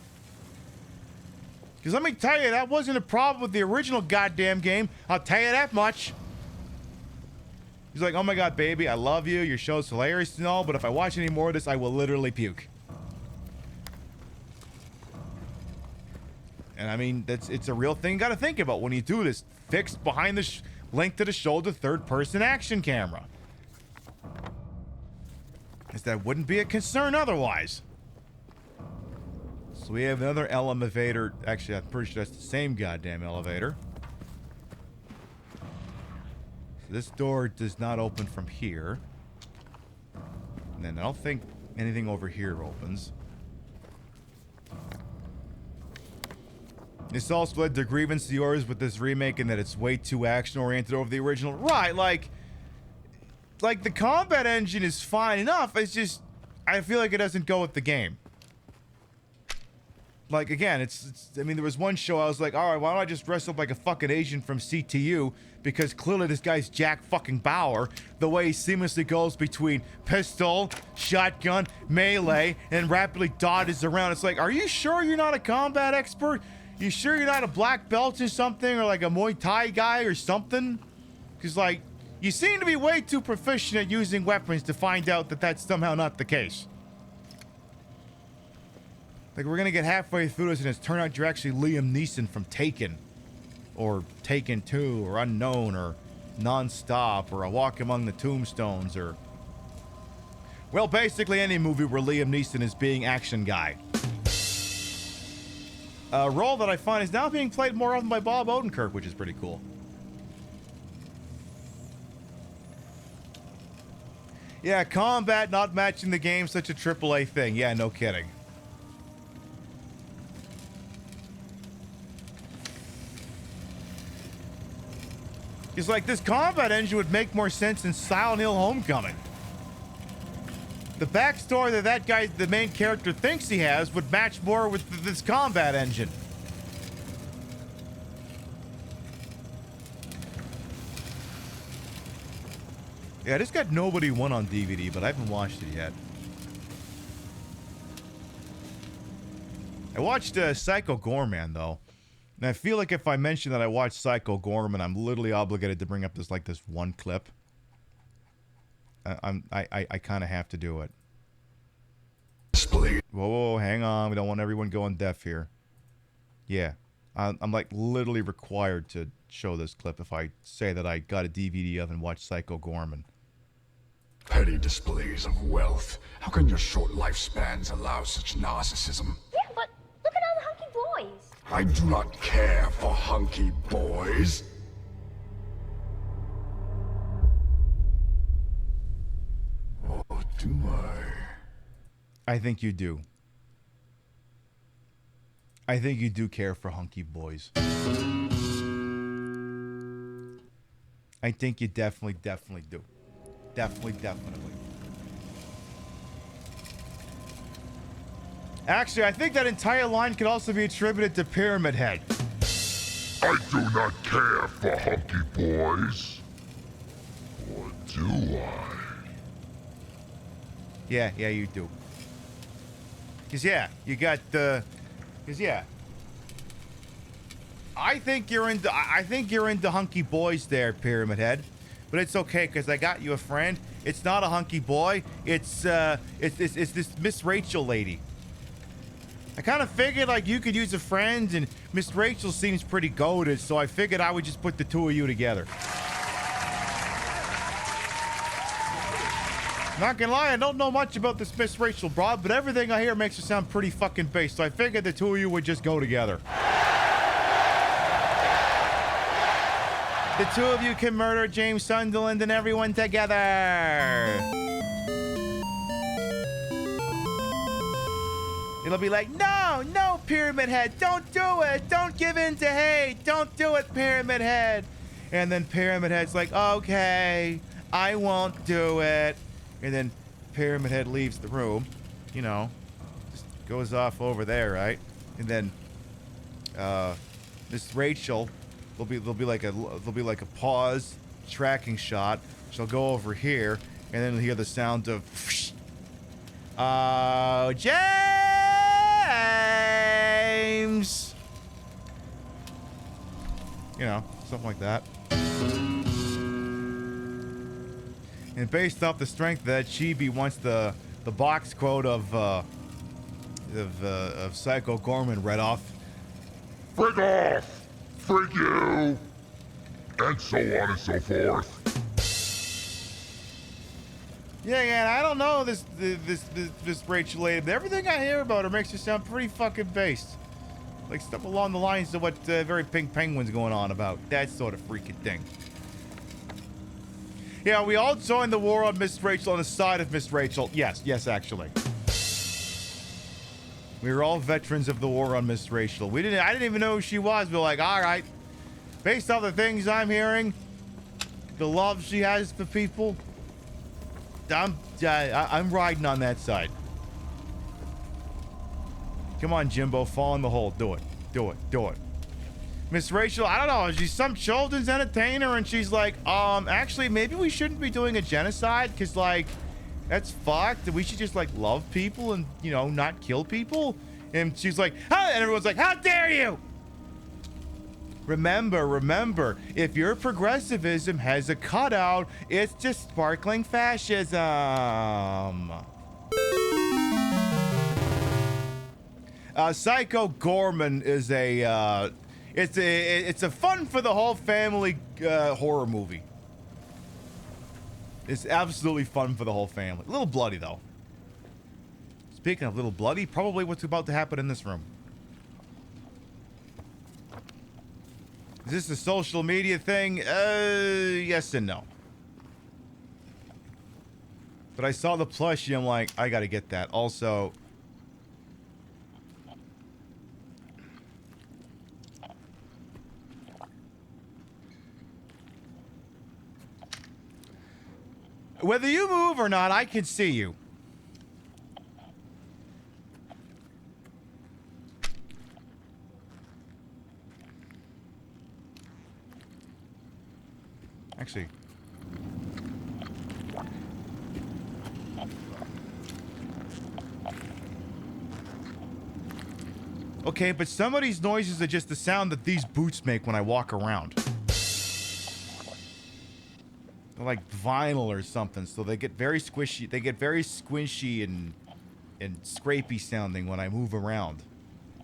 Because let me tell you, that wasn't a problem with the original goddamn game. I'll tell you that much. He's like, oh my god, baby, I love you. Your show's hilarious and all, but if I watch any more of this, I will literally puke. And I mean, it's a real thing you gotta think about when you do this. Fixed behind the... linked to the shoulder third-person action camera. Because that wouldn't be a concern otherwise. So we have another elevator. Actually, I'm pretty sure that's the same goddamn elevator. So this door does not open from here. And then I don't think anything over here opens. This also led to grievance of yours with this remake in that it's way too action-oriented over the original. Right, like the combat engine is fine enough. It's just, I feel like it doesn't go with the game. Like, again, I mean, there was one show I was like, all right, why don't I just dress up like a fucking Asian from CTU? Because clearly this guy's Jack fucking Bauer. The way he seamlessly goes between pistol, shotgun, melee, and rapidly dodges around. It's like, are you sure you're not a combat expert? You sure you're not a black belt or something, or like a Muay Thai guy or something? Because, like, you seem to be way too proficient at using weapons to find out that that's somehow not the case. Like, we're gonna get halfway through this and it's turned out you're actually Liam Neeson from Taken. Or Taken 2, or Unknown, or Non-Stop, or A Walk Among the Tombstones, or... well, basically any movie where Liam Neeson is being action guy. A role that I find is now being played more often by Bob Odenkirk, which is pretty cool. Yeah, combat not matching the game, such a AAA thing. Yeah, no kidding. It's like this combat engine would make more sense in Silent Hill Homecoming. The backstory that guy, the main character, thinks he has would match more with this combat engine. Yeah, I just got Nobody 1 on DVD, but I haven't watched it yet. I watched Psycho Gorman, though. And I feel like if I mention that I watched Psycho Gorman, I'm literally obligated to bring up this one clip. I kind of have to do it. Whoa, hang on. We don't want everyone going deaf here. Yeah. I'm like literally required to show this clip if I say that I got a DVD of and watched Psycho Gorman. Petty displays of wealth. How can your short lifespans allow such narcissism? Yeah, but look at all the hunky boys. I do not care for hunky boys. Or do I? I think you do. I think you do care for hunky boys. I think you definitely do. Definitely. Actually, I think that entire line could also be attributed to Pyramid Head. I do not care for hunky boys. Or do I? Yeah, you do. Cause yeah, you got the. Cause yeah. I think you're into hunky boys there, Pyramid Head. but it's okay because I got you a friend. It's not a hunky boy. It's this Miss Rachel lady. I kind of figured like you could use a friend, and Miss Rachel seems pretty goated, so I figured I would just put the two of you together. Not gonna lie, I don't know much about this Miss Rachel broad, but everything I hear makes her sound pretty fucking based, so I figured the two of you would just go together. The two of you can murder James Sunderland and everyone together. It'll be like, no, Pyramid Head, don't do it. Don't give in to hate. Don't do it, Pyramid Head. And then Pyramid Head's like, okay, I won't do it. And then Pyramid Head leaves the room, you know, just goes off over there, right? And then Miss Rachel, there'll be like a pause, tracking shot. She'll go over here, and then you'll hear the sound of, oh, James, you know, something like that. And based off the strength of that, Chibi wants the box quote of Psycho Gorman read off. Frig off! Frig you! And so on and so forth. Yeah, I don't know this Rachel lady, but everything I hear about her makes her sound pretty fucking based. Like stuff along the lines of what Very Pink Penguin's going on about. That sort of freaking thing. Yeah, we all joined the war on Miss Rachel on the side of Miss Rachel. Yes, actually. We were all veterans of the war on Miss Rachel. I didn't even know who she was. We were like, all right. Based on the things I'm hearing, the love she has for people, I'm riding on that side. Come on, Jimbo, fall in the hole. Do it. Miss Rachel, I don't know, she's some children's entertainer, and she's like, actually, maybe we shouldn't be doing a genocide, because, like, that's fucked. We should just, like, love people and, you know, not kill people. And she's like, and everyone's like, how dare you? Remember, if your progressivism has a cutout, it's just sparkling fascism. Psycho Gorman is a, it's a fun for the whole family horror movie. It's absolutely fun for the whole family. A little bloody, though. Speaking of little bloody, probably what's about to happen in this room. Is this a social media thing? Yes and no. But I saw the plushie, I'm like, I gotta get that. Also, whether you move or not, I can see you. Actually, okay, but some of these noises are just the sound that these boots make when I walk around. They're like vinyl or something, so they get very squishy. They get very squishy and scrapey sounding when I move around.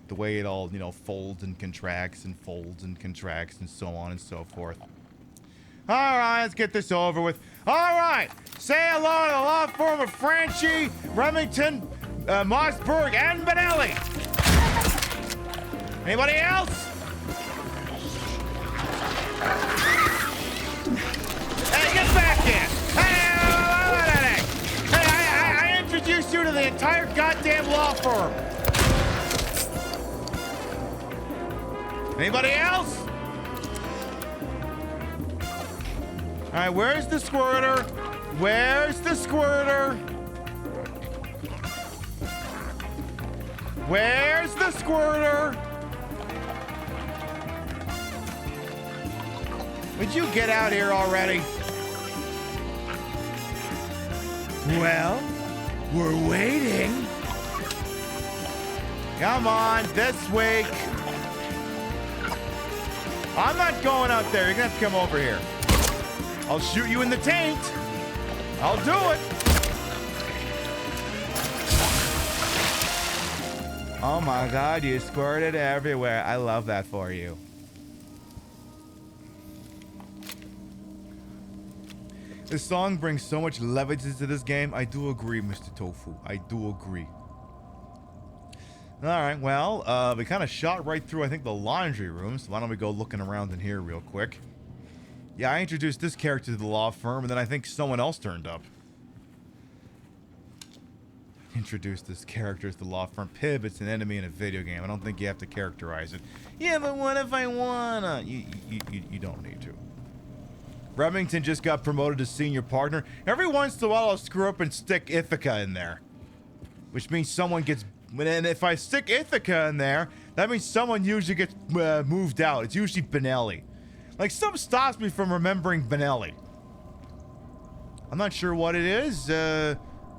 The way it all, you know, folds and contracts and folds and contracts and so on and so forth. All right, let's get this over with. All right, say hello to the law firm of Franchi, Remington, Mossberg, and Benelli. Anybody else? Hey, get back here! Hey, I introduced you to the entire goddamn law firm. Anybody else? All right, where's the squirter? Where's the squirter? Where's the squirter? Would you get out here already? Well, we're waiting. Come on, this week. I'm not going out there. You're gonna have to come over here. I'll shoot you in the taint. I'll do it. Oh my God, you squirted everywhere. I love that for you. This song brings so much levity to this game. I do agree, Mr. Tofu. I do agree. Alright, well, we kind of shot right through, I think, the laundry room. So why don't we go looking around in here real quick. Yeah, I introduced this character to the law firm, and then I think someone else turned up. Introduced this character to the law firm. Pib, it's an enemy in a video game. I don't think you have to characterize it. Yeah, but what if I wanna? You don't need to. Remington just got promoted to senior partner. Every once in a while, I'll screw up and stick Ithaca in there. Which means someone gets... And if I stick Ithaca in there, that means someone usually gets moved out. It's usually Benelli. Like, something stops me from remembering Benelli. I'm not sure what it is.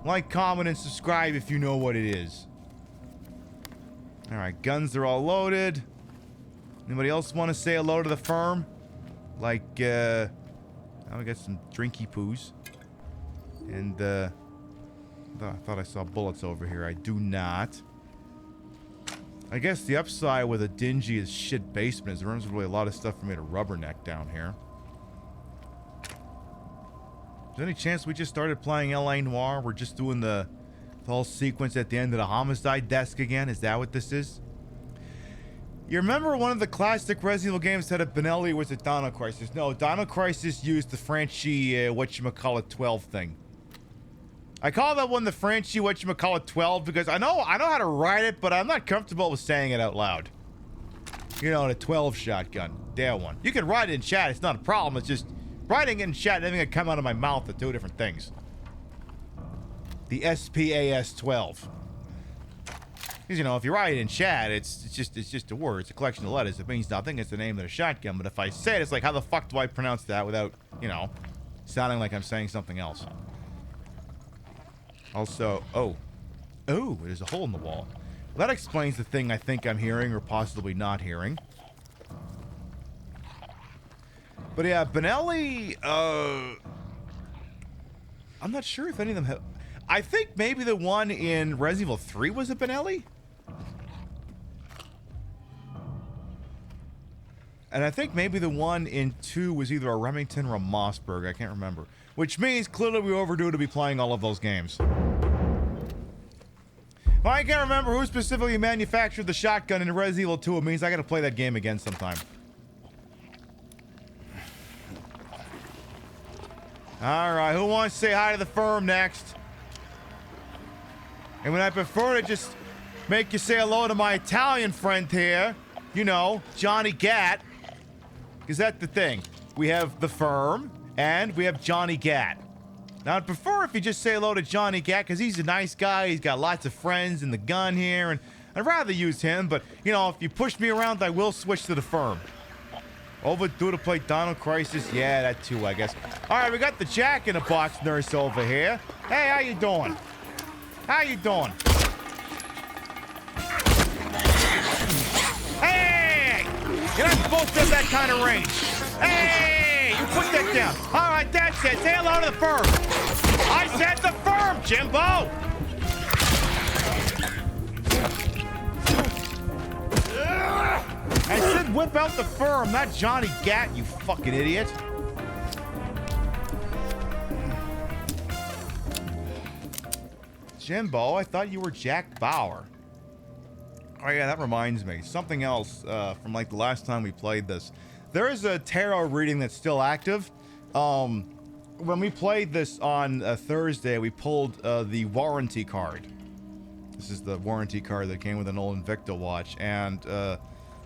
Like, comment, and subscribe if you know what it is. Alright, guns are all loaded. Anybody else want to say hello to the firm? Like, now we got some drinky poos. And, I thought I saw bullets over here. I do not. I guess the upside with a dingy as shit basement is there isn't really a lot of stuff for me to rubberneck down here. Is there any chance we just started playing L.A. Noire? We're just doing the whole sequence at the end of the homicide desk again? Is that what this is? You remember one of the classic Resident Evil games had a Benelli was a Dino Crisis? No, Dino Crisis used the Franchi, whatchamacallit 12 thing. I call that one the Franchi whatchamacallit 12 because I know how to write it, but I'm not comfortable with saying it out loud. You know, the 12 shotgun. That one. You can write it in chat, it's not a problem, it's just writing it in chat and having it come out of my mouth are two different things. The SPAS 12. Because, you know, if you write it in chat, it's just a word, it's a collection of letters, it means nothing, it's the name of the shotgun, but if I say it, it's like, how the fuck do I pronounce that without, you know, sounding like I'm saying something else? Also, oh, there's a hole in the wall. Well, that explains the thing I think I'm hearing or possibly not hearing. But yeah, Benelli, I'm not sure if any of them have... I think maybe the one in Resident Evil 3 was a Benelli? And I think maybe the one in 2 was either a Remington or a Mossberg, I can't remember. Which means clearly we're overdue to be playing all of those games. If I can't remember who specifically manufactured the shotgun in Resident Evil 2, it means I gotta play that game again sometime. Alright, who wants to say hi to the firm next? And when I prefer to just make you say hello to my Italian friend here, you know, Johnny Gat. Because that's the thing. We have the firm, and we have Johnny Gat. Now, I'd prefer if you just say hello to Johnny Gat, because he's a nice guy, he's got lots of friends in the gun here, and I'd rather use him, but, you know, if you push me around, I will switch to the firm. Overdue to play Dino Crisis? Yeah, that too, I guess. Alright, we got the Jack-in-the-Box nurse over here. Hey, how you doing? How you doing? Hey! You're not supposed to have that kind of range. Hey! You put that down. Alright, that's it. Say hello to the firm. I said the firm, Jimbo! I said whip out the firm, not Johnny Gat, you fucking idiot. Jimbo, I thought you were Jack Bauer. Oh yeah, that reminds me. Something else from like the last time we played this. There is a tarot reading that's still active. When we played this on Thursday, we pulled the warranty card. This is the warranty card that came with an old Invicta watch. And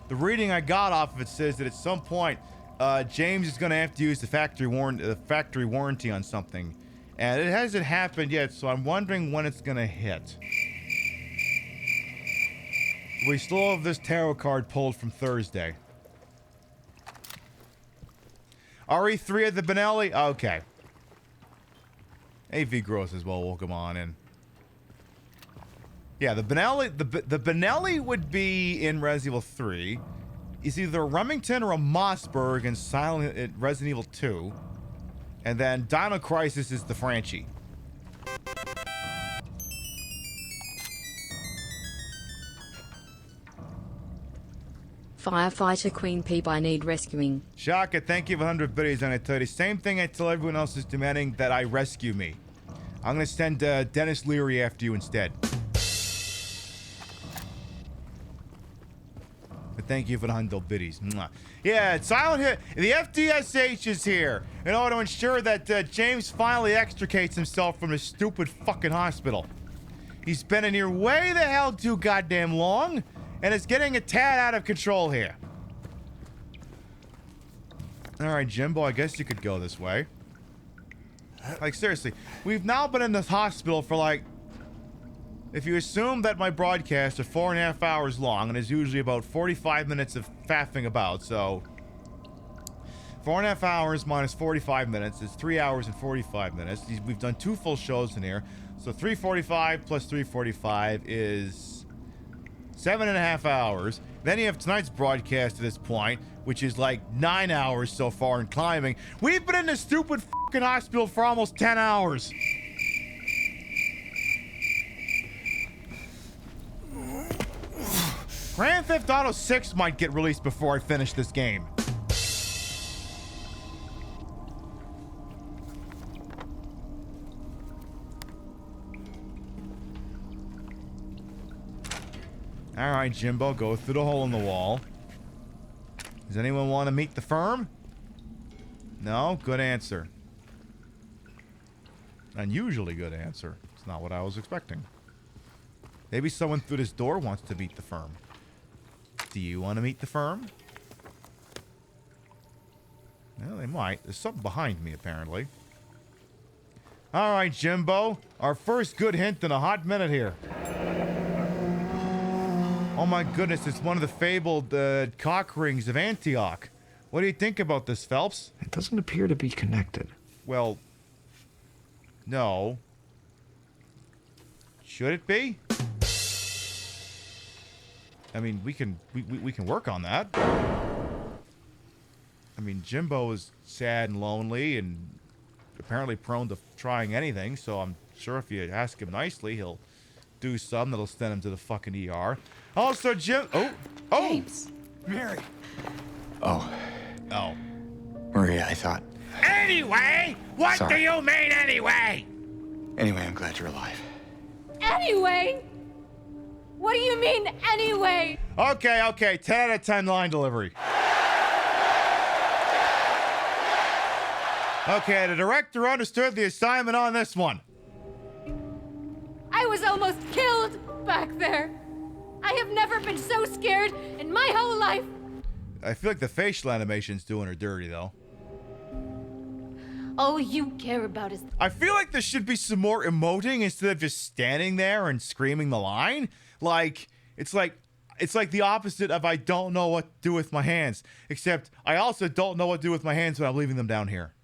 the reading I got off of it says that at some point, James is going to have to use the factory warranty on something. And it hasn't happened yet, so I'm wondering when it's going to hit. We still have this tarot card pulled from Thursday. RE3 at the Benelli? Okay. AV Gross as well, welcome on in. Yeah, the Benelli, the Benelli would be in Resident Evil 3. It's either a Remington or a Mossberg in Resident Evil 2. And then Dino Crisis is the Franchi. Firefighter Queen Peep, I need rescuing. Shaka, thank you for 100 biddies, and I tell you the same thing I tell everyone else is demanding that I rescue me. I'm gonna send Dennis Leary after you instead. But thank you for the 100 biddies. Mwah. Yeah, Silent Hill. The FDSH is here in order to ensure that James finally extricates himself from this stupid fucking hospital. He's been in here way the hell too goddamn long, and it's getting a tad out of control here. Alright, Jimbo, I guess you could go this way. Like, seriously, we've now been in this hospital for like... If you assume that my broadcasts are 4.5 hours long, and is usually about 45 minutes of faffing about, so... 4.5 hours minus 45 minutes is 3 hours and 45 minutes. We've done 2 full shows in here. So 3:45 plus 3:45 is 7.5 hours. Then you have tonight's broadcast at this point, which is like 9 hours so far and climbing. We've been in this stupid fucking hospital for almost 10 hours. Grand Theft Auto 6 might get released before I finish this game. Alright, Jimbo, go through the hole in the wall. Does anyone want to meet the firm? No? Good answer. Unusually good answer. It's not what I was expecting. Maybe someone through this door wants to meet the firm. Do you want to meet the firm? Well, they might. There's something behind me, apparently. Alright, Jimbo. Our first good hint in a hot minute here. Oh my goodness, it's one of the fabled cock rings of Antioch. What do you think about this, Phelps? It doesn't appear to be connected. Well, no. Should it be? I mean, we can work on that. I mean, Jimbo is sad and lonely and apparently prone to trying anything, so I'm sure if you ask him nicely, he'll do something that'll send him to the fucking ER. Also, Jim... Oh! James. Mary. Oh. Maria, I thought... Anyway? What Sorry. do you mean, anyway? Anyway, I'm glad you're alive. Anyway? What do you mean, anyway? Okay. 10 out of 10 line delivery. Okay, the director understood the assignment on this one. I was almost killed back there. I have never been so scared in my whole life. I feel like the facial animation's doing her dirty, though. All you care about is... I feel like there should be some more emoting instead of just standing there and screaming the line. Like, it's like the opposite of I don't know what to do with my hands. Except, I also don't know what to do with my hands when I'm leaving them down here.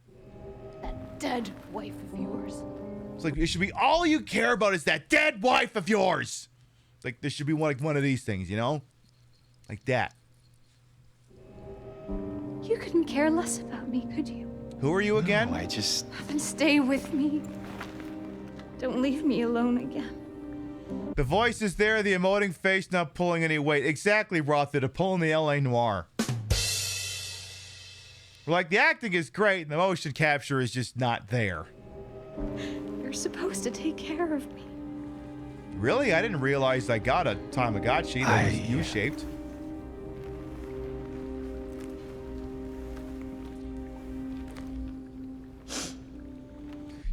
that dead wife of yours. It's like, it should be all you care about is that dead wife of yours. Like, there should be one of these things, you know? Like that. You couldn't care less about me, could you? Who are you again? No, I just... Then stay with me. Don't leave me alone again. The voice is there, the emoting face not pulling any weight. Exactly, Rotha, to pull in the LA Noir. Like, the acting is great, and the motion capture is just not there. You're supposed to take care of me. Really? I didn't realize I got a Tamagotchi that was U-shaped.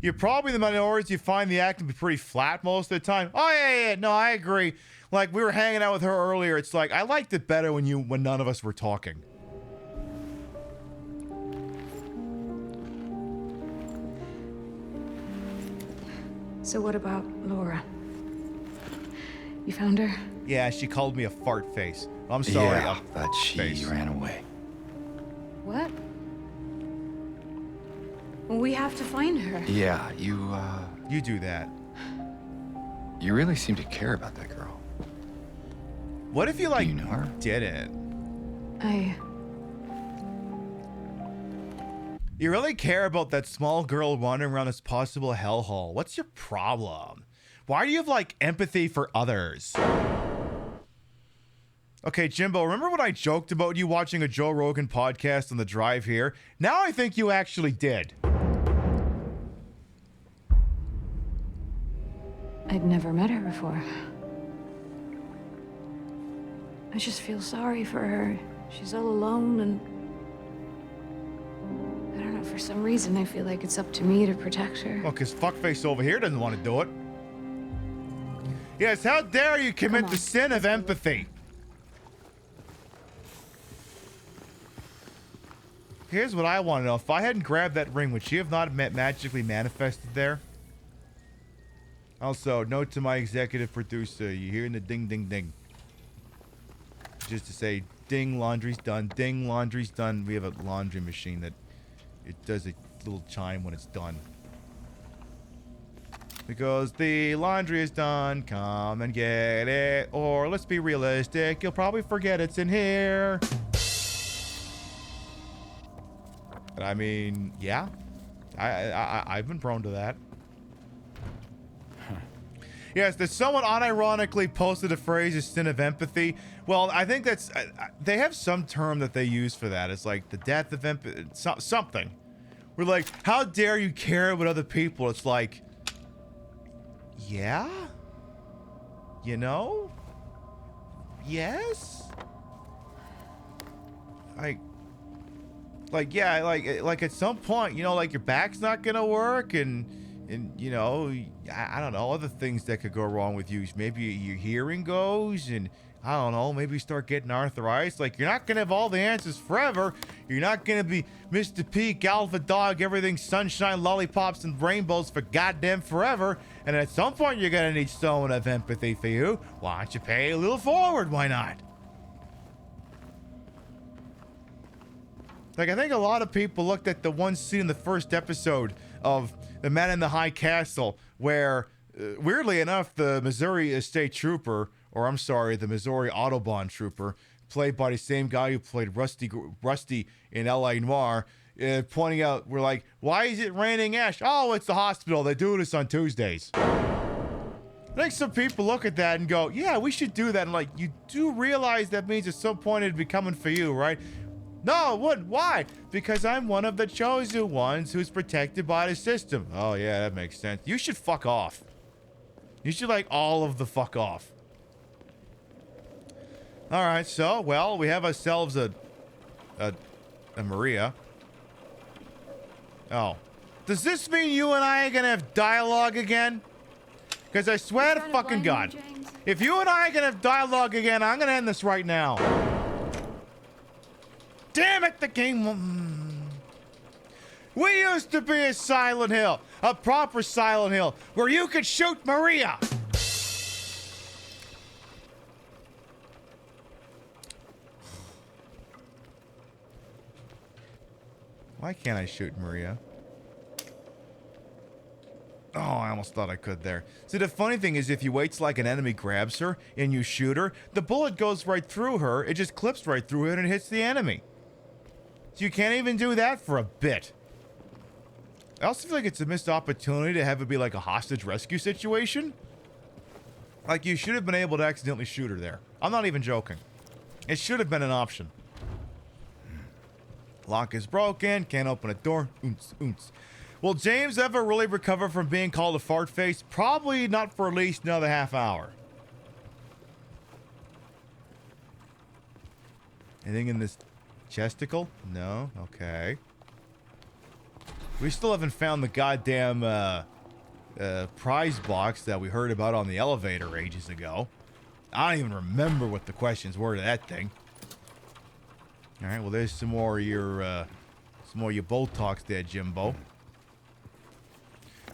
You're probably the minority. You find the acting to be pretty flat most of the time. Oh, yeah. No, I agree. Like, we were hanging out with her earlier. It's like, I liked it better when none of us were talking. So what about Laura? You found her? Yeah, she called me a fart face. I'm sorry. Yeah, but she ran away. What? Well, we have to find her. Yeah, you do that. You really seem to care about that girl. What if you, like, Do you know her? didn't? You really care about that small girl wandering around this possible hellhole. What's your problem? Why do you have, like, empathy for others? Okay, Jimbo, remember when I joked about you watching a Joe Rogan podcast on the drive here? Now I think you actually did. I'd never met her before. I just feel sorry for her. She's all alone, and I don't know, for some reason I feel like it's up to me to protect her. Well, because fuckface over here doesn't want to do it. Yes, how dare you commit the sin of empathy? Here's what I want to know. If I hadn't grabbed that ring, would she have not magically manifested there? Also, note to my executive producer, you hearing the ding, ding, ding. Just to say, ding, laundry's done. Ding, laundry's done. We have a laundry machine that it does a little chime when it's done. Because the laundry is done, come and get it. Or let's be realistic, you'll probably forget it's in here. And I mean, yeah, I've been prone to that. Yes, that someone unironically posted a phrase as sin of empathy. Well, I think that's, they have some term that they use for that. It's like the death of empathy, something. We're like, how dare you care about other people? It's like, yeah? You know? Yes? Yeah, like at some point, you know, like your back's not gonna work and you know, I don't know, other things that could go wrong with you. Maybe your hearing goes, and I don't know, maybe you start getting arthritis. Like, you're not gonna have all the answers forever. You're not gonna be Mr. Peak, Alpha Dog, everything sunshine, lollipops, and rainbows for goddamn forever. And at some point, you're gonna need someone of empathy for you. Why don't you pay a little forward? Why not? Like, I think a lot of people looked at the one scene in the first episode of The Man in the High Castle where, weirdly enough, the Missouri State Trooper, or I'm sorry, the Missouri Autobahn Trooper, played by the same guy who played Rusty in L.A. Noire, pointing out, we're like, why is it raining ash? Oh, it's the hospital. They do this on Tuesdays. I think some people look at that and go, yeah, we should do that. And like, you do realize that means at some point it'd be coming for you, right? No, it wouldn't. Why? Because I'm one of the chosen ones who's protected by the system. Oh, yeah, that makes sense. You should fuck off. You should, like, all of the fuck off. All right, so, well, we have ourselves a Maria. Oh. Does this mean you and I are going to have dialogue again? Because I swear to fucking God, if you and I are going to have dialogue again, I'm going to end this right now. Damn it, the game. We used to be a Silent Hill, a proper Silent Hill, where you could shoot Maria. Why can't I shoot Maria? Oh, I almost thought I could there. See, the funny thing is, if you wait till like an enemy grabs her and you shoot her, the bullet goes right through her. It just clips right through it and hits the enemy. So you can't even do that for a bit. I also feel like it's a missed opportunity to have it be like a hostage rescue situation. Like, you should have been able to accidentally shoot her there. I'm not even joking. It should have been an option. Lock is broken. Can't open a door. Oonce, oonce. Will James ever really recover from being called a fart face? Probably not for at least another half hour. Anything in this chesticle? No? Okay. We still haven't found the goddamn prize box that we heard about on the elevator ages ago. I don't even remember what the questions were to that thing. Alright, well, there's some more of your Botox there, Jimbo.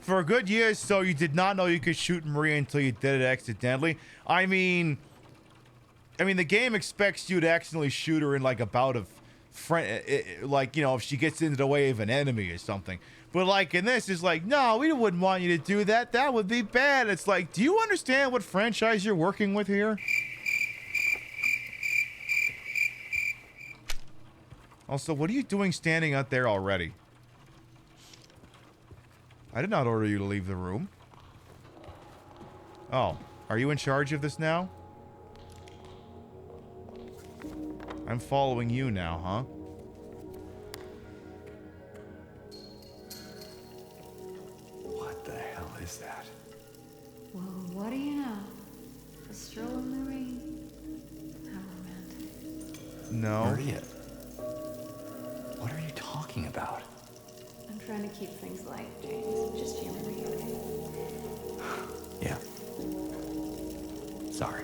For a good year or so, you did not know you could shoot Maria until you did it accidentally. I mean, the game expects you to accidentally shoot her in like a bout of like, you know, if she gets into the way of an enemy or something. But like in this, it's like, no, we wouldn't want you to do that. That would be bad. It's like, do you understand what franchise you're working with here? Also, what are you doing standing out there already? I did not order you to leave the room. Oh, are you in charge of this now? I'm following you now, huh? What the hell is that? Well, what do you know? A stroll in the rain. How romantic. No. Maria. What are you talking about? I'm trying to keep things light, James. Just you and me, okay? Yeah. Sorry.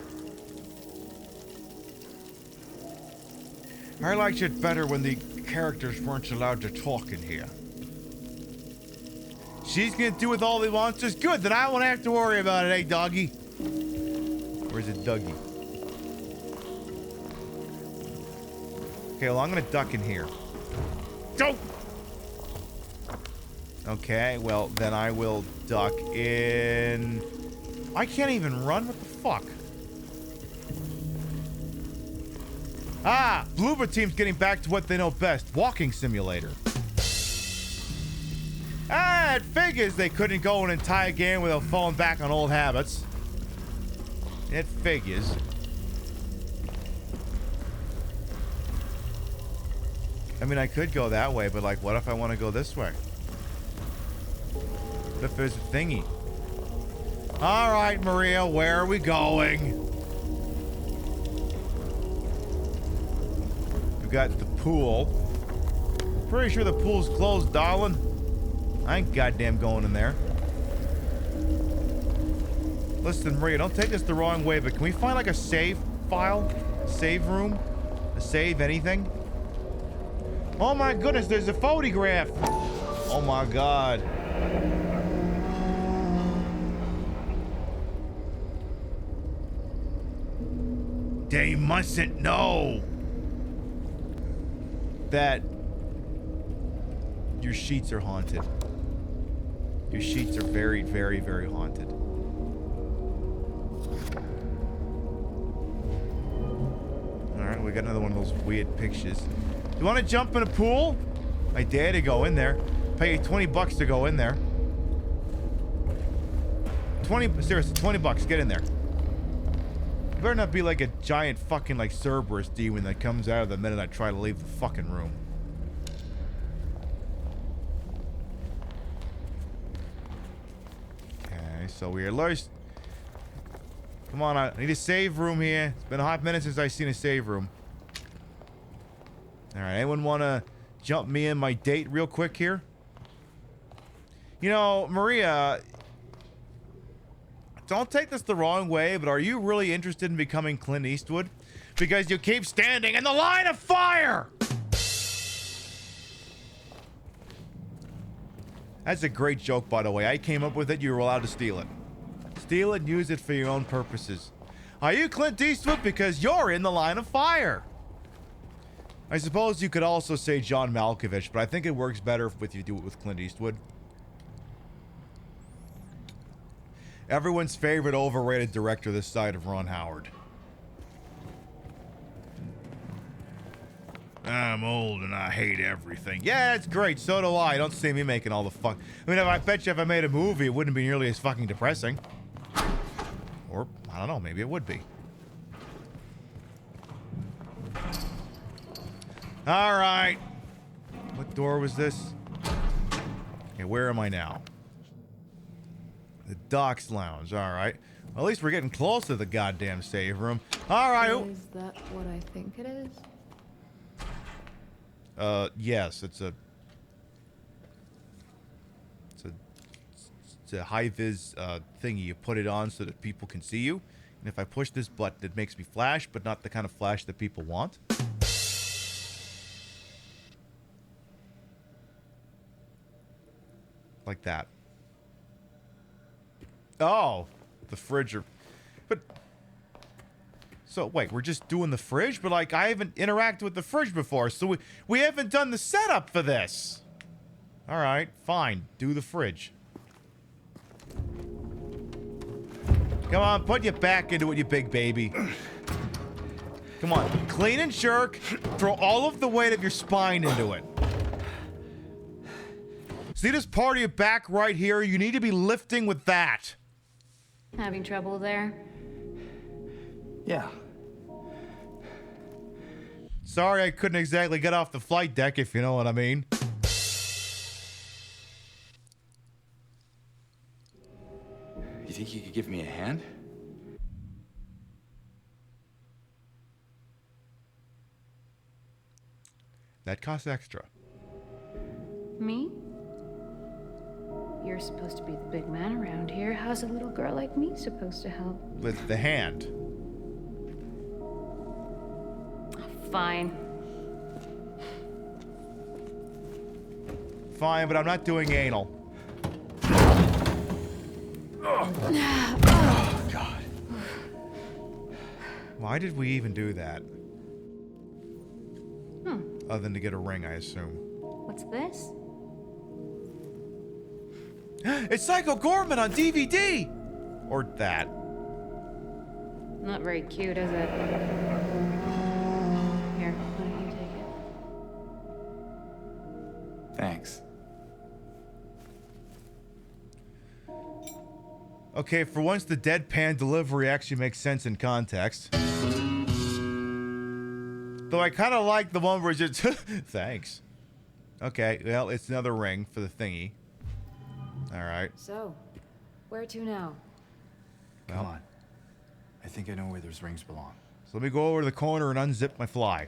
I liked it better when the characters weren't allowed to talk in here. She's gonna do with all the monsters. Good, then I won't have to worry about it, eh, doggy? Where's it, Dougie? Okay, well, I'm gonna duck in here. Don't! Okay, well, then I will duck in... I can't even run? What the fuck? Ah! Bloober Team's getting back to what they know best. Walking simulator. Ah, it figures they couldn't go an entire game without falling back on old habits. It figures. I mean, I could go that way, but like, what if I want to go this way? What if there's a thingy? All right, Maria, where are we going? We got the pool. Pretty sure the pool's closed, darling. I ain't goddamn going in there. Listen, Maria, don't take this the wrong way, but can we find like a save file? Save room? A save anything? Oh my goodness, there's a photograph! Oh my god. They mustn't know that your sheets are haunted. Your sheets are very, very, very haunted. Alright, we got another one of those weird pictures. You want to jump in a pool? I dare to go in there. Pay you 20 bucks to go in there. 20, seriously, 20 bucks, get in there. It better not be like a giant fucking like Cerberus demon that comes out of the minute I try to leave the fucking room. Okay, so we're lost. Come on, I need a save room here. It's been a hot minute since I've seen a save room. Alright, anyone want to jump me and my date real quick here? You know, Maria, don't take this the wrong way, but are you really interested in becoming Clint Eastwood? Because you keep standing in the line of fire! That's a great joke, by the way. I came up with it. You were allowed to steal it. Steal it and use it for your own purposes. Are you Clint Eastwood? Because you're in the line of fire. I suppose you could also say John Malkovich, but I think it works better if you do it with Clint Eastwood. Everyone's favorite overrated director this side of Ron Howard. I'm old and I hate everything. Yeah, that's great. So do I. Don't see me making all the fuck. I mean, I bet you if I made a movie, it wouldn't be nearly as fucking depressing. Or, I don't know, maybe it would be. Alright. What door was this? Okay, where am I now? The Docks Lounge, alright. Well, at least we're getting close to the goddamn save room. Alright. Is that what I think it is? Yes, it's a high-vis, thingy. You put it on so that people can see you. And if I push this button, it makes me flash, but not the kind of flash that people want. Like that. Oh, the fridge. But so wait, we're just doing the fridge, but like I haven't interacted with the fridge before, so we haven't done the setup for this. All right, fine, do the fridge. Come on, put your back into it, you big baby. Come on, clean and jerk. Throw all of the weight of your spine into it. See this part of your back right here? You need to be lifting with that. Having trouble there? Yeah. Sorry I couldn't exactly get off the flight deck, if you know what I mean. You think you could give me a hand? That costs extra. Me? You're supposed to be the big man around here. How's a little girl like me supposed to help? With the hand. Fine. Fine, but I'm not doing anal. Oh, God. Why did we even do that? Other than to get a ring, I assume. What's this? It's Psycho Gorman on DVD! Or that. Not very cute, is it? Here, why don't you take it? Thanks. Okay, for once the deadpan delivery actually makes sense in context. Though I kind of like the one where it's just... Thanks. Okay, well, it's another ring for the thingy. Alright. So, where to now? Come on. I think I know where those rings belong. So let me go over to the corner and unzip my fly.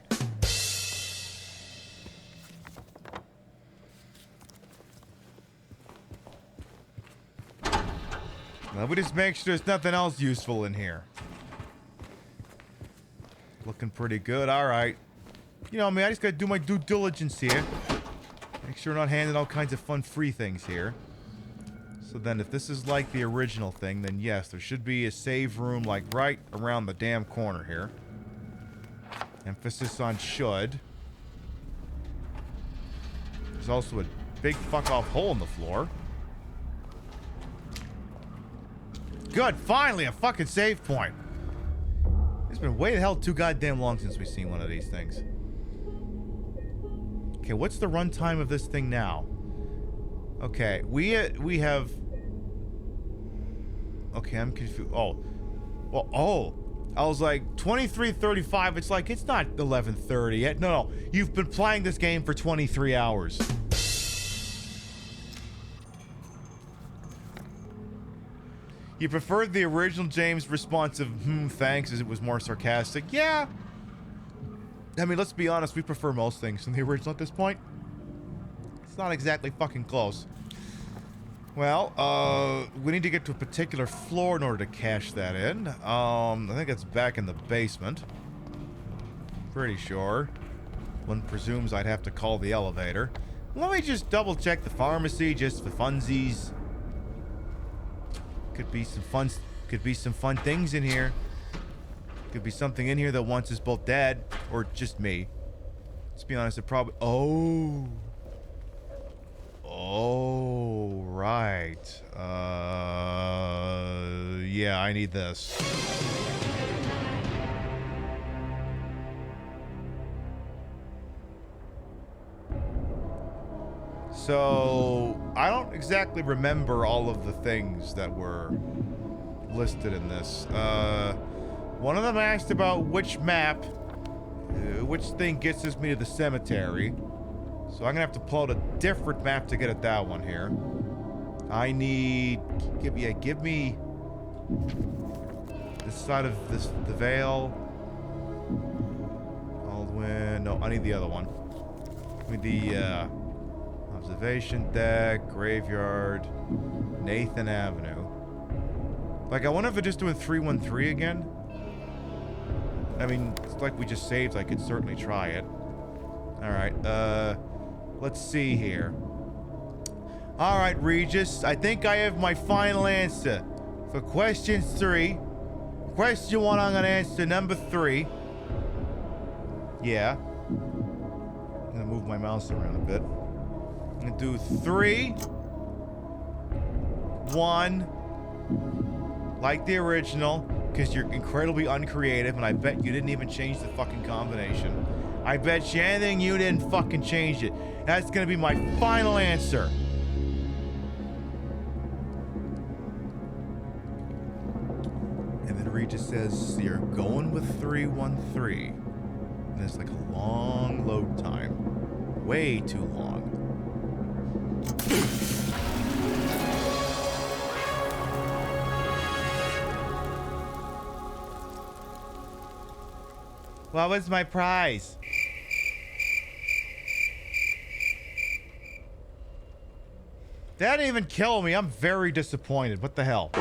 Let me just make sure there's nothing else useful in here. Looking pretty good. Alright. You know, man, I just gotta do my due diligence here. Make sure we're not handing all kinds of fun free things here. So then if this is like the original thing, then yes, there should be a save room like right around the damn corner here. Emphasis on should. There's also a big fuck off hole in the floor. Good, finally a fucking save point. It's been way the hell too goddamn long since we've seen one of these things. Okay, what's the runtime of this thing now? Okay, we have... Okay, I'm confused. Oh. Well, oh. I was like, 23:35. It's like, it's not 11:30 yet. No. You've been playing this game for 23 hours. You preferred the original James' response of, thanks, as it was more sarcastic. Yeah. I mean, let's be honest, we prefer most things from the original at this point. It's not exactly fucking close. Well, we need to get to a particular floor in order to cash that in. I think it's back in the basement. Pretty sure. One presumes I'd have to call the elevator. Let me just double check the pharmacy just for funsies. Could be some fun things in here. Could be something in here that wants us both dead, or just me. Let's be honest, it probably... Oh, right. Yeah, I need this. So, I don't exactly remember all of the things that were listed in this. One of them asked about which map, which thing gets us me to the cemetery. So I'm gonna have to pull out a different map to get at that one here. I need... Give me... this side of the veil. Baldwin... No, I need the other one. Give me the, observation deck, graveyard, Nathan Avenue. Like, I wonder if it's just doing 313 again? I mean, it's like we just saved, I could certainly try it. Alright, let's see here. Alright, Regis, I think I have my final answer. For question 3. Question 1, I'm gonna answer number 3. Yeah. I'm gonna move my mouse around a bit. I'm gonna do 3, 1, like the original, because you're incredibly uncreative, and I bet you didn't even change the fucking combination. I bet you anything you didn't fucking change it. That's gonna be my final answer. And then Regis says, you're going with 313. And there's like a long load time. Way too long. What was my prize? That didn't even kill me. I'm very disappointed. What the hell?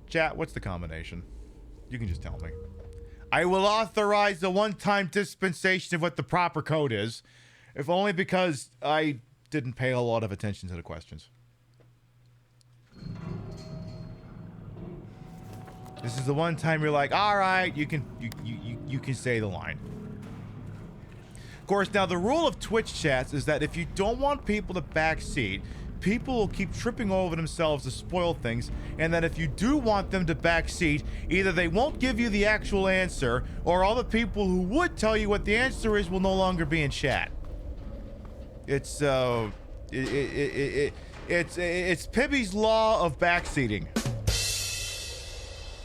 Chat, what's the combination? You can just tell me. I will authorize the one-time dispensation of what the proper code is, if only because I didn't pay a lot of attention to the questions. This is the one time you're like, all right, you can say the line. Of course, now the rule of Twitch chats is that if you don't want people to backseat, people will keep tripping over themselves to spoil things, and that if you do want them to backseat, either they won't give you the actual answer, or all the people who would tell you what the answer is will no longer be in chat. It's it's Pibby's law of backseating.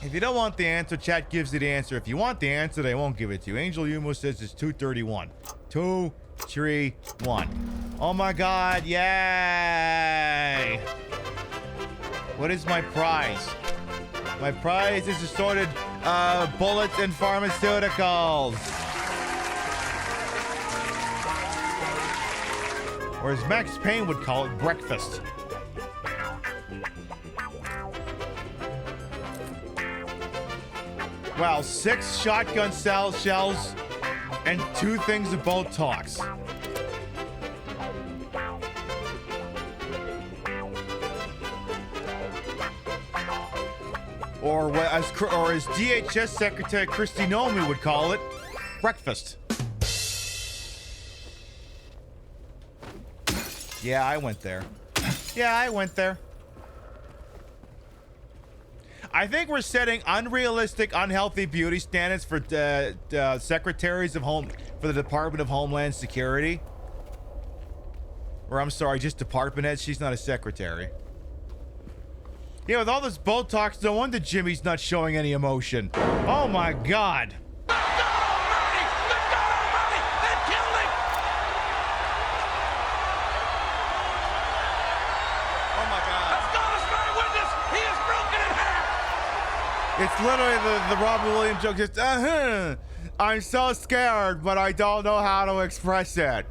If you don't want the answer, chat gives you the answer. If you want the answer, they won't give it to you. Angel Yumo says it's 231. 2, 3, 1. Oh my god, yay! What is my prize? My prize is assorted bullets and pharmaceuticals. Or as Max Payne would call it, breakfast. Wow, 6 shotgun shells and 2 things of Botox. Or as DHS Secretary Christy Nomi would call it, breakfast. Yeah, I went there. Yeah, I went there. I think we're setting unrealistic, unhealthy beauty standards for secretaries of for the Department of Homeland Security. Or I'm sorry, just department heads. She's not a secretary. Yeah, with all this Botox, no wonder Jimmy's not showing any emotion. Oh my god. It's literally the Robin Williams joke, just, I'm so scared, but I don't know how to express it.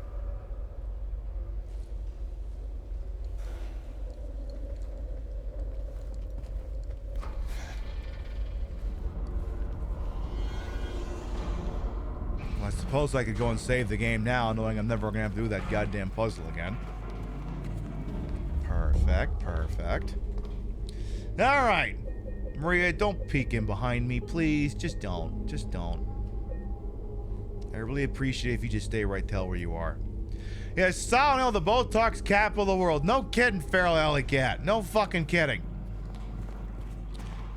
Well, I suppose I could go and save the game now, knowing I'm never gonna have to do that goddamn puzzle again. Perfect, perfect. All right. Maria, don't peek in behind me, please. Just don't. Just don't. I really appreciate if you just stay right there where you are. Yeah, Silent Hill, the Botox capital of the world. No kidding, Feral Alley Cat. No fucking kidding.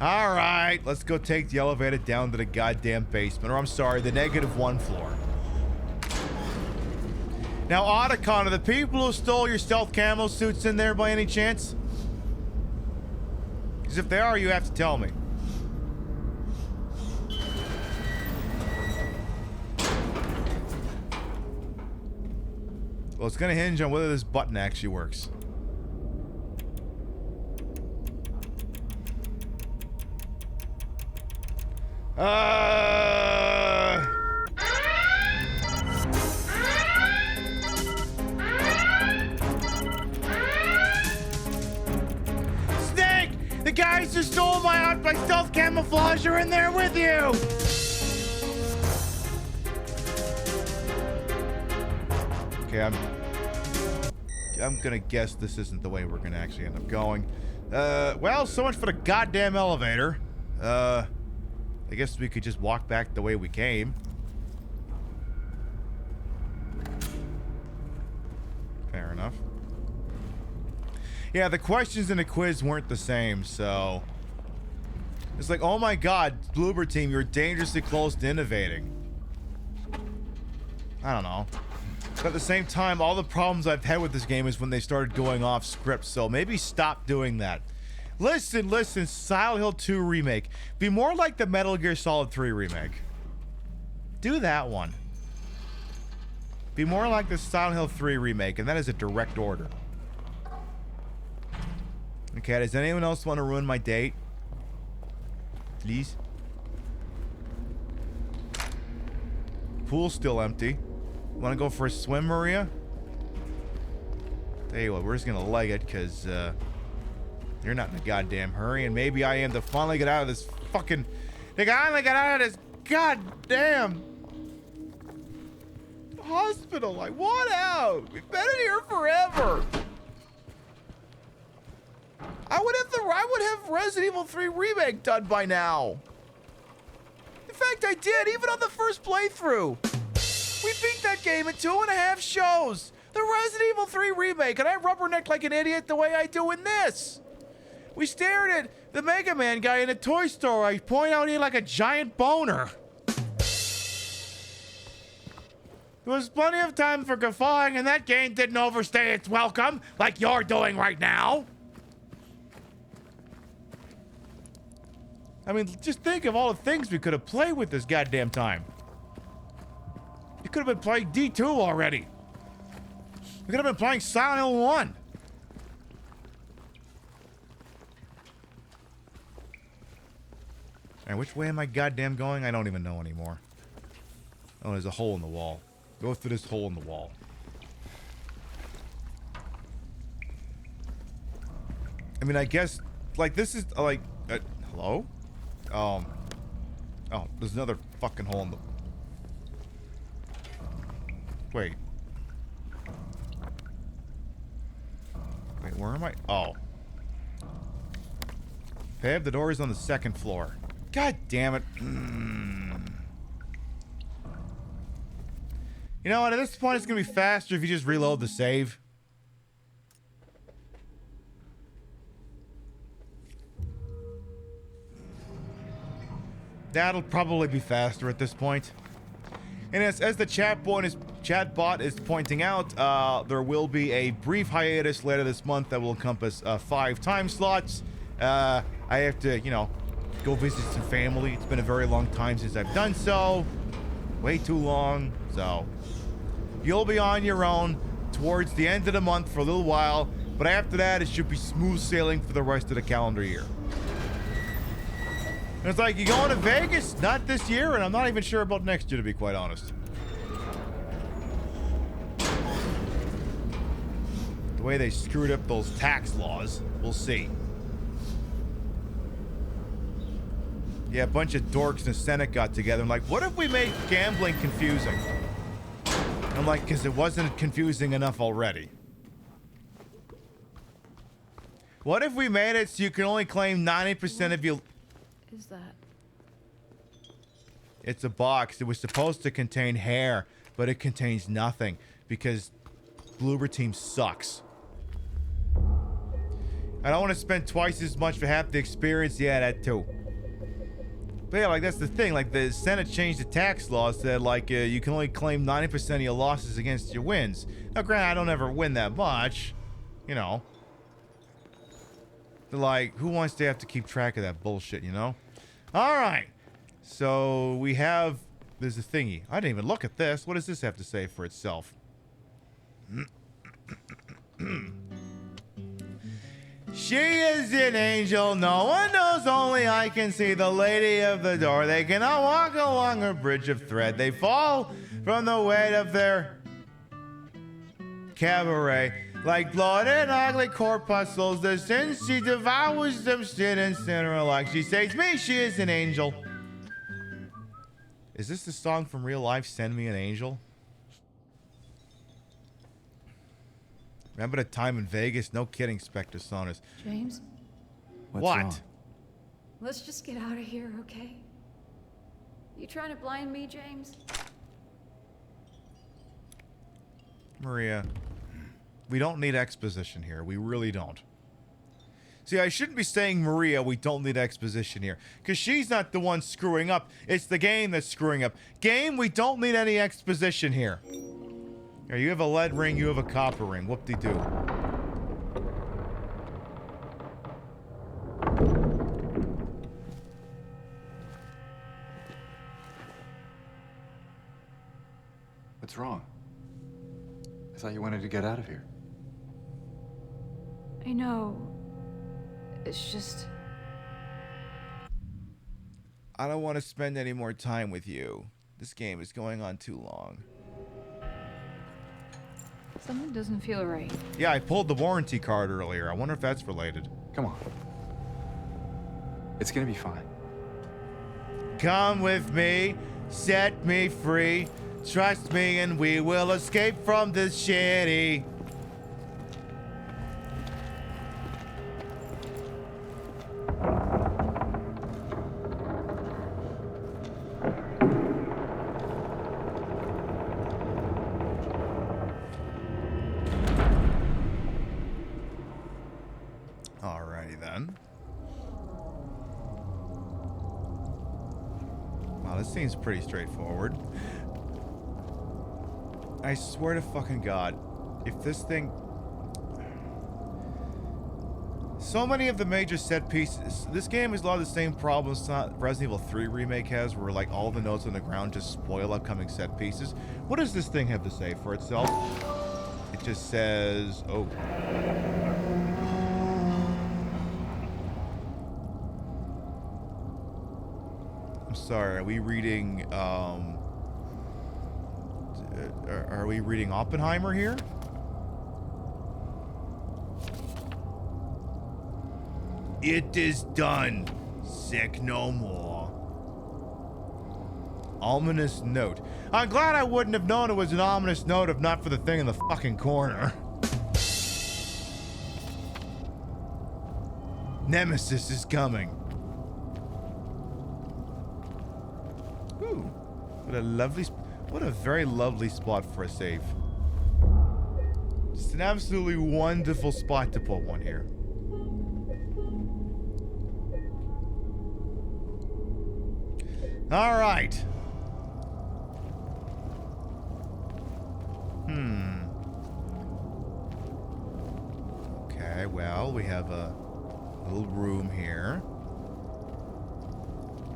All right, let's go take the elevator down to the goddamn basement. Or I'm sorry, the -1 floor. Now, Otacon, are the people who stole your stealth camo suits in there by any chance? Because if they are, you have to tell me. Well, it's gonna hinge on whether this button actually works. Snake! The guys who stole my stealth camouflage are in there with you! Okay, I'm gonna guess this isn't the way we're gonna actually end up going. Well, so much for the goddamn elevator. I guess we could just walk back the way we came. Fair enough. Yeah, the questions in the quiz weren't the same, so... It's like, oh my god, Bloober Team, you're dangerously close to innovating. I don't know. But at the same time, all the problems I've had with this game is when they started going off script, so maybe stop doing that. Listen, Silent Hill 2 Remake. Be more like the Metal Gear Solid 3 Remake. Do that one. Be more like the Silent Hill 3 Remake, and that is a direct order. Okay, does anyone else want to ruin my date? Please? Pool's still empty. Want to go for a swim, Maria? Tell you what, we're just gonna leg it, because, you're not in a goddamn hurry, and maybe I am to finally get out of this fucking... To finally get out of this goddamn... hospital. I want out. We've been in here forever. I would have Resident Evil 3 Remake done by now. In fact, I did, even on the first playthrough. We beat that game in 2.5 shows. The Resident Evil 3 Remake, and I rubbernecked like an idiot the way I do in this. We stared at the Mega Man guy in a toy store. I point out he like a giant boner. There was plenty of time for guffawing, and that game didn't overstay its welcome like you're doing right now. I mean, just think of all the things we could have played with this goddamn time. You could have been playing D2 already. We could have been playing Silent Hill 1. And which way am I goddamn going? I don't even know anymore. Oh, there's a hole in the wall. Go through this hole in the wall. I mean, I guess, like, this is, like, hello? Oh, there's another fucking hole in the... Wait. Wait, where am I? Oh. Peb, the door is on the 2nd floor. God damn it. You know what, at this point it's gonna be faster if you just reload the save. That'll probably be faster at this point. And as the chatbot is pointing out, there will be a brief hiatus later this month that will encompass 5 time slots. I have to, you know, go visit some family. It's been a very long time since I've done so. Way too long, so... You'll be on your own towards the end of the month for a little while, but after that, it should be smooth sailing for the rest of the calendar year. And it's like, you going to Vegas? Not this year, and I'm not even sure about next year, to be quite honest. The way they screwed up those tax laws, we'll see. Yeah, a bunch of dorks in the Senate got together and like, what if we make gambling confusing? I'm like, because it wasn't confusing enough already. What if we made it so you can only claim 90% of your... Is that? It's a box. It was supposed to contain hair, but it contains nothing because Bloober Team sucks. I don't want to spend twice as much for half the experience. Yeah, that too. But yeah, like, that's the thing. Like, the Senate changed the tax laws that, like, you can only claim 90% of your losses against your wins. Now, granted, I don't ever win that much. You know. But, like, who wants to have to keep track of that bullshit, you know? Alright. So, we have... There's a thingy. I didn't even look at this. What does this have to say for itself? She is an angel, no one knows, only I can see the lady of the door. They cannot walk along her bridge of thread. They fall from the weight of their cabaret. Like blood and ugly corpuscles, the sin she devours them, sin and sinner alike. She saves me, she is an angel. Is this the song from real life, Send Me an Angel? Remember the time in Vegas? No kidding, Spectre Saunders. James? What? Wrong? Let's just get out of here, okay? You trying to blind me, James? Maria, we don't need exposition here. We really don't. See, I shouldn't be saying, Maria, we don't need exposition here. Because she's not the one screwing up. It's the game that's screwing up. Game, we don't need any exposition here. Here, you have a lead ring, you have a copper ring. Whoop-de-doo. What's wrong? I thought you wanted to get out of here. I know. It's just... I don't want to spend any more time with you. This game is going on too long. Something doesn't feel right. Yeah, I pulled the warranty card earlier. I wonder if that's related. Come on. It's gonna be fine. Come with me, set me free. Trust me and we will escape from this shitty. Alrighty then. Wow, this seems pretty straightforward. I swear to fucking God, if this thing... So many of the major set pieces... This game has a lot of the same problems Resident Evil 3 Remake has, where like all the notes on the ground just spoil upcoming set pieces. What does this thing have to say for itself? It just says... Oh. I'm sorry, are we reading... Are we reading Oppenheimer here? It is done. Sick no more. Ominous note. I'm glad I wouldn't have known it was an ominous note if not for the thing in the fucking corner. Nemesis is coming. Ooh, what a lovely... What a very lovely spot for a save. Just an absolutely wonderful spot to put one here. All right. Okay, well, we have a little room here.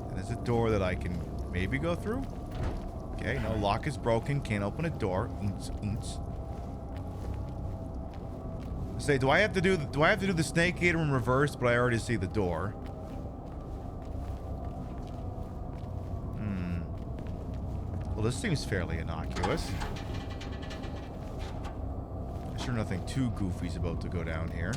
And there's a door that I can maybe go through. Okay, no, lock is broken. Can't open a door. Say, do I have to do the snake eater in reverse? But I already see the door. Well, this seems fairly innocuous. I'm sure nothing too goofy's about to go down here.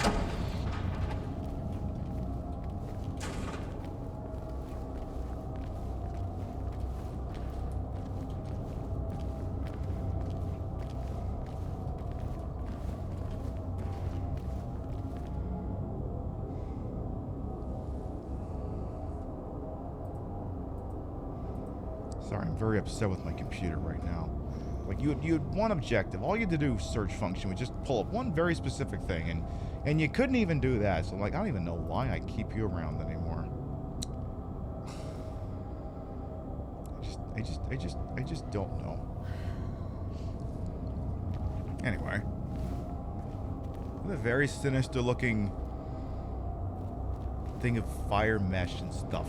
Sorry, I'm very upset with my computer right now. Like, you had one objective. All you had to do, search function, would just pull up one very specific thing, and you couldn't even do that. So I'm like, I don't even know why I keep you around anymore. I just don't know. Anyway. What a very sinister looking thing of fire mesh and stuff.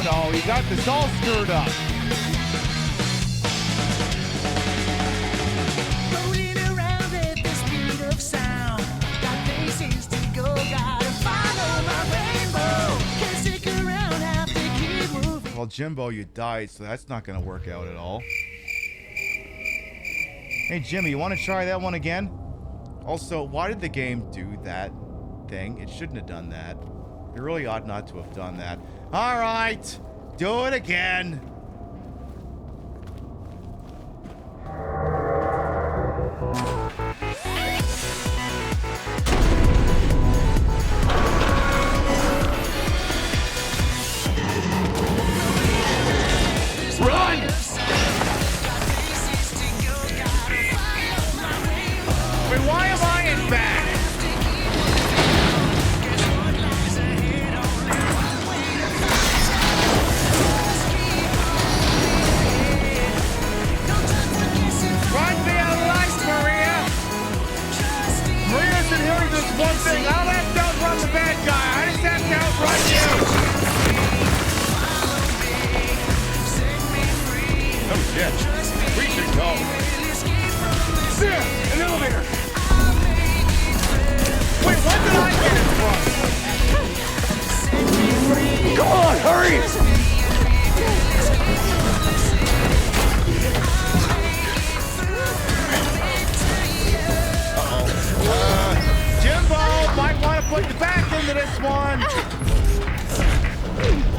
No, you got this all screwed up. Rolling around at the speed of sound. Got places to go, gotta follow my rainbow. Can't stick around, have to keep moving. Well, Jimbo, you died, so that's not gonna work out at all. Hey, Jimmy, you want to try that one again? Also, why did the game do that thing? It shouldn't have done that. It really ought not to have done that. All right, do it again.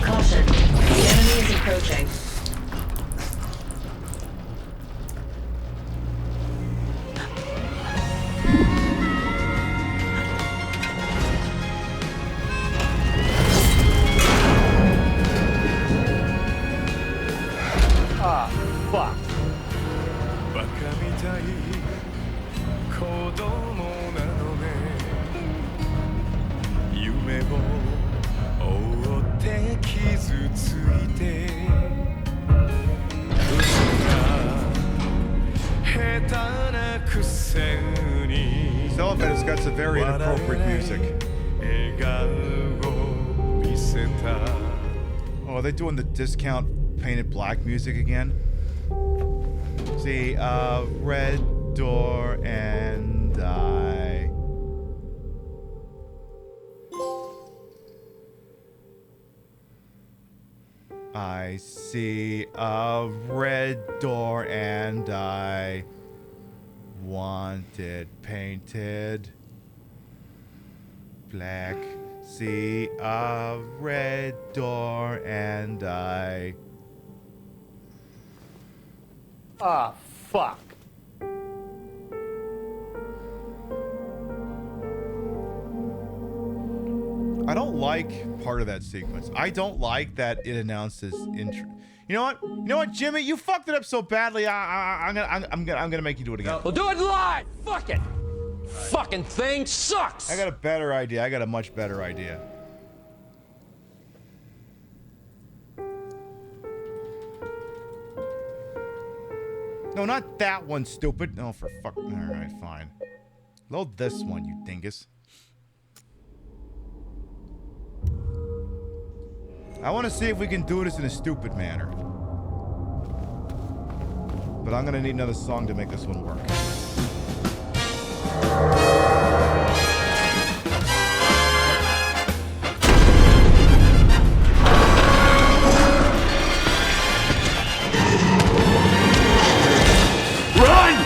Caution. The enemy is approaching. Ah, fuck. バカみたい子供なのね夢を追って傷ついて嘘が下手なくせに This elephant has got some very inappropriate music. 笑顔を見せた Oh, are they doing the discount painted black music again? See, red door and I. I see a red door and I want it painted black. See a red door and I. Ah, fuck. I don't like part of that sequence. I don't like that it announces intro. You know what? You know what, Jimmy? You fucked it up so badly. I'm gonna make you do it again. We'll do it live. Fuck it. Fucking thing sucks. I got a better idea. I got a much better idea. No, not that one, stupid. No, for fuck. All right, fine. Load this one, you dingus. I want to see if we can do this in a stupid manner. But I'm gonna need another song to make this one work. Run!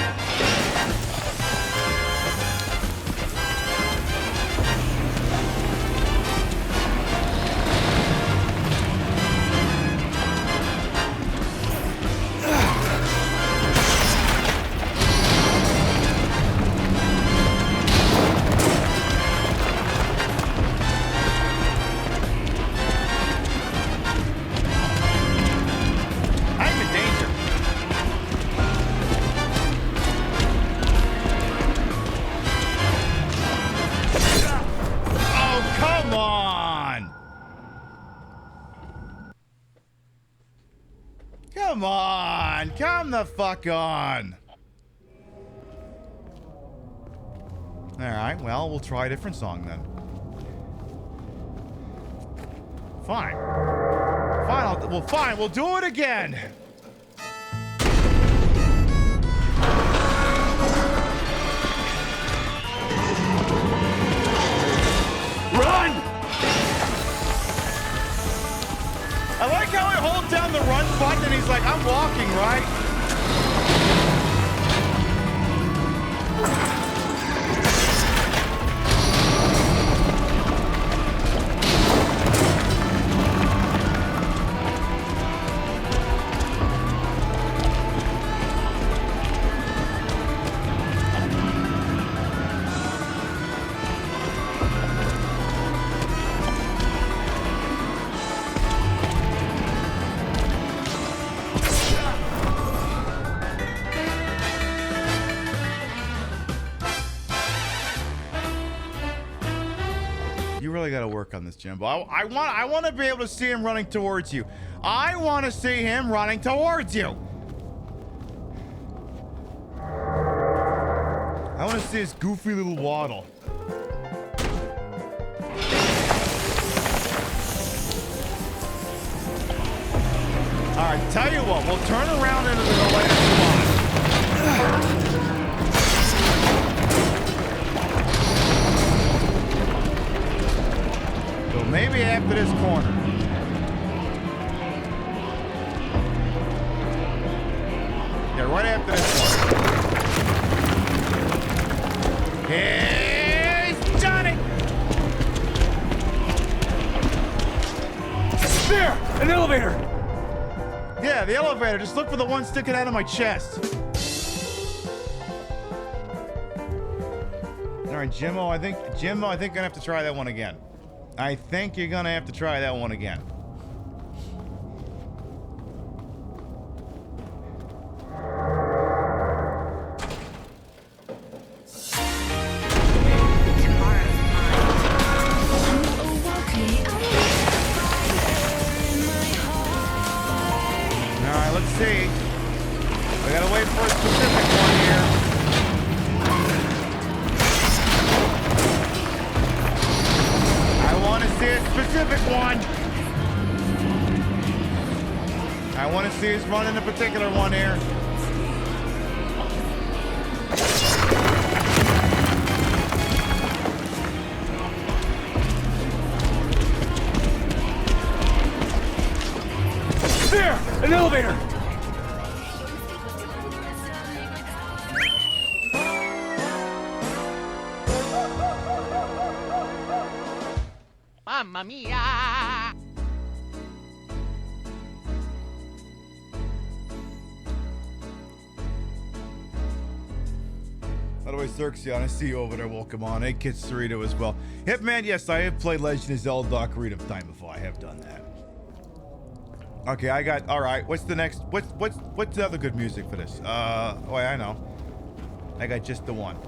Come on! Come the fuck on! Alright, well, we'll try a different song then. Fine. Fine, we'll do it again! Run! I like how he holds down the run button and he's like, I'm walking, right? Really got to work on this, Jimbo. I want to be able to see him running towards you. I want to see him running towards you. I want to see his goofy little waddle. All right, tell you what, we'll turn around into the last one. Maybe after this corner. Yeah, right after this corner. Here's Johnny! There! An elevator! Yeah, the elevator. Just look for the one sticking out of my chest. All right, Jimmo, I think you're gonna have to try that one again. I think you're gonna have to try that one again. See, we gotta wait for a specific one here. I want to see a specific one. I want to see us running a particular one here. There! An elevator! Mamma mia! By the way, Xerxion, I see you over there. Welcome on. Hey, Kids Cerrito as well. Hitman, yes, I have played Legend of Zelda Ocarina of Time before. I have done that. Okay, I got. All right, what's the next? What's the other good music for this? Oh, I know. I got just the one.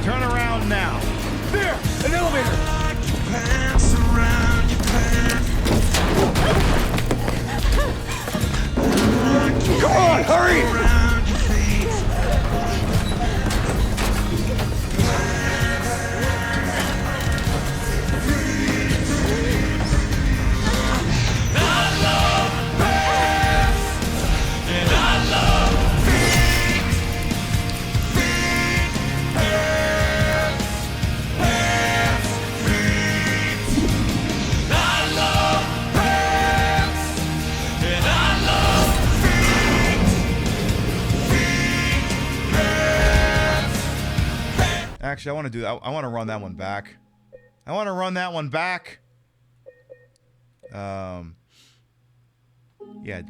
Turn around now. There! An elevator! Come on, hurry! Actually, I want to do that. I want to run that one back. I want to run that one back. Yeah,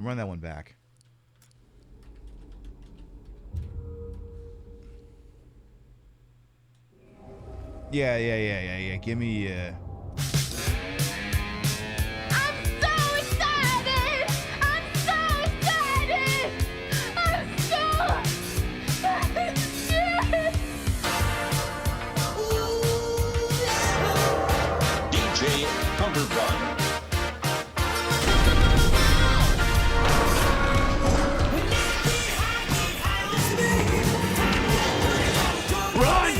run that one back. Yeah. Give me, I'm so excited! I'm so excited! I'm so excited! DJ Cumberbund. Run!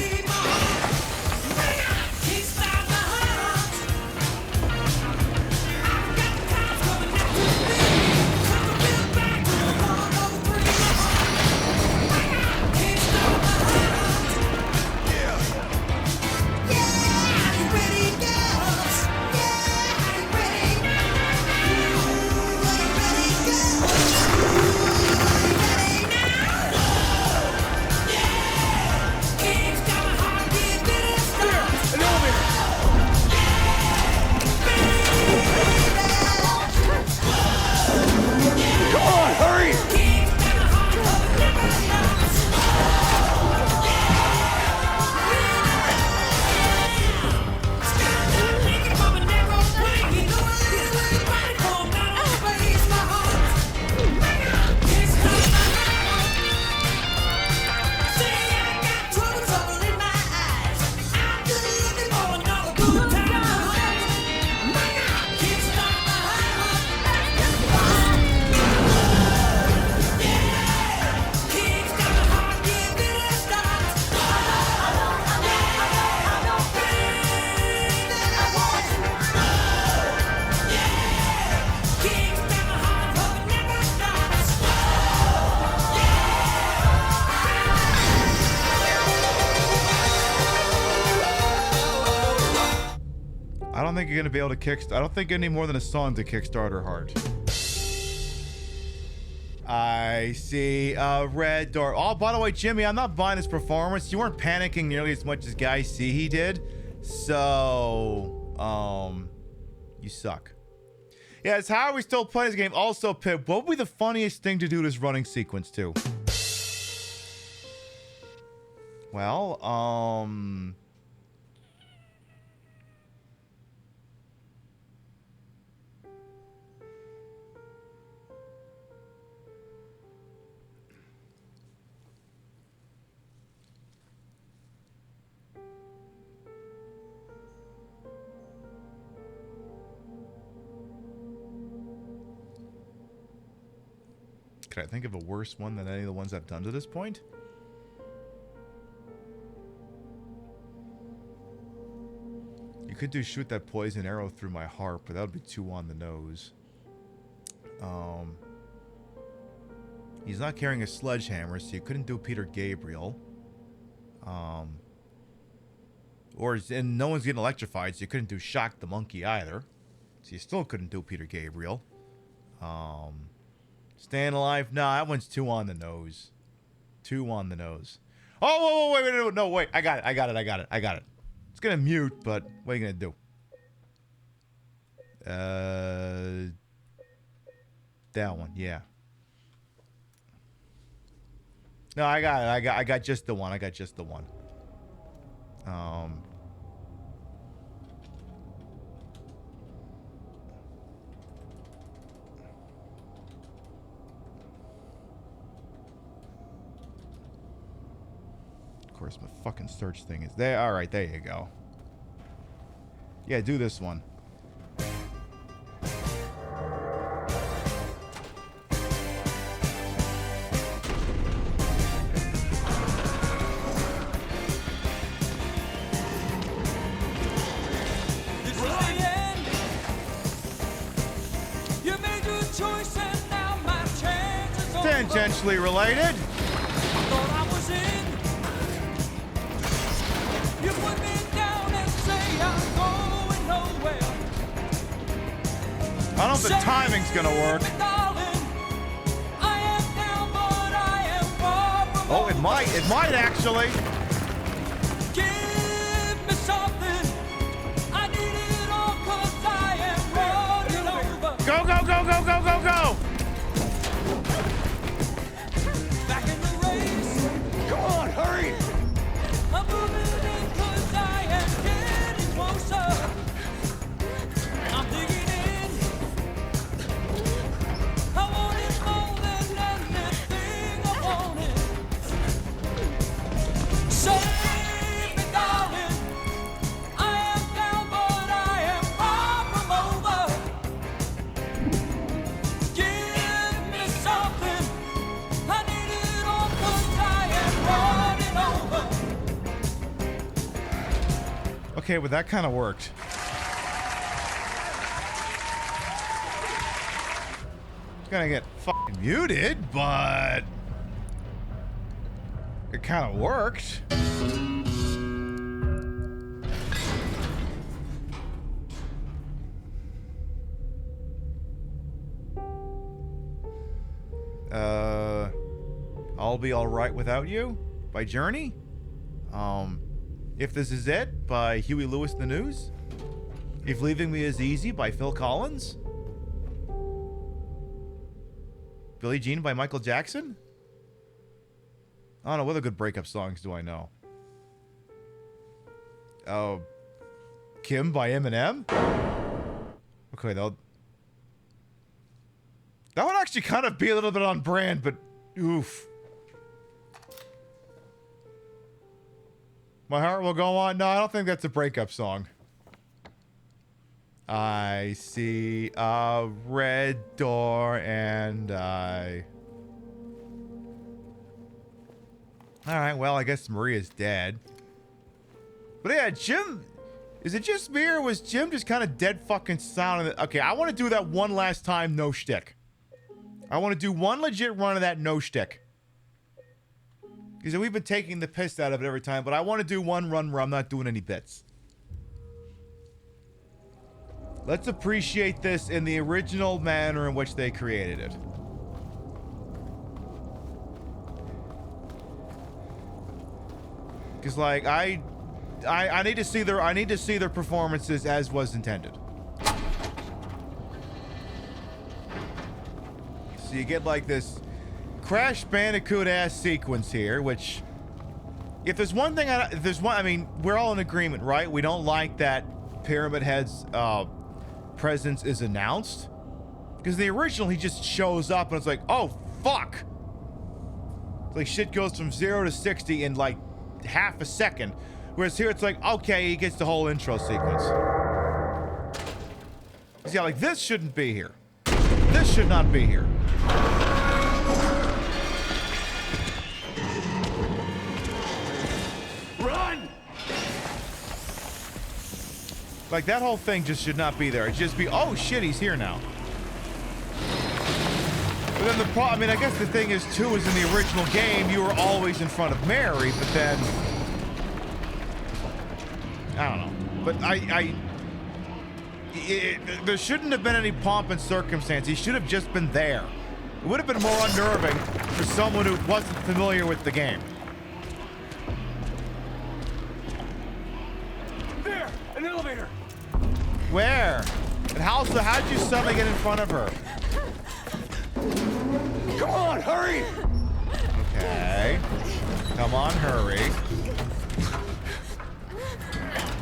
you're gonna be able to kickstart. I don't think any more than a song to kickstart her heart. I see a red door. Oh, by the way, Jimmy, I'm not buying his performance. You weren't panicking nearly as much as Guy C he did. So, you suck. Yes, how are we still playing this game? Also, Pip, what would be the funniest thing to do this running sequence to? Well, could I think of a worse one than any of the ones I've done to this point? You could do shoot that poison arrow through my heart, but that would be too on the nose. He's not carrying a sledgehammer, so you couldn't do Peter Gabriel. And no one's getting electrified, so you couldn't do Shock the Monkey either. So you still couldn't do Peter Gabriel. Staying Alive? Nah, that one's too on the nose. Too on the nose. Oh, wait. I got it. It's gonna mute, but what are you gonna do? That one, yeah. No, I got it. I got just the one. Of course, my fucking search thing is there. All right, there you go. Yeah, do this one. Tangentially related. I don't know if the timing's gonna work. Oh, it might actually. Go, go, go, go, go, go, go! Back in the race. Come on, hurry! I'm moving in 'cause I am getting closer. I'm digging in. I want it more than anything. I want it. Save me, darling. I am down, but I am far from over. Give me something. I need it all 'cause I am running over. Okay, well that kind of worked. It's gonna get fucking muted, but it kind of worked. I'll Be Alright Without You by Journey. If This Is It by Huey Lewis and the News. If Leaving Me Is Easy by Phil Collins. Billie Jean by Michael Jackson. I don't know, what other good breakup songs do I know? Oh, Kim by Eminem. Okay, that would actually kind of be a little bit on brand, but oof. My Heart Will Go On. No, I don't think that's a breakup song. I see a red door and I... Alright, well, I guess Maria's dead. But yeah, Jim... Is it just me or was Jim just kind of dead fucking silent? Okay, I want to do that one last time, no shtick. I want to do one legit run of that no shtick. Because we've been taking the piss out of it every time, but I want to do one run where I'm not doing any bits. Let's appreciate this in the original manner in which they created it. Because, like, I need to see their performances as was intended. So you get like this Crash Bandicoot ass sequence here, which, if there's one thing, I mean, we're all in agreement, right? We don't like that Pyramid Head's presence is announced, because the original, he just shows up and it's like, oh fuck, it's like shit goes from 0 to 60 in like half a second, whereas here it's like, okay, he gets the whole intro sequence. Yeah, like, this shouldn't be here. This should not be here. Run! Like, that whole thing just should not be there. It should just be, oh shit, he's here now. But then the problem, I mean, I guess the thing is, too, is in the original game, you were always in front of Mary, but then, I don't know. But there shouldn't have been any pomp and circumstance. He should have just been there. It would have been more unnerving for someone who wasn't familiar with the game. There! An elevator! Where? And how'd you suddenly get in front of her? Come on, hurry! Okay. Come on, hurry.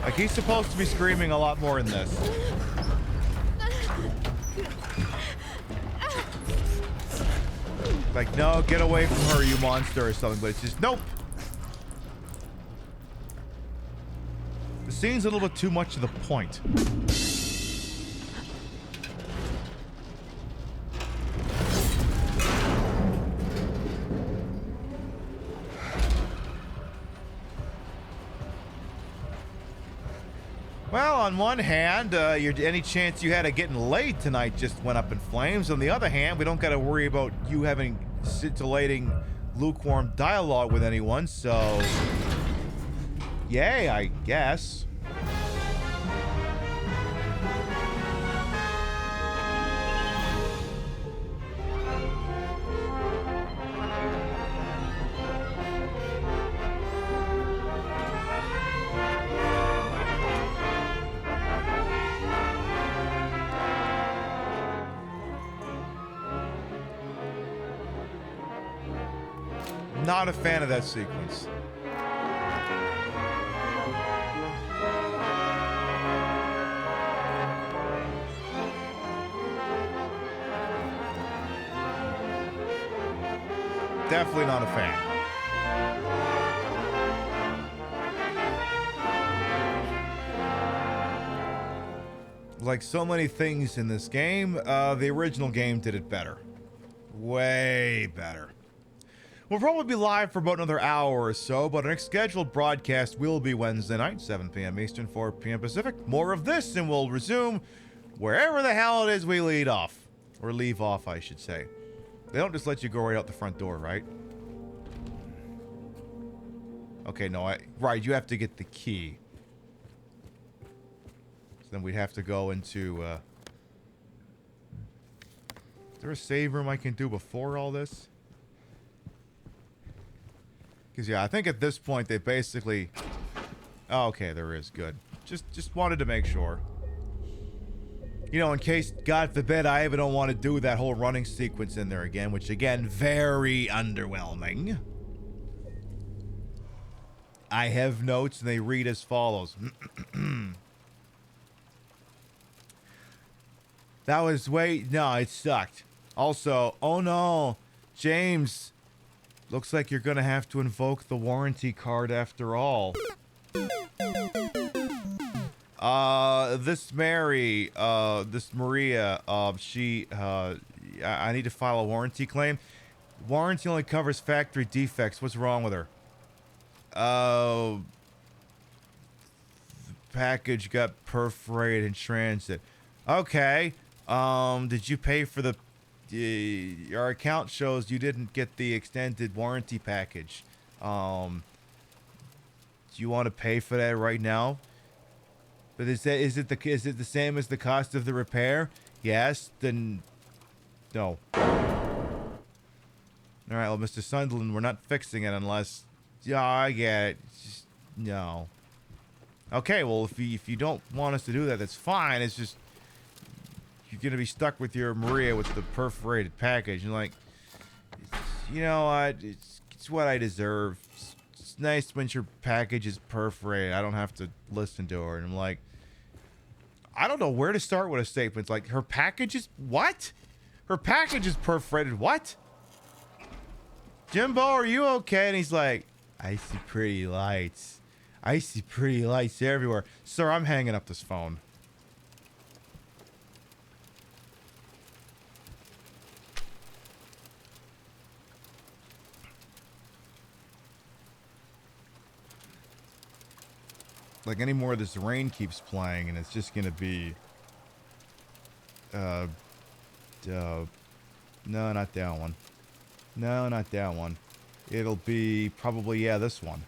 Like, he's supposed to be screaming a lot more in this. Like, no, get away from her, you monster, or something, but it's just, nope. The scene's a little bit too much to the point. Well, on one hand, any chance you had of getting laid tonight just went up in flames. On the other hand, we don't got to worry about you having scintillating, lukewarm dialogue with anyone, so... yay, I guess. Not a fan of that sequence. Definitely not a fan. Like so many things in this game, the original game did it better. Way better. We'll probably be live for about another hour or so, but our next scheduled broadcast will be Wednesday night, 7 p.m. Eastern, 4 p.m. Pacific. More of this, and we'll resume wherever the hell it is we lead off. Or leave off, I should say. They don't just let you go right out the front door, right? Okay, no, right, you have to get the key. So then we'd have to go into, is there a save room I can do before all this? Because, yeah, I think at this point they basically... oh, okay, there is. Good. Just wanted to make sure. You know, in case, God forbid, I even don't want to do that whole running sequence in there again, which, again, very underwhelming. I have notes, and they read as follows. That was way... no, it sucked. Also, oh no, James... looks like you're gonna have to invoke the warranty card after all. This Mary, this Maria, she, I need to file a warranty claim. Warranty only covers factory defects. What's wrong with her? The package got perforated in transit. Okay. Did you pay for the... our account shows you didn't get the extended warranty package. Do you want to pay for that right now? But is it the same as the cost of the repair? Yes. Then no. All right. Well, Mr. Sunderland, we're not fixing it unless. Yeah, I get it. Just, no. Okay. Well, if you don't want us to do that, that's fine. It's just you're gonna be stuck with your Maria with the perforated package, and like, you know what? It's what I deserve. It's nice when your package is perforated. I don't have to listen to her. And I'm like, I don't know where to start with a statement. It's like, her package is what? Her package is perforated. What? Jimbo, are you okay? And he's like, I see pretty lights. I see pretty lights everywhere. Sir, I'm hanging up this phone. Like, any more of this rain keeps playing, and it's just gonna be... no, not that one. No, not that one. It'll be probably, yeah, this one.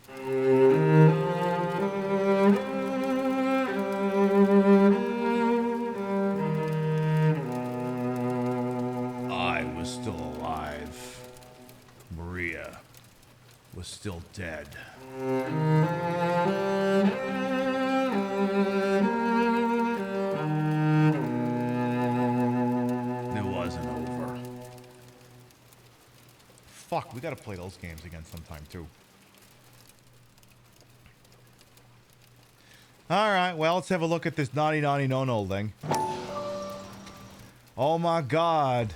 I was still alive. Maria was still dead. Fuck, we gotta play those games again sometime, too. Alright, well, let's have a look at this naughty no-no thing. Oh my god.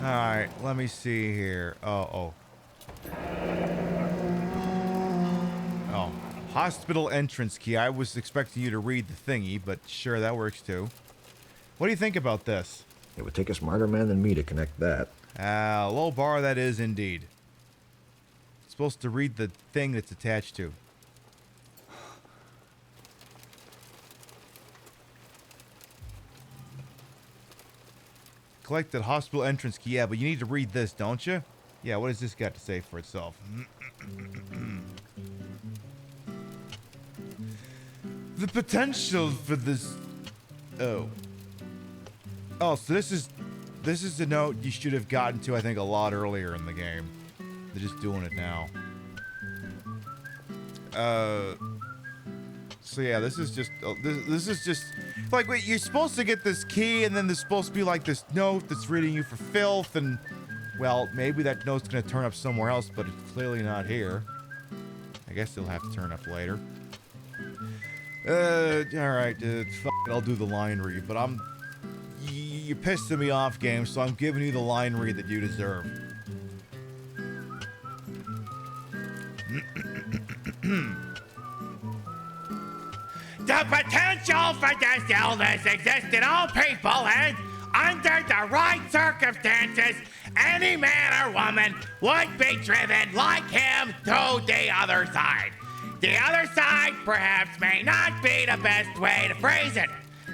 Alright, let me see here. Oh. Hospital entrance key. I was expecting you to read the thingy, but sure, that works, too. What do you think about this? It would take a smarter man than me to connect that. Low bar that is indeed. It's supposed to read the thing that's attached to. Collected hospital entrance key. Yeah, but you need to read this, don't you? Yeah, what has this got to say for itself? The potential for this... Oh, so this is the note you should have gotten to, I think, a lot earlier in the game. They're just doing it now. So yeah, this is just like, wait, you're supposed to get this key, and then there's supposed to be like this note that's reading you for filth, and well, maybe that note's gonna turn up somewhere else, but it's clearly not here. I guess it'll have to turn up later. Alright, fuck it, I'll do the line read, but you're pissing me off, game, so I'm giving you the line read that you deserve. The potential for this illness exists in all people, and under the right circumstances, any man or woman would be driven like him to the other side. The other side perhaps may not be the best way to phrase it.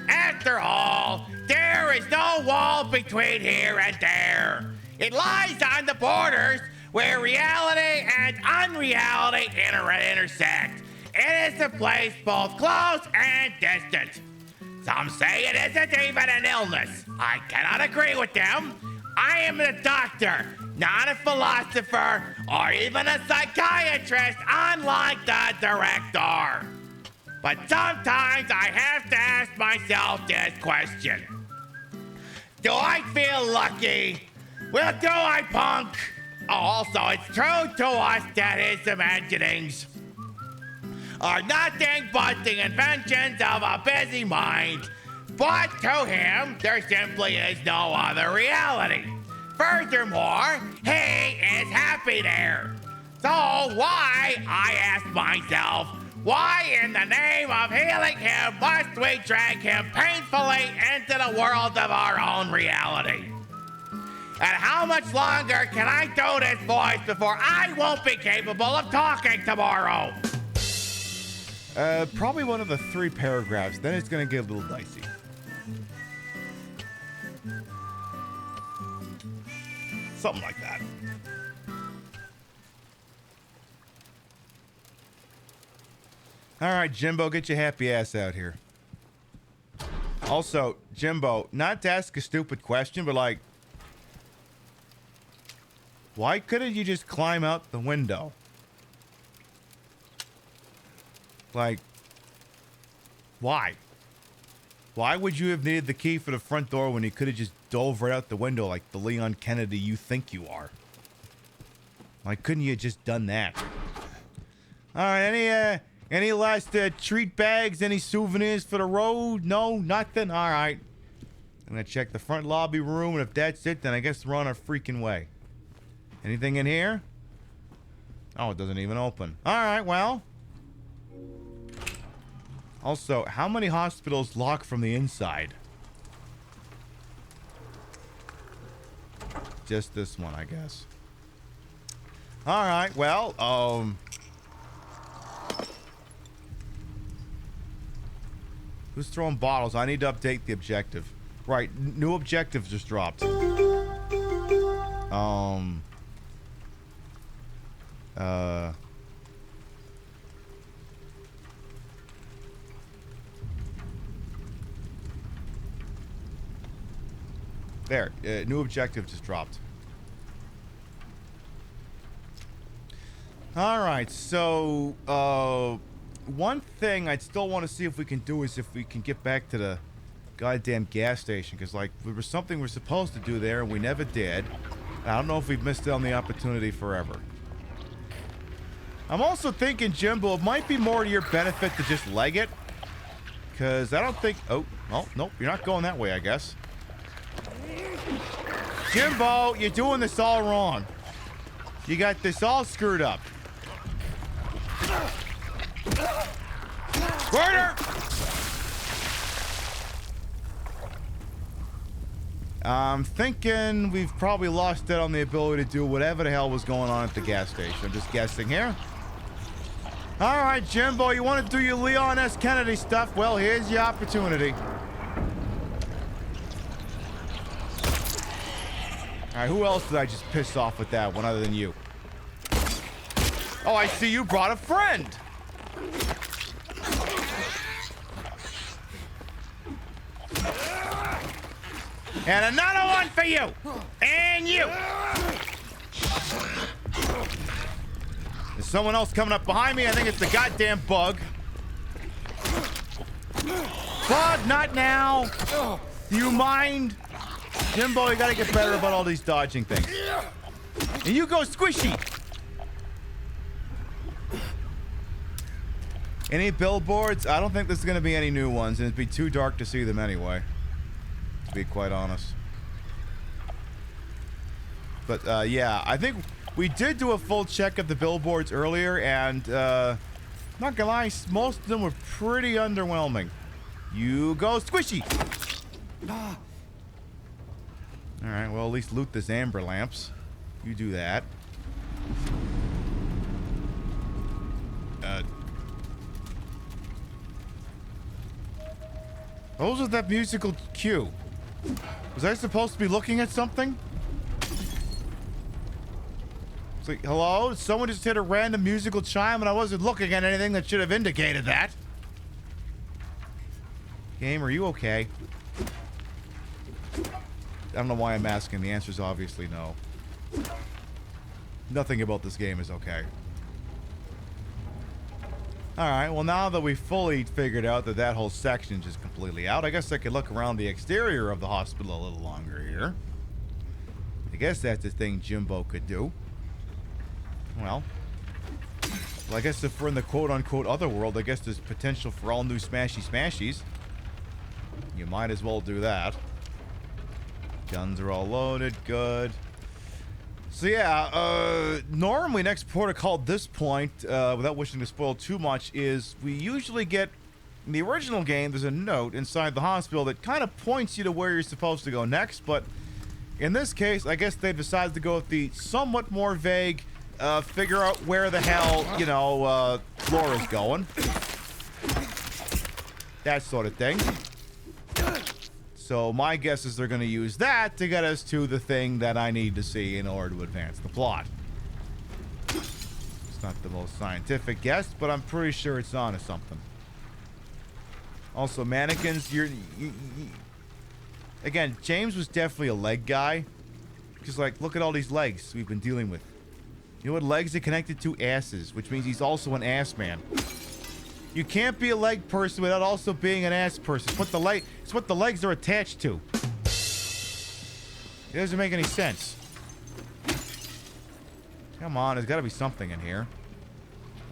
After all, there is no wall between here and there. It lies on the borders where reality and unreality intersect. It is a place both close and distant. Some say it isn't even an illness. I cannot agree with them. I am a doctor, not a philosopher or even a psychiatrist, unlike the director. But sometimes I have to ask myself this question. Do I feel lucky? Well, do I, punk? Also, it's true to us that his imaginings are nothing but the inventions of a busy mind. But to him, there simply is no other reality. Furthermore, he is happy there. So why, I ask myself, why in the name of healing him must we drag him painfully into the world of our own reality? And how much longer can I do this voice before I won't be capable of talking tomorrow? Probably one of the 3 paragraphs, then it's gonna get a little dicey. Something like that. All right, Jimbo, get your happy ass out here. Also, Jimbo, not to ask a stupid question, but like, why couldn't you just climb out the window? Like, why? Why would you have needed the key for the front door when you could have just dove right out the window like the Leon Kennedy you think you are? Why couldn't you have just done that? All right, any last treat bags, any souvenirs for the road? No, nothing? All right. I'm gonna check the front lobby room, and if that's it, then I guess we're on our freaking way. Anything in here? Oh, it doesn't even open. All right, well. Also, how many hospitals lock from the inside? Just this one, I guess. All right, well, who's throwing bottles? I need to update the objective. Right, new objective just dropped. There, new objective just dropped. All right, so one thing I'd still want to see if we can do is if we can get back to the goddamn gas station, because like there was something we're supposed to do there and we never did. I don't know if we've missed out on the opportunity forever. I'm also thinking, Jimbo, it might be more to your benefit to just leg it, because I don't think... Oh, well, nope, you're not going that way, I guess. Jimbo, you're doing this all wrong. You got this all screwed up. Murder! I'm thinking we've probably lost it on the ability to do whatever the hell was going on at the gas station. I'm just guessing here. All right, Jimbo, you want to do your Leon S. Kennedy stuff? Well, here's your opportunity. All right, who else did I just piss off with that one other than you? Oh, I see you brought a friend. And another one for you. And you. There's someone else coming up behind me. I think it's the goddamn bug. Bug, not now. Do you mind? Jimbo, you gotta get better about all these dodging things. And you go squishy. Any billboards? I don't think there's gonna be any new ones, and it'd be too dark to see them anyway, to be quite honest. But yeah, I think we did do a full check of the billboards earlier, and not gonna lie, most of them were pretty underwhelming. You go squishy. All right, well, at least loot this amber lamps. You do that. What was with that musical cue? Was I supposed to be looking at something? It's like, hello? Someone just hit a random musical chime and I wasn't looking at anything that should have indicated that. Game, are you okay? I don't know why I'm asking. The answer is obviously no. Nothing about this game is okay. Alright, well now that we've fully figured out that that whole section is just completely out, I guess I could look around the exterior of the hospital a little longer here. I guess that's the thing Jimbo could do. Well, I guess if we're in the quote-unquote other world, I guess there's potential for all new smashies. You might as well do that. Guns are all loaded, good. So yeah, normally next protocol at this point, without wishing to spoil too much, is we usually get, in the original game, there's a note inside the hospital that kind of points you to where you're supposed to go next, but in this case, I guess they've decided to go with the somewhat more vague, figure out where the hell, you know, Laura's going. That sort of thing. So my guess is they're going to use that to get us to the thing that I need to see in order to advance the plot. It's not the most scientific guess, but I'm pretty sure it's onto something. Also, mannequins, again, James was definitely a leg guy. Because, like, look at all these legs we've been dealing with. You know what legs are connected to? Asses, which means he's also an ass man. You can't be a leg person without also being an ass person. It's what the legs are attached to. It doesn't make any sense. Come on, there's got to be something in here.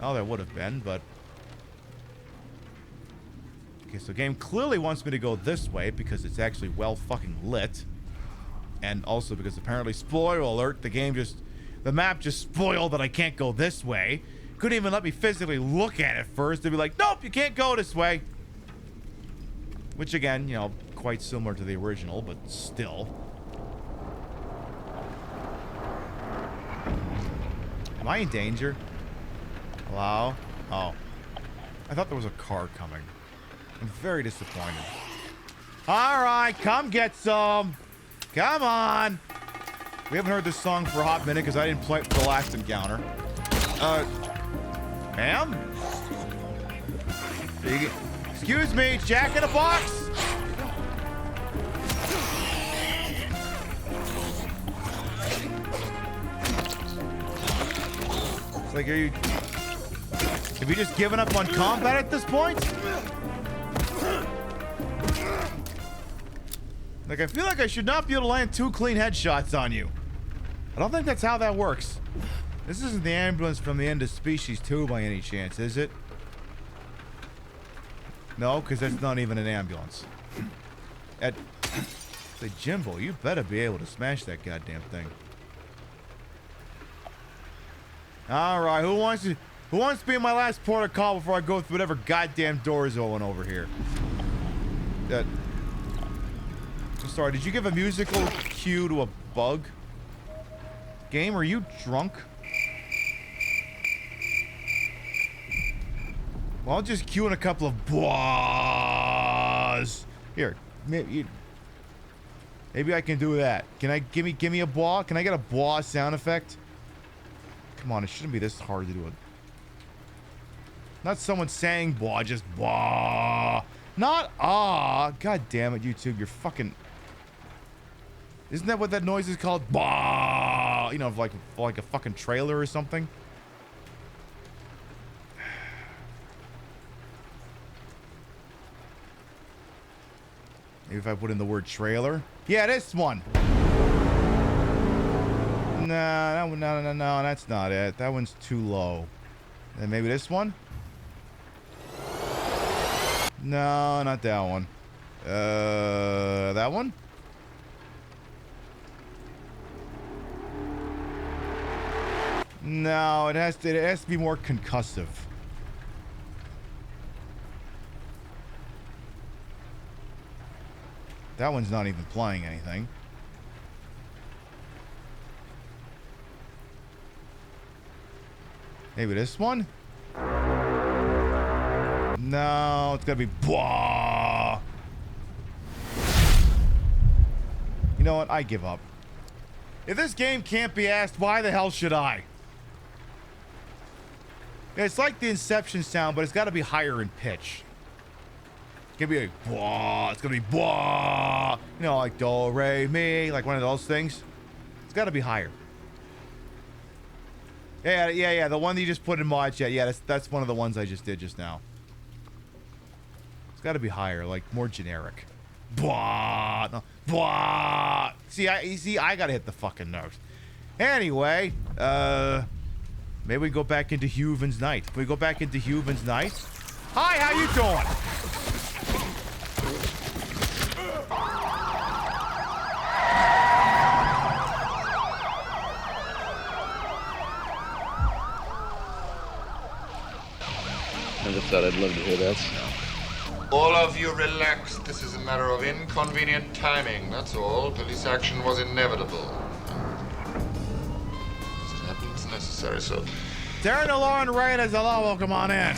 Oh, there would have been, but... Okay, so the game clearly wants me to go this way because it's actually well fucking lit. And also because apparently, spoiler alert, the map just spoiled that I can't go this way. Couldn't even let me physically look at it first. They'd be like, nope, you can't go this way. Which again, you know, quite similar to the original, but still. Am I in danger? Hello? Oh. I thought there was a car coming. I'm very disappointed. Alright, come get some. Come on. We haven't heard this song for a hot minute because I didn't play it for the last encounter. Ma'am? Excuse me, Jack in a Box? It's like, have you just given up on combat at this point? Like, I feel like I should not be able to land 2 clean headshots on you. I don't think that's how that works. This isn't the ambulance from the end of Species 2 by any chance, is it? No, because that's not even an ambulance. Say, Jimbo, you better be able to smash that goddamn thing. Alright, who wants to be my last port of call before I go through whatever goddamn door is going over here? I'm sorry, did you give a musical cue to a bug? Game, are you drunk? Well, I'll just cue in a couple of boahs. Here, maybe I can do that. Can I give me a boah? Can I get a boah sound effect? Come on, it shouldn't be this hard to do it. Not someone saying boah, just boah. Not ah. God damn it, YouTube, you're fucking. Isn't that what that noise is called? Bah! You know, like a fucking trailer or something. Maybe if I put in the word trailer. Yeah, this one. No, that's not it. That one's too low. And maybe this one? No, not that one. That one? No, it has to be more concussive. That one's not even playing anything. Maybe this one? No, it's gotta be blah. You know what? I give up. If this game can't be asked, why the hell should I? It's like the Inception sound, but it's got to be higher in pitch. It's gonna be like blah. It's gonna be blah. You know, like do re mi, like one of those things. It's got to be higher. Yeah. The one that you just put in mod chat. Yeah, that's one of the ones I just did just now. It's got to be higher, like more generic. Blah. No, blah. See, I gotta hit the fucking note. Anyway, maybe we go back into Huven's Night. Can we go back into Huven's Night? Hi, how you doing? I just thought I'd love to hear that. All of you relax. This is a matter of inconvenient timing, that's all. Police action was inevitable. Just happens necessary, so... Darren and Lauren Reyes, hello, welcome on in.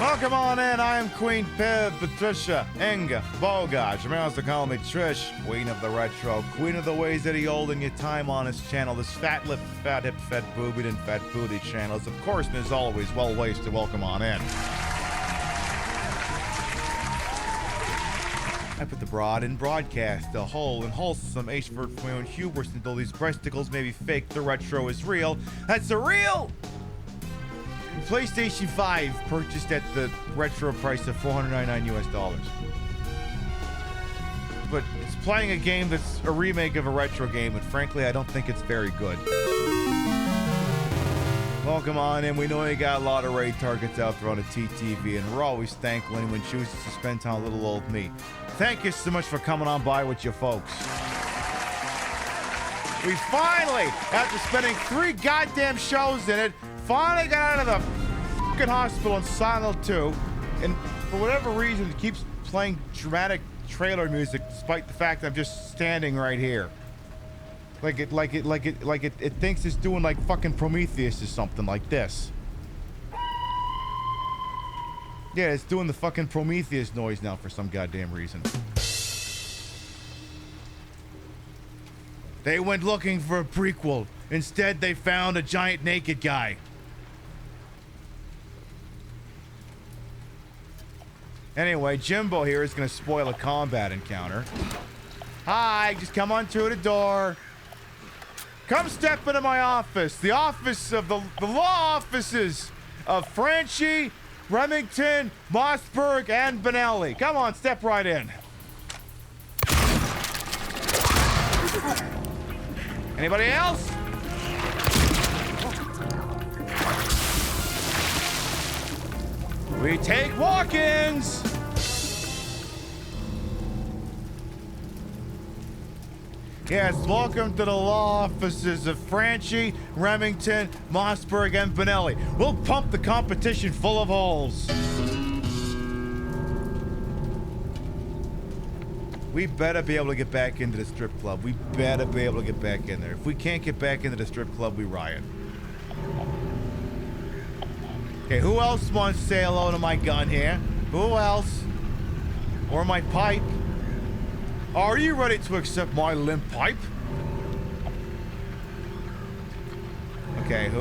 Welcome on in. I am Queen Pib, Patricia, Inga, Bogaj. You also call me Trish, Queen of the Retro, Queen of the Ways that he old in your time on his channel. This fat lip, fat hip, fat boobied, and fat booty channel is, of course, and as always, well wasted. Welcome on in. I put the broad in broadcast, the whole and wholesome H for my own hubris until these breasticles may be fake. The retro is real. That's a real PlayStation 5 purchased at the retro price of $499 US. But it's playing a game that's a remake of a retro game, and frankly, I don't think it's very good. Welcome on in. We know you got a lot of raid targets out there on the TTV, and we're always thankful anyone chooses to spend time with little old me. Thank you so much for coming on by with you folks. We finally, after spending 3 goddamn shows in it, finally got out of the fucking hospital in Silent 2, and for whatever reason, it keeps playing dramatic trailer music despite the fact that I'm just standing right here. It thinks it's doing like fucking Prometheus or something like this. Yeah, it's doing the fucking Prometheus noise now for some goddamn reason. They went looking for a prequel. Instead, they found a giant naked guy. Anyway, Jimbo here is going to spoil a combat encounter. Hi, just come on through the door. Come step into my office. The office of the law offices of Franchi, Remington, Mossberg, and Benelli. Come on, step right in. Anybody else? We take walk-ins. Yes, welcome to the law offices of Franchi, Remington, Mossberg, and Benelli. We'll pump the competition full of holes. We better be able to get back into the strip club. We better be able to get back in there. If we can't get back into the strip club, we riot. Okay, who else wants to say hello to my gun here? Who else? Or my pipe? Are you ready to accept my limp pipe? Okay,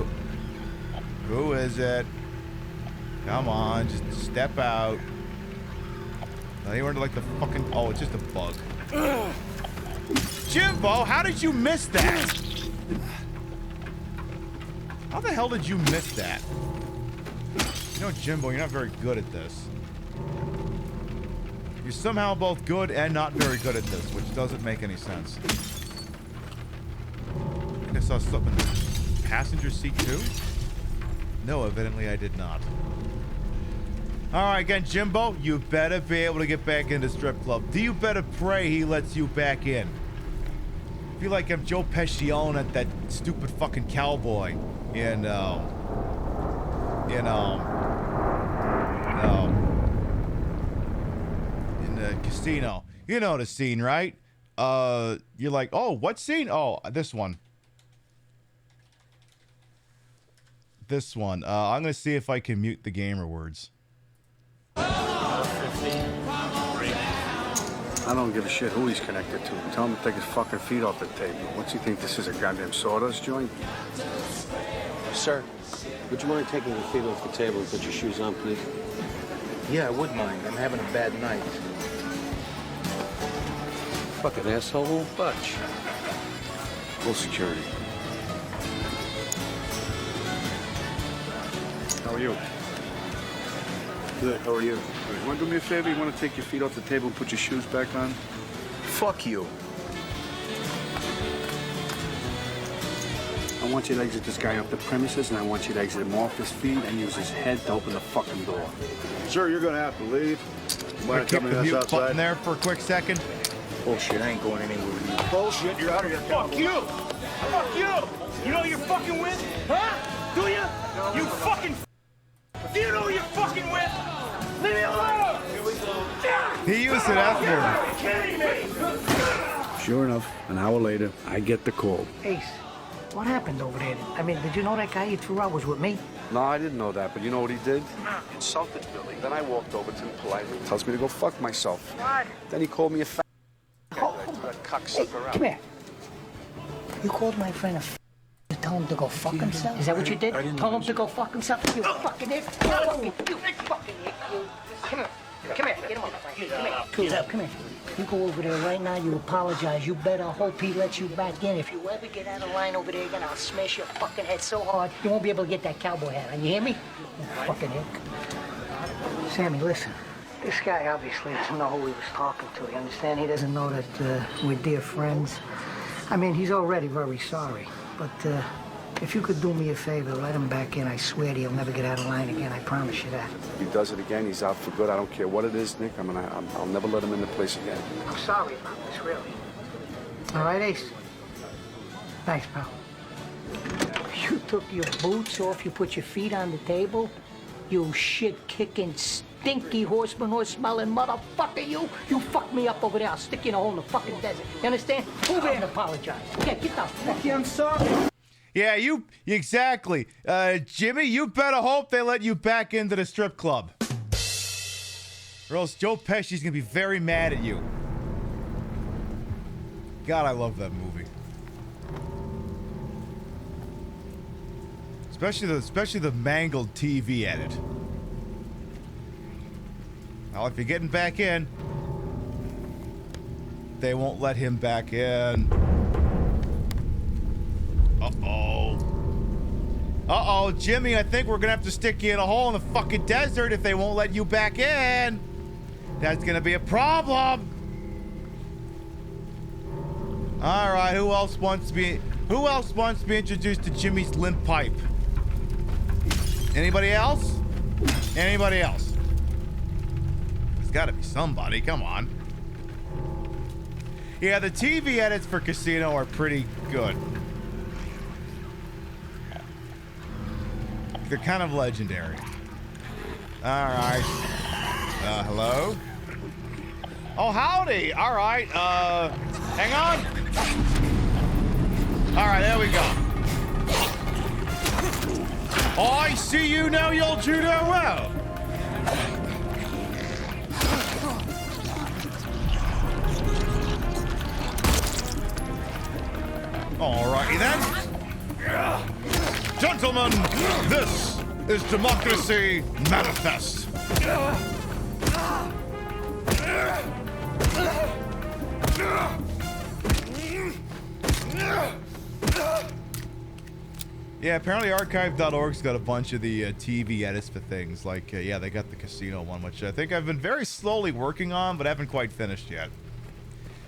who is it? Come on, just step out. Now you into like the fucking, oh, it's just a bug. Jimbo, how did you miss that? How the hell did you miss that? You know, Jimbo, you're not very good at this. You're somehow both good and not very good at this, which doesn't make any sense. I think I saw something in the passenger seat too? No, evidently I did not. Alright, again, Jimbo, you better be able to get back into strip club. Do you better pray he lets you back in? I feel like I'm Joe Pescione at that stupid fucking cowboy in, in the casino. You know the scene, right? You're like, oh, what scene? Oh, this one. This one. I'm gonna see if I can mute the gamer words. I don't give a shit who he's connected to. Tell him to take his fucking feet off the table. What's he think this is, a goddamn sawdust joint? Sir, would you mind taking your feet off the table and put your shoes on, please? Yeah, I would mind. I'm having a bad night. Fucking asshole, Butch. Full security. How are you? Good, how are you? Good. You want to do me a favor? You want to take your feet off the table and put your shoes back on? Fuck you. I want you to exit this guy off the premises, and I want you to exit him off his feet and use his head to open the fucking door. Sir, you're going to have to leave. Wanna keep the mute button there for a quick second? Bullshit, I ain't going anywhere with you. Bullshit, you're out of here. Fuck you! Fuck you! You know who you're fucking with? Huh? Do you? No, you fucking do you know who you're fucking with? Leave me alone! Here we go. He used it after. You're kidding me! Sure enough, an hour later, I get the call. Ace, what happened over there? I mean, did you know that guy you threw out was with me? No, I didn't know that, but you know what he did? Insulted Billy. Then I walked over to him politely. Tells me to go fuck myself. What? Then he called me a fat. I threw that cocksucker out. Come here. You called my friend a to tell him to go fuck himself? Is that what you did? Tell him to go fuck himself? You fucking hick. You fucking hick. Come here. Come here. Get him up, Frank. Come here. Come here. You go over there right now. You apologize. You better hope he lets you back in. If you ever get out of line over there again, I'll smash your fucking head so hard you won't be able to get that cowboy hat on. You hear me? You fucking hick. Sammy, listen. This guy obviously doesn't know who he was talking to. You understand? He doesn't know that we're dear friends. I mean, he's already very sorry. But if you could do me a favor, let him back in. I swear to you, he'll never get out of line again. I promise you that. If he does it again, he's out for good. I don't care what it is, Nick. I'll never let him in the place again. I'm sorry about this, really. All right, Ace? Thanks, pal. You took your boots off, you put your feet on the table, you shit-kicking, stinky horse-smelling motherfucker, you. You fucked me up over there. I'll stick you in a hole in the fucking desert. You understand? Move here and apologize. Yeah, get the fuck here. I'm sorry. Yeah, exactly. Jimmy, you better hope they let you back into the strip club. Or else Joe Pesci's gonna be very mad at you. God, I love that movie. Especially the mangled TV edit. Well, if you're getting back in, they won't let him back in. Uh-oh, Jimmy, I think we're gonna have to stick you in a hole in the fucking desert if they won't let you back in. That's gonna be a problem. All right, who else wants to be introduced to Jimmy's limp pipe? Anybody else? Anybody else? There's gotta be somebody, come on. Yeah, the TV edits for Casino are pretty good. They're kind of legendary. All right. Hello? Oh, howdy. All right. Hang on. All right, there we go. Oh, I see you now, you old judo well. All righty then. Gentlemen, this is Democracy Manifest. Yeah, apparently archive.org's got a bunch of the TV edits for things. Like, yeah, they got the Casino one, which I think I've been very slowly working on, but haven't quite finished yet.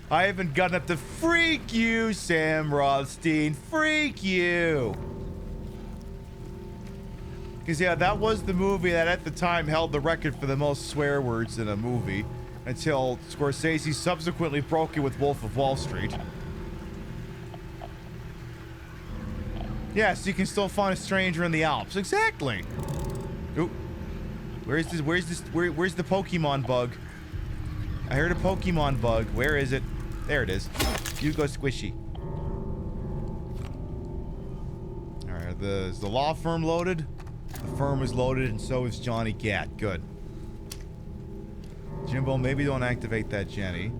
I haven't gotten up to freak you, Sam Rothstein. Freak you. Because, yeah, that was the movie that at the time held the record for the most swear words in a movie, until Scorsese subsequently broke it with Wolf of Wall Street. Yeah, so you can still find a stranger in the Alps. Exactly. Oop. Where's the Pokemon bug? I heard a Pokemon bug. Where is it? There it is. You go squishy. Alright, is the law firm loaded? The firm is loaded, and so is Johnny Gat. Good. Jimbo, maybe don't activate that Jenny.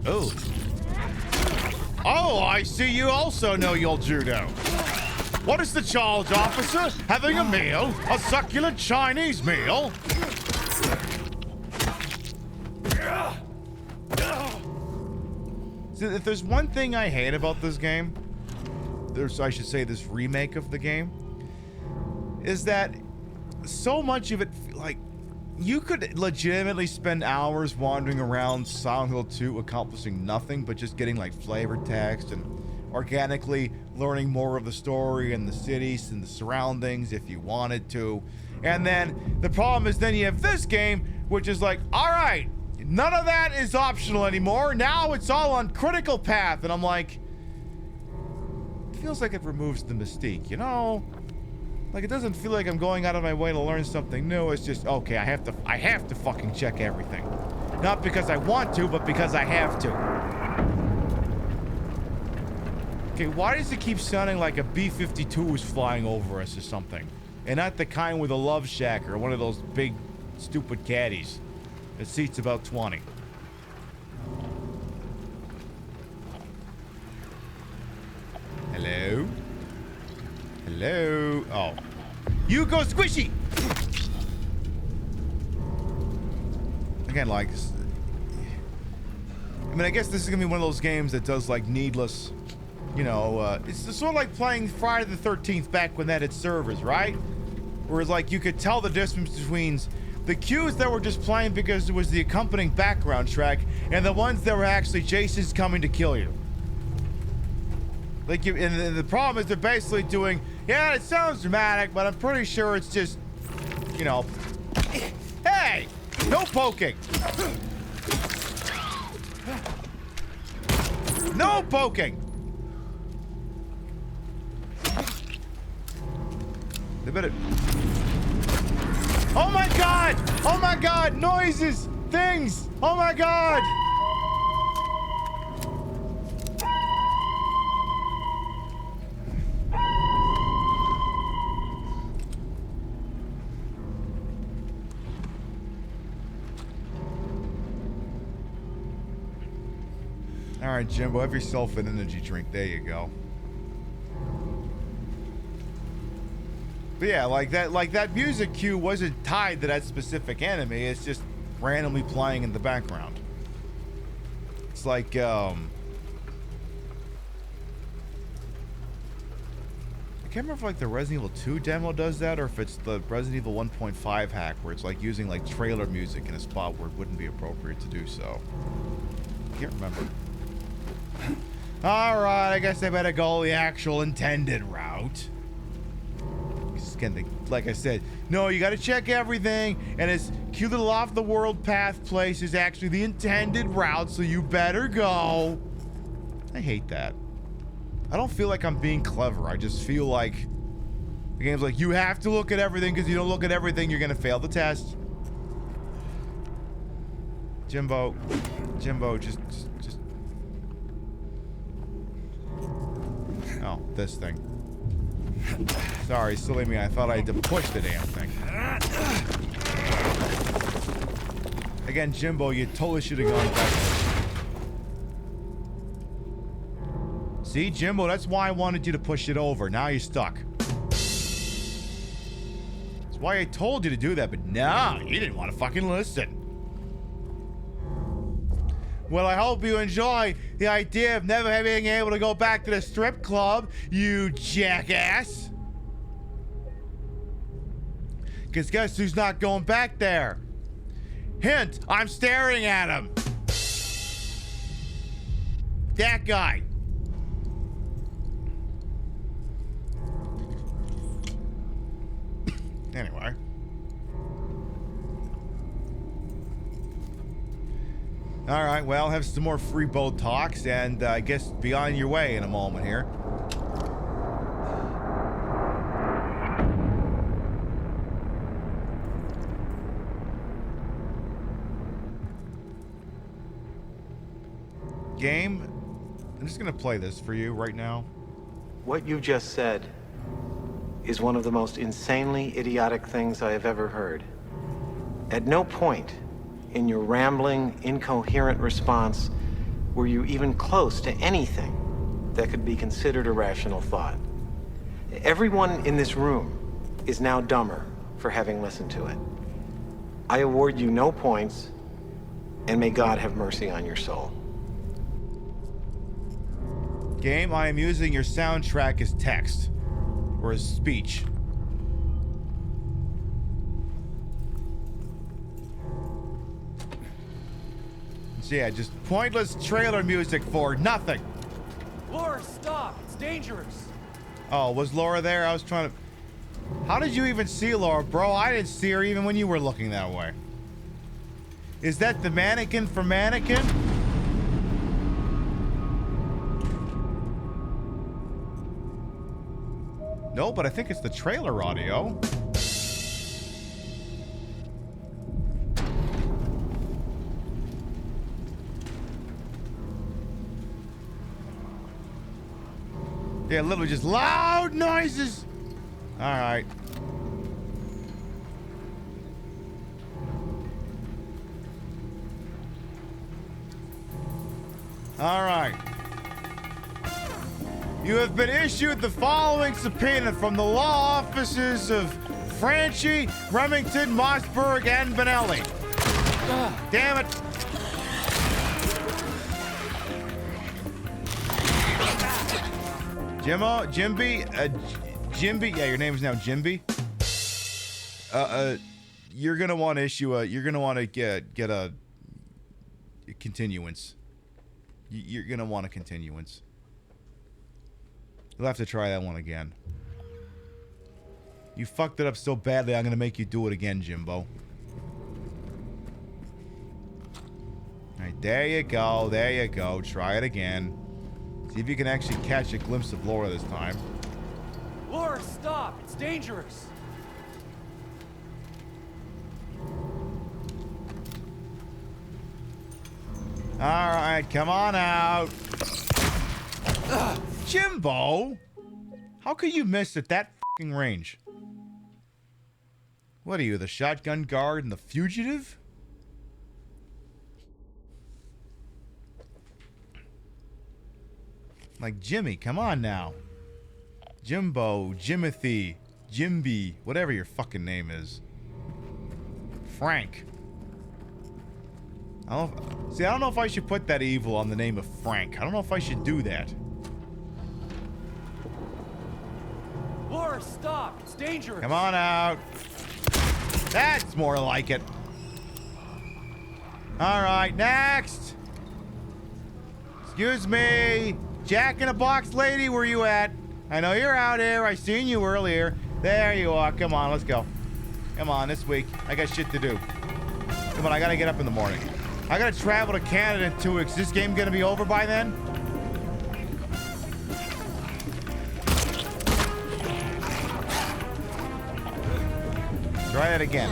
Oh. Oh, I see you also know your judo. What is the charge, officer? Having a meal? A succulent Chinese meal? So if there's one thing I hate about this game, I should say this remake of the game, is that so much of it, like, you could legitimately spend hours wandering around Silent Hill 2 accomplishing nothing but just getting like flavored text and organically learning more of the story and the cities and the surroundings if you wanted to. And then the problem is then you have this game, which is like, all right, none of that is optional anymore. Now it's all on critical path. And I'm like, it feels like it removes the mystique, you know? Like, it doesn't feel like I'm going out of my way to learn something new. It's just, okay, I have to fucking check everything. Not because I want to, but because I have to. Okay, why does it keep sounding like a B-52 is flying over us or something? And not the kind with a love shack or one of those big, stupid caddies that seats about 20. Hello? Hello? Oh. You go squishy! Again, like... I mean, I guess this is gonna be one of those games that does, like, needless... You know, it's sort of like playing Friday the 13th back when that had servers, right? Whereas, like, you could tell the difference between the cues that were just playing because it was the accompanying background track and the ones that were actually Jason's coming to kill you. Like, and the problem is they're basically doing, yeah, it sounds dramatic, but I'm pretty sure it's just, you know, hey, no poking. No poking. They better... Oh my god! Oh my god! Noises! Things! Oh my god! Alright, Jimbo, have yourself an energy drink. There you go. But yeah, like that music cue wasn't tied to that specific enemy. It's just randomly playing in the background. It's like, I can't remember if like the Resident Evil 2 demo does that, or if it's the Resident Evil 1.5 hack where it's like using like trailer music in a spot where it wouldn't be appropriate to do so. Can't remember. Alright, I guess I better go the actual intended route. Like I said, no, you gotta check everything, and this cute little off-the-world path place is actually the intended route, so you better go. I hate that. I don't feel like I'm being clever. I just feel like the game's like, you have to look at everything, because you don't look at everything, you're gonna fail the test. Jimbo, just... Oh, this thing. Sorry, silly me. I thought I had to push the damn thing. Again, Jimbo, you totally should have gone back. See, Jimbo, that's why I wanted you to push it over. Now you're stuck. That's why I told you to do that, but no, you didn't want to fucking listen. Well, I hope you enjoy the idea of never being able to go back to the strip club, you jackass. Because guess who's not going back there? Hint, I'm staring at him. That guy. Anyway. Alright, well, have some more free boat talks, and I guess be on your way in a moment here. Game, I'm just gonna play this for you right now. What you just said is one of the most insanely idiotic things I have ever heard. At no point in your rambling, incoherent response were you even close to anything that could be considered a rational thought. Everyone in this room is now dumber for having listened to it. I award you no points, and may God have mercy on your soul. Game, I am using your soundtrack as text. Or as speech. So yeah, just pointless trailer music for nothing. Laura, stop! It's dangerous! Oh, was Laura there? I was trying to... How did you even see Laura, bro? I didn't see her even when you were looking that way. Is that the mannequin for Mannequin? No, but I think it's the trailer audio. Yeah, literally just loud noises. All right. All right. You have been issued the following subpoena from the law offices of Franchi, Remington, Mossberg, and Benelli. Damn it. Jimby, Jimby, yeah, your name is now Jimby. You're gonna want to issue a, you're gonna want to get a continuance. You're gonna want a continuance. You'll have to try that one again. You fucked it up so badly, I'm gonna make you do it again, Jimbo. Alright, there you go, there you go. Try it again. See if you can actually catch a glimpse of Laura this time. Laura, stop! It's dangerous! Alright, come on out. Jimbo! How could you miss at that fucking range? What are you, the shotgun guard and the fugitive? Like, Jimmy, come on now. Jimbo, Jimothy, Jimby, whatever your fucking name is. Frank. I don't know if I should put that evil on the name of Frank. I don't know if I should do that. Laura, stop! It's dangerous! Come on out. That's more like it. Alright, next. Excuse me. Jack in a Box lady, where you at? I know you're out here. I seen you earlier. There you are. Come on, let's go. Come on, this week. I got shit to do. Come on, I gotta get up in the morning. I gotta travel to Canada in 2 weeks. Is this game gonna be over by then? Try that again.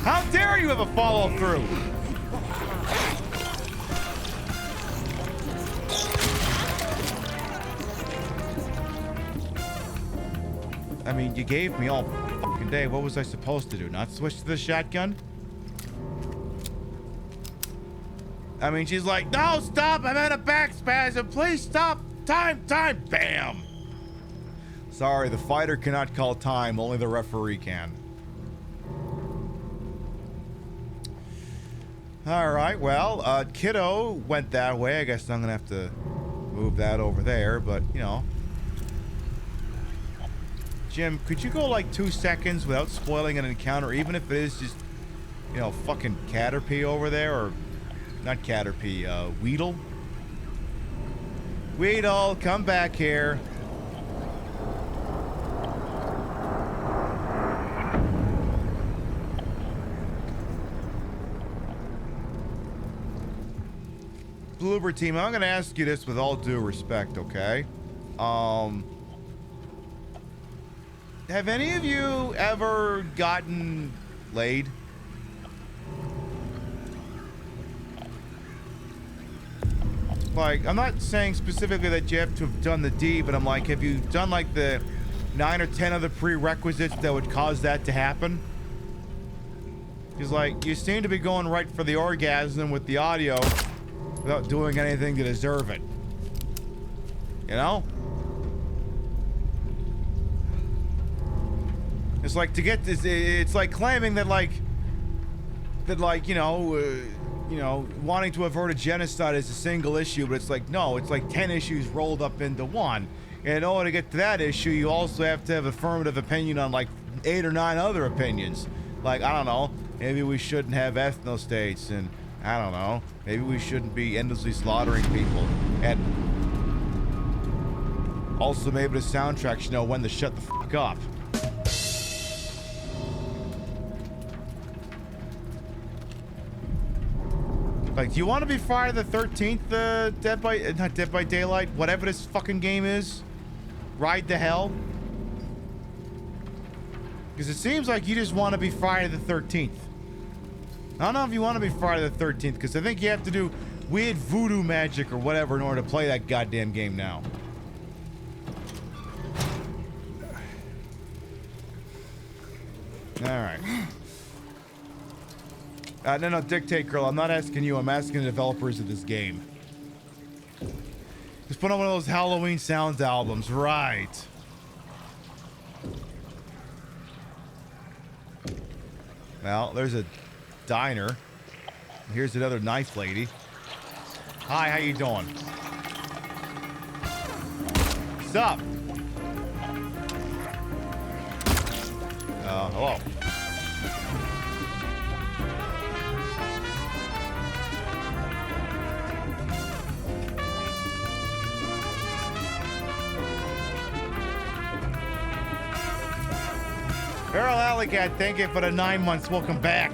How dare you have a follow-through? I mean, you gave me all fucking day. What was I supposed to do? Not switch to the shotgun? I mean, she's like, no, stop. I'm at a back spasm. Please stop. Time. Bam. Sorry, the fighter cannot call time. Only the referee can. All right, well, Kiddo went that way. I guess I'm going to have to move that over there, but, you know. Jim, could you go like 2 seconds without spoiling an encounter, even if it is just, you know, fucking Caterpie over there, or not Caterpie, Weedle? Weedle, come back here. Bloober team, I'm gonna ask you this with all due respect, okay? Have any of you ever gotten laid? Like, I'm not saying specifically that you have to have done the deed, but I'm like, have you done like the 9 or 10 other prerequisites that would cause that to happen? Because like, you seem to be going right for the orgasm with the audio without doing anything to deserve it. You know? It's like to get this, it's like claiming that like, you know, wanting to avert a genocide is a single issue, but it's like, no, it's like 10 issues rolled up into one. And in order to get to that issue, you also have to have affirmative opinion on like 8 or 9 other opinions. Like, I don't know, maybe we shouldn't have ethnostates, and I don't know, maybe we shouldn't be endlessly slaughtering people. And also maybe the soundtrack should know when to shut the fuck up. Like, do you want to be Friday the 13th, not Dead by Daylight, whatever this fucking game is? Ride to Hell? Because it seems like you just want to be Friday the 13th. I don't know if you want to be Friday the 13th, because I think you have to do weird voodoo magic or whatever in order to play that goddamn game now. Alright. No, Dictate Girl, I'm not asking you, I'm asking the developers of this game. Just put on one of those Halloween Sounds albums, right. Well, there's a diner. Here's another knife lady. Hi, how you doing? What's up? Hello. Feral Alley Cat, thank you for the 9 months. Welcome back.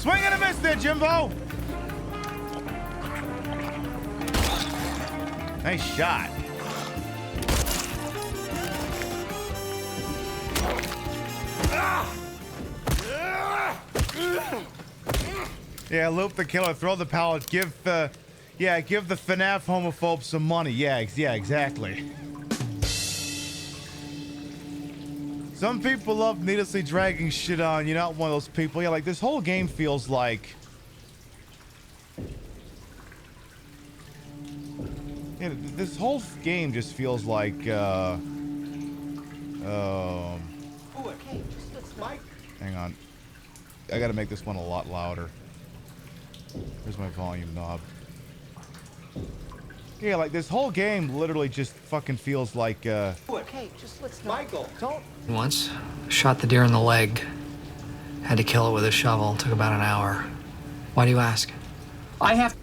Swing and a miss there, Jimbo. Nice shot. Yeah, loop the killer, throw the pallet, give the FNAF homophobe some money. Yeah, exactly. Some people love needlessly dragging shit on. You're not one of those people. Yeah, like this whole game feels like... Yeah, this whole game just feels like, Okay, just let's Mike. Hang on. I gotta make this one a lot louder. Where's my volume knob? Yeah, like this whole game literally just fucking feels like, Okay, just let's Michael, don't. Once, shot the deer in the leg. Had to kill it with a shovel. Took about an hour. Why do you ask? I have.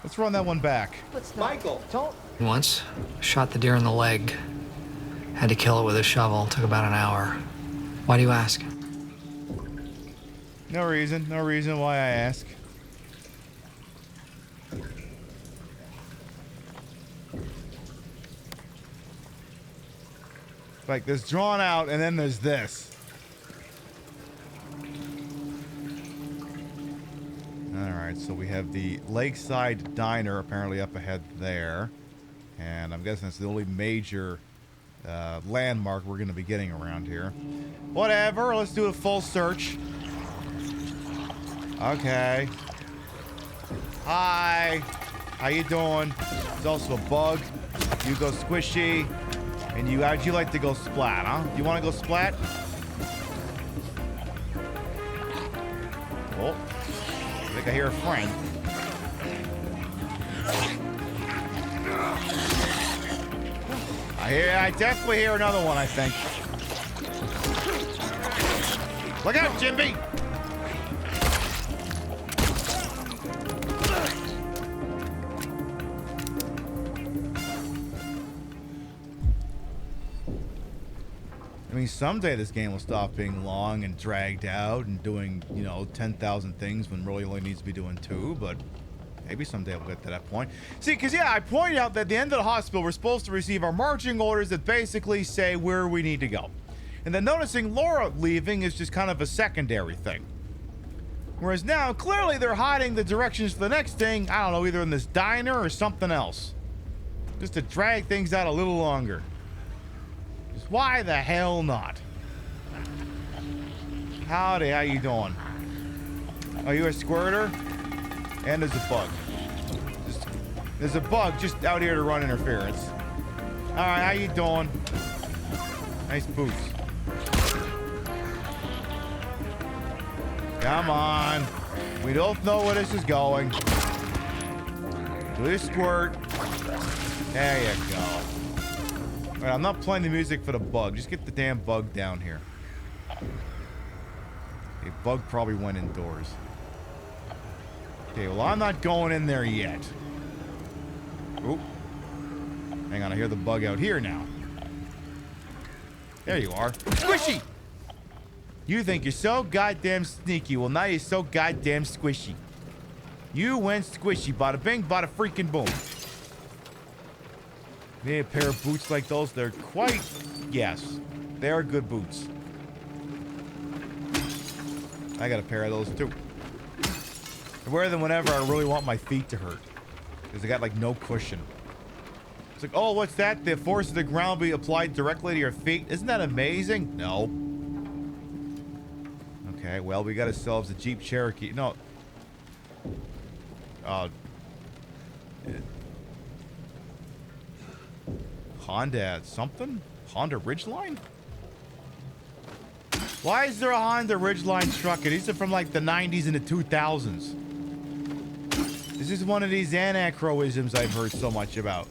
Let's run that one back. Let's Michael, don't. Once, shot the deer in the leg. Had to kill it with a shovel. Took about an hour. Why do you ask? No reason why I ask. Like there's drawn out and then there's this. Alright, so we have the Lakeside Diner apparently up ahead there. And I'm guessing it's the only major landmark we're going to be getting around here. Whatever, let's do a full search. Okay. Hi. How you doing? There's also a bug. You go squishy. And how'd you like to go splat, huh? You want to go splat? Oh. I think I hear a friend. I definitely hear another one, I think. Look out, Jimby! I mean, someday this game will stop being long and dragged out and doing, 10,000 things when really only needs to be doing 2, but maybe someday we'll get to that point. See, because, I pointed out that at the end of the hospital, we're supposed to receive our marching orders that basically say where we need to go. And then noticing Laura leaving is just kind of a secondary thing. Whereas now, clearly they're hiding the directions for the next thing, I don't know, either in this diner or something else. Just to drag things out a little longer. Why the hell not? Howdy, how you doing? Are you a squirter? And there's a bug. There's a bug just out here to run interference. Alright, how you doing? Nice boots. Come on. We don't know where this is going. Do this squirt. There you go. Alright, I'm not playing the music for the bug. Just get the damn bug down here. Okay, bug probably went indoors. Okay, well, I'm not going in there yet. Oop. Hang on, I hear the bug out here now. There you are. Squishy! You think you're so goddamn sneaky. Well, now you're so goddamn squishy. You went squishy. Bada bing, bada freaking boom. Maybe a pair of boots like those. They're quite... Yes. They are good boots. I got a pair of those too. I wear them whenever I really want my feet to hurt. Because they got like no cushion. It's like, oh, what's that? The force of the ground will be applied directly to your feet. Isn't that amazing? No. Okay, well, we got ourselves a Jeep Cherokee. No. Honda something? Honda Ridgeline? Why is there a Honda Ridgeline truck? These are from like the 90s and the 2000s. This is one of these anachronisms I've heard so much about.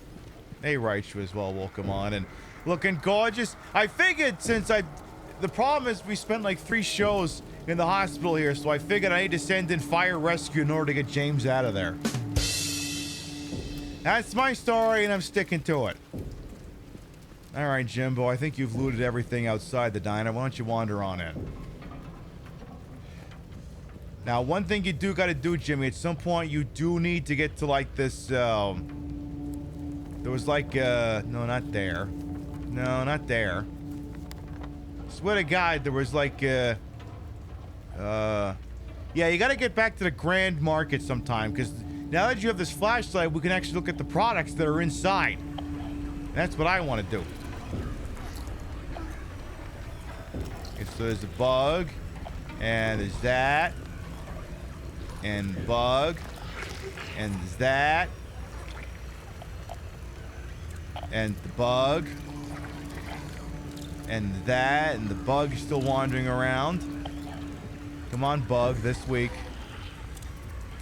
Hey, Reich as well, welcome on. And looking gorgeous. I figured since the problem is we spent like 3 shows in the hospital here, so I figured I need to send in fire rescue in order to get James out of there. That's my story, and I'm sticking to it. All right, Jimbo, I think you've looted everything outside the diner. Why don't you wander on in? Now, one thing you do got to do, Jimmy, at some point you do need to get to like this, there was like, no, not there. No, not there. Swear to God, there was like, yeah, you got to get back to the Grand Market sometime, because now that you have this flashlight, we can actually look at the products that are inside. That's what I want to do. Okay, so there's a bug, and there's that, and bug, and there's that, and the bug, and that, and the bug is still wandering around. Come on, bug, this week.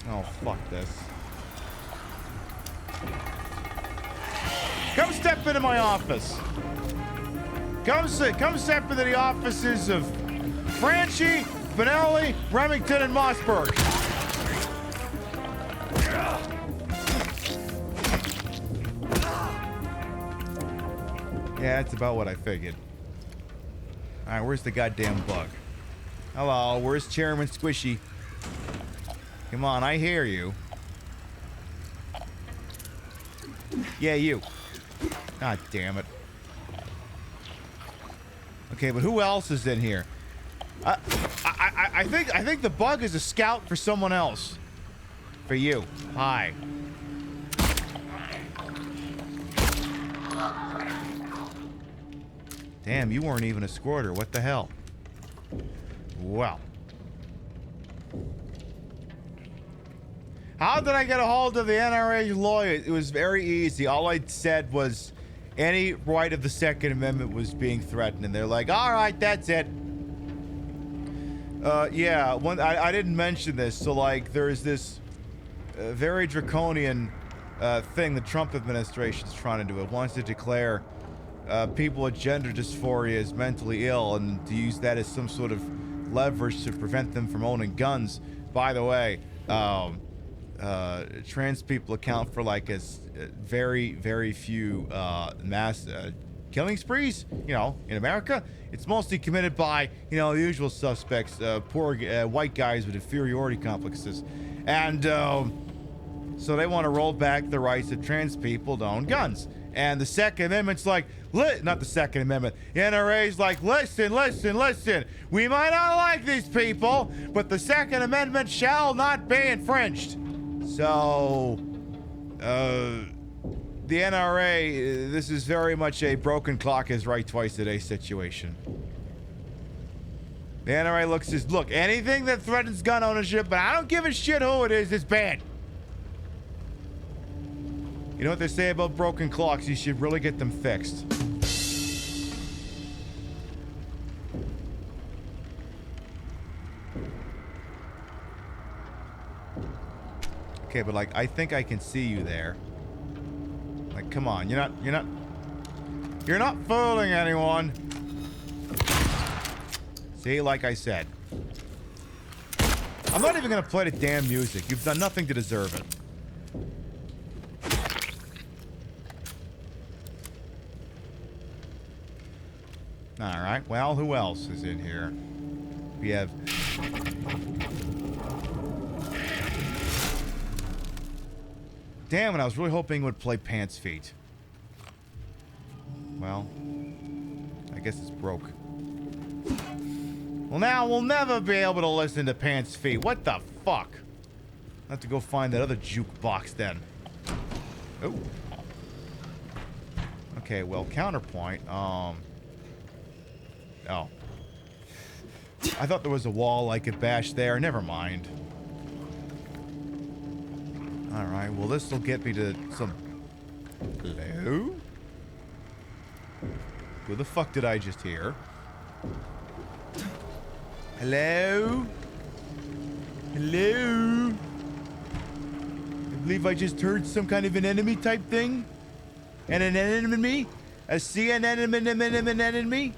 Oh, fuck this. Come step into my office. Come step into the offices of Franchi, Benelli, Remington, and Mossberg. Yeah, that's about what I figured. Alright, where's the goddamn bug? Hello, where's Chairman Squishy? Come on, I hear you. Yeah, you. God damn it. Okay, but who else is in here? I think the bug is a scout for someone else. For you. Hi. Damn, you weren't even a squirter. What the hell? Well. How did I get a hold of the NRA lawyer? It was very easy. All I said was any right of the Second Amendment was being threatened. And they're like, all right, that's it. Yeah, I didn't mention this. So, like, there's this very draconian thing the Trump administration is trying to do. It wants to declare people with gender dysphoria as mentally ill and to use that as some sort of leverage to prevent them from owning guns. By the way, trans people account for like very, very few mass killing sprees, you know, in America. It's mostly committed by, you know, the usual suspects, poor white guys with inferiority complexes. And so they want to roll back the rights of trans people to own guns. And the Second Amendment's like, not the Second Amendment. The NRA's like, listen. We might not like these people, but the Second Amendment shall not be infringed. So, the NRA, this is very much a broken clock is right twice a day situation. The NRA says, look, anything that threatens gun ownership, but I don't give a shit who it is bad. You know what they say about broken clocks? You should really get them fixed. Okay, but like, I think I can see you there. Like, come on, you're not fooling anyone. See, like I said. I'm not even gonna play the damn music. You've done nothing to deserve it. Alright, well, who else is in here? We have... Damn it, I was really hoping it would play Pants Feet. Well, I guess it's broke. Well, now we'll never be able to listen to Pants' Feet. What the fuck? I'll have to go find that other jukebox then. Oh. Okay, well, counterpoint. Oh. I thought there was a wall I could bash there. Never mind. Alright, well, this will get me to some... Hello? Who the fuck did I just hear? Hello? Hello? I believe I just heard some kind of an enemy type thing. And an enemy? A sea anemone? And an anemone?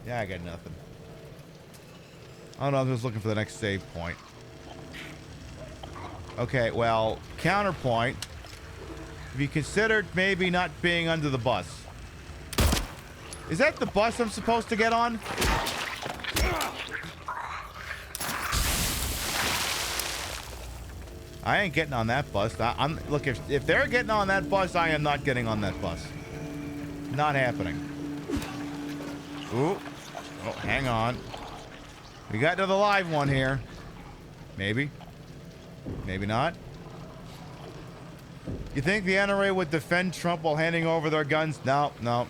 Yeah, I got nothing. I don't know, I'm just looking for the next save point. Okay, well, counterpoint. Have you considered maybe not being under the bus? Is that the bus I'm supposed to get on? I ain't getting on that bus. Look, if they're getting on that bus, I am not getting on that bus. Not happening. Ooh. Oh, hang on. We got to the live one here. Maybe. Maybe not. You think the NRA would defend Trump while handing over their guns? No, no.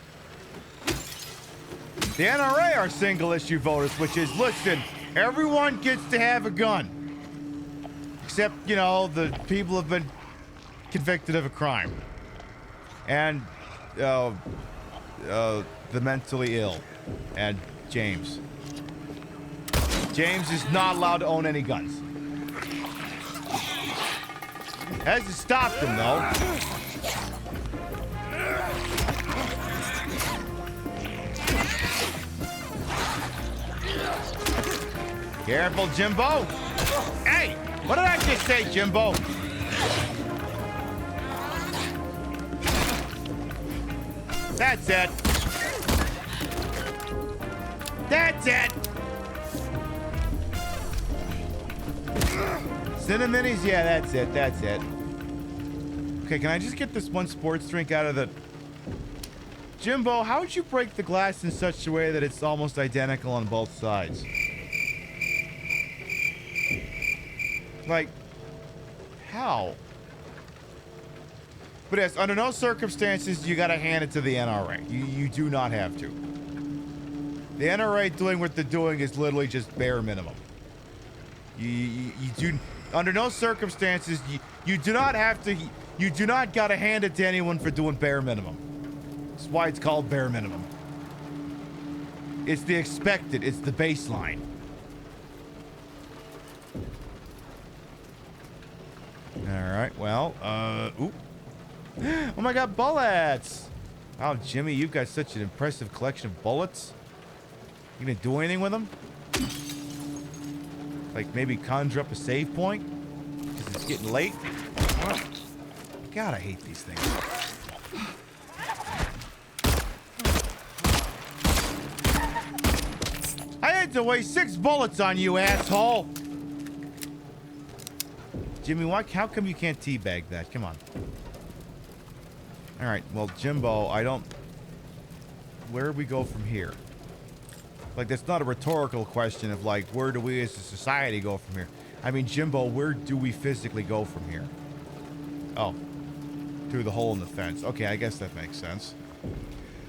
The NRA are single-issue voters, which is, listen, everyone gets to have a gun. Except, you know, the people have been convicted of a crime. And, the mentally ill. And James. James is not allowed to own any guns. Hasn't stopped him, though. Careful, Jimbo. Hey, what did I just say, Jimbo? That's it. That's it. Cinnamonies? Yeah, that's it. That's it. Okay, can I just get this one sports drink out of the... Jimbo, how would you break the glass in such a way that it's almost identical on both sides? Like, how? But yes, under no circumstances you gotta hand it to the NRA. You do not have to. The NRA doing what they're doing is literally just bare minimum. You do, under no circumstances, you do not have to, you do not gotta hand it to anyone for doing bare minimum. That's why it's called bare minimum. It's the expected, it's the baseline. Alright, well, ooh. Oh my god, bullets! Wow, Jimmy, you've got such an impressive collection of bullets. You gonna do anything with them? Like maybe conjure up a save point? Because it's getting late? God, I hate these things. I had to waste 6 bullets on you, asshole! Jimmy, how come you can't teabag that? Come on. Alright, well, Jimbo, where do we go from here? Like, that's not a rhetorical question of, like, where do we as a society go from here? I mean, Jimbo, where do we physically go from here? Oh. Through the hole in the fence. Okay, I guess that makes sense.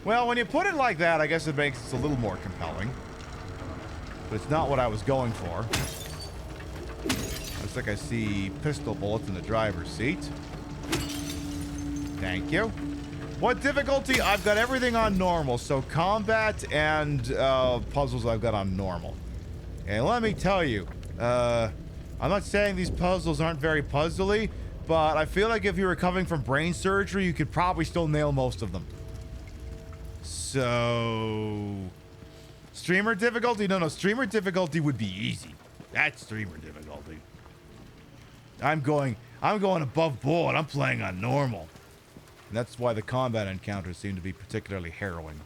Well, when you put it like that, I guess it makes it a little more compelling. But it's not what I was going for. Looks like I see pistol bullets in the driver's seat. Thank you. What difficulty? I've got everything on normal. So combat and puzzles I've got on normal. And let me tell you, I'm not saying these puzzles aren't very puzzly, but I feel like if you were recovering from brain surgery, you could probably still nail most of them. So... streamer difficulty? No, streamer difficulty would be easy. That's streamer difficulty. I'm going above board. I'm playing on normal. And that's why the combat encounters seem to be particularly harrowing.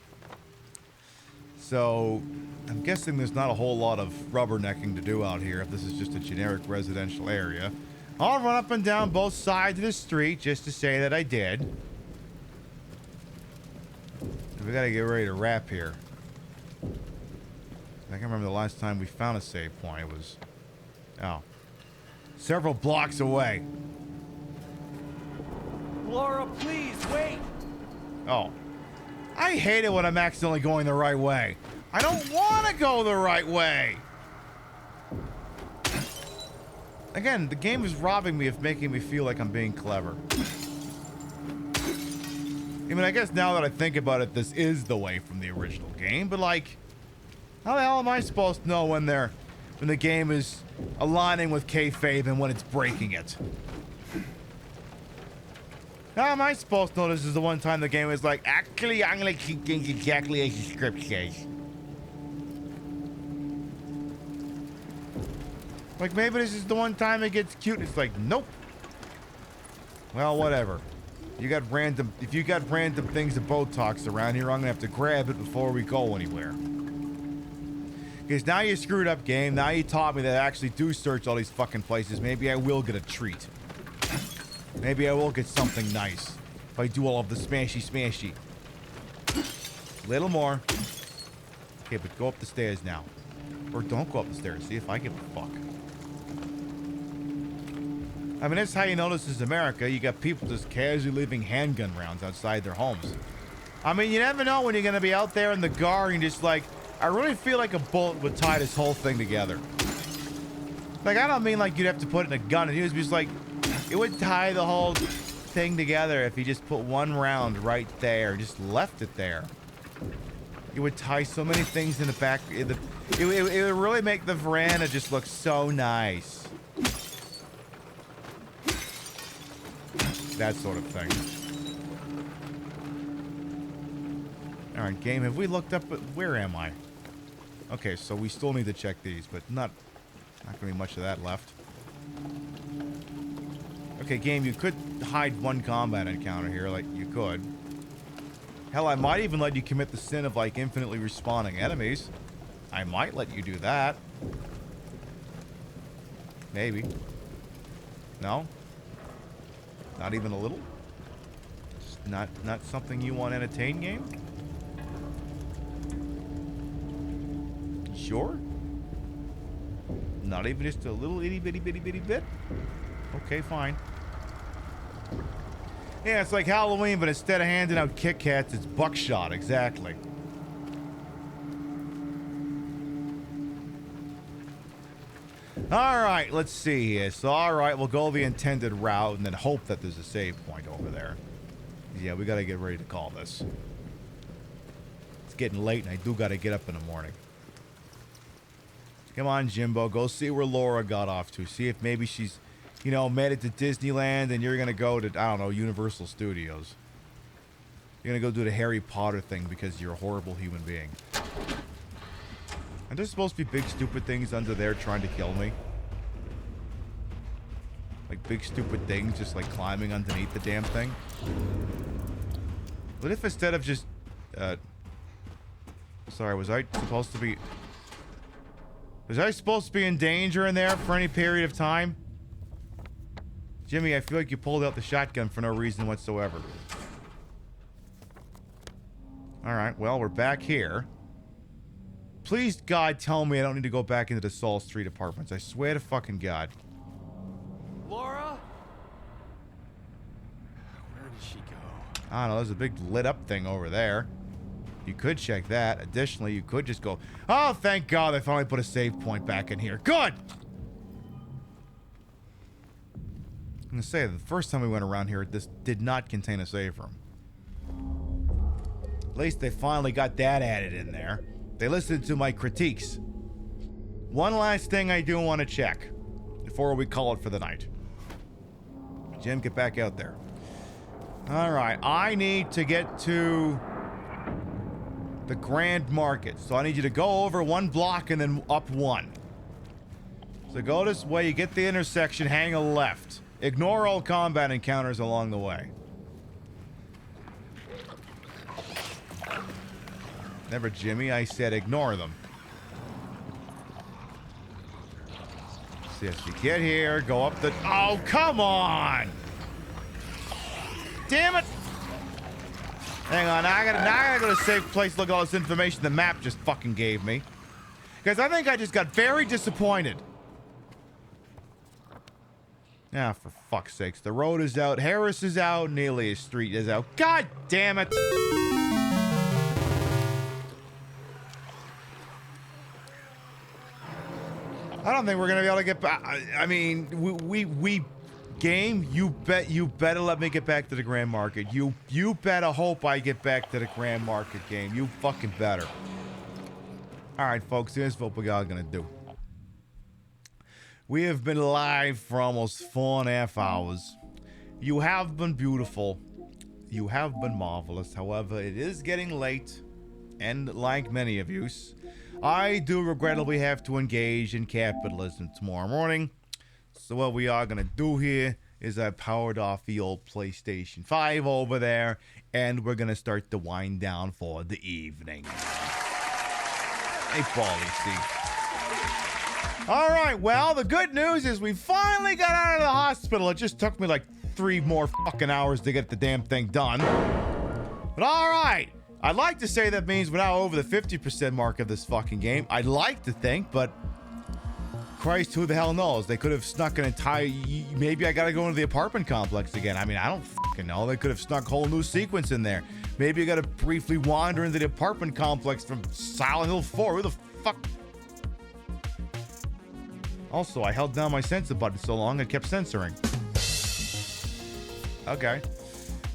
So, I'm guessing there's not a whole lot of rubbernecking to do out here if this is just a generic residential area. I'll run up and down both sides of the street just to say that I did. We gotta get ready to wrap here. I can remember the last time we found a save point. It was... oh. Several blocks away. Laura, please, wait! Oh. I hate it when I'm accidentally going the right way. I don't want to go the right way. Again, the game is robbing me of making me feel like I'm being clever. I mean, I guess now that I think about it, this is the way from the original game, but like, how the hell am I supposed to know when the game is aligning with kayfabe and when it's breaking it? How am I supposed to know this is the one time the game is like, actually, I'm gonna keep things exactly as the script says. Like, maybe this is the one time it gets cute. It's like, nope. Well, whatever. You got random... if you got random things of Botox around here, I'm gonna have to grab it before we go anywhere. Because now you screwed up, game. Now you taught me that I actually do search all these fucking places. Maybe I will get a treat. Maybe I will get something nice. If I do all of the smashy. Little more. Okay, but go up the stairs now. Or don't go up the stairs. See if I give a fuck. I mean, that's how you know this is America. You got people just casually leaving handgun rounds outside their homes. I mean, you never know when you're going to be out there in the guard and just like, I really feel like a bullet would tie this whole thing together. Like, I don't mean like you'd have to put it in a gun. It was just like, it would tie the whole thing together if you just put one round right there, just left it there. It would tie so many things in the back. It would really make the veranda just look so nice. That sort of thing. Alright, game, have we looked up at... where am I? Okay, so we still need to check these, but not gonna be much of that left. Okay, game, you could hide one combat encounter here, like, you could. Hell, I might even let you commit the sin of, like, infinitely respawning enemies. I might let you do that. Maybe. No? Not even a little? Just not something you want to entertain, game? Sure? Not even just a little itty bitty bit? Okay, fine. Yeah, it's like Halloween, but instead of handing out Kit Kats, it's buckshot, exactly. Alright, let's see here. So, alright, we'll go the intended route and then hope that there's a save point over there. Yeah, we gotta get ready to call this. It's getting late and I do gotta get up in the morning. Come on, Jimbo, go see where Laura got off to. See if maybe she's, you know, made it to Disneyland and you're gonna go to, I don't know, Universal Studios. You're gonna go do the Harry Potter thing because you're a horrible human being. Are there supposed to be big stupid things under there trying to kill me? Like big stupid things just like climbing underneath the damn thing? What if instead of just... sorry, was I supposed to be... was I supposed to be in danger in there for any period of time? Jimmy, I feel like you pulled out the shotgun for no reason whatsoever. Alright, well, we're back here. Please, God, tell me I don't need to go back into the Saul Street apartments. I swear to fucking God. Laura? Where did she go? I don't know, there's a big lit up thing over there. You could check that. Additionally, you could just go, oh, thank God they finally put a save point back in here. Good! I'm gonna say, the first time we went around here, this did not contain a save room. At least they finally got that added in there. They listened to my critiques. One last thing I do want to check before we call it for the night. Jim, get back out there. Alright, I need to get to the Grand Market. So I need you to go over one block and then up one. So go this way, you get the intersection, hang a left. Ignore all combat encounters along the way. Never Jimmy, I said ignore them. yes. You get here, go up the... Oh, come on! Damn it! Hang on, now I gotta go to a safe place, look at all this information the map just fucking gave me. Because I think I just got very disappointed. Ah, for fuck's sakes. The road is out, Harris is out, Nelia Street is out. God damn it! I don't think we're gonna be able to get back. I mean, we game. You better let me get back to the Grand Market. You better hope I get back to the Grand Market game. You fucking better. All right, folks. Here's what we are gonna do. We have been live for almost 4.5 hours. You have been beautiful. You have been marvelous. However, it is getting late, and like many of you, I do regrettably have to engage in capitalism tomorrow morning. So what we are going to do here is I powered off the old PlayStation 5 over there, and we're going to start the wind down for the evening. Hey, Paulie, see. All right, well, the good news is we finally got out of the hospital. It just took me like 3 more fucking hours to get the damn thing done. But all right. I'd like to say that means we're now over the 50% mark of this fucking game. I'd like to think, but Christ, who the hell knows? They could have snuck an entire... Maybe I gotta go into the apartment complex again. I mean, I don't fucking know. They could have snuck a whole new sequence in there. Maybe you gotta briefly wander into the apartment complex from Silent Hill 4. Who the fuck... Also, I held down my censor button so long it kept censoring. Okay.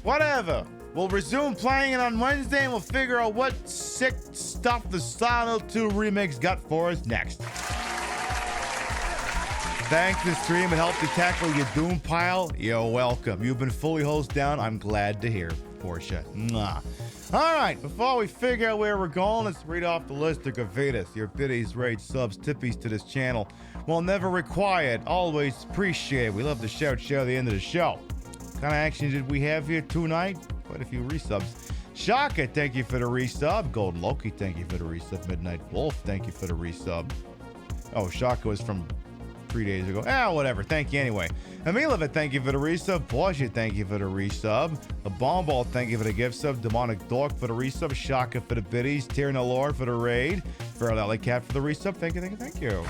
Whatever. We'll resume playing it on Wednesday, and we'll figure out what sick stuff the Silent Hill 2 Remake's got for us next. Thanks to the stream. It helped you tackle your Doom pile. You're welcome. You've been fully hosed down. I'm glad to hear, Portia. Mwah. All right, before we figure out where we're going, let's read off the list of Gavitas. Your biddies, raids, subs, tippies to this channel. Well, never required, always appreciated. We love to shout at the end of the show. What kind of action did we have here tonight? Quite a few resubs. Shaka, thank you for the resub. Gold Loki, thank you for the resub. Midnight Wolf, thank you for the resub. Oh, Shaka was from 3 days ago. Whatever. Thank you anyway. Amilovic, thank you for the resub. Porsche, thank you for the resub. The Bomball, thank you for the gift sub. Demonic Dork for the resub. Shaka for the biddies. Tyrna Lord for the raid. Feral Alley Cat for the resub. Thank you.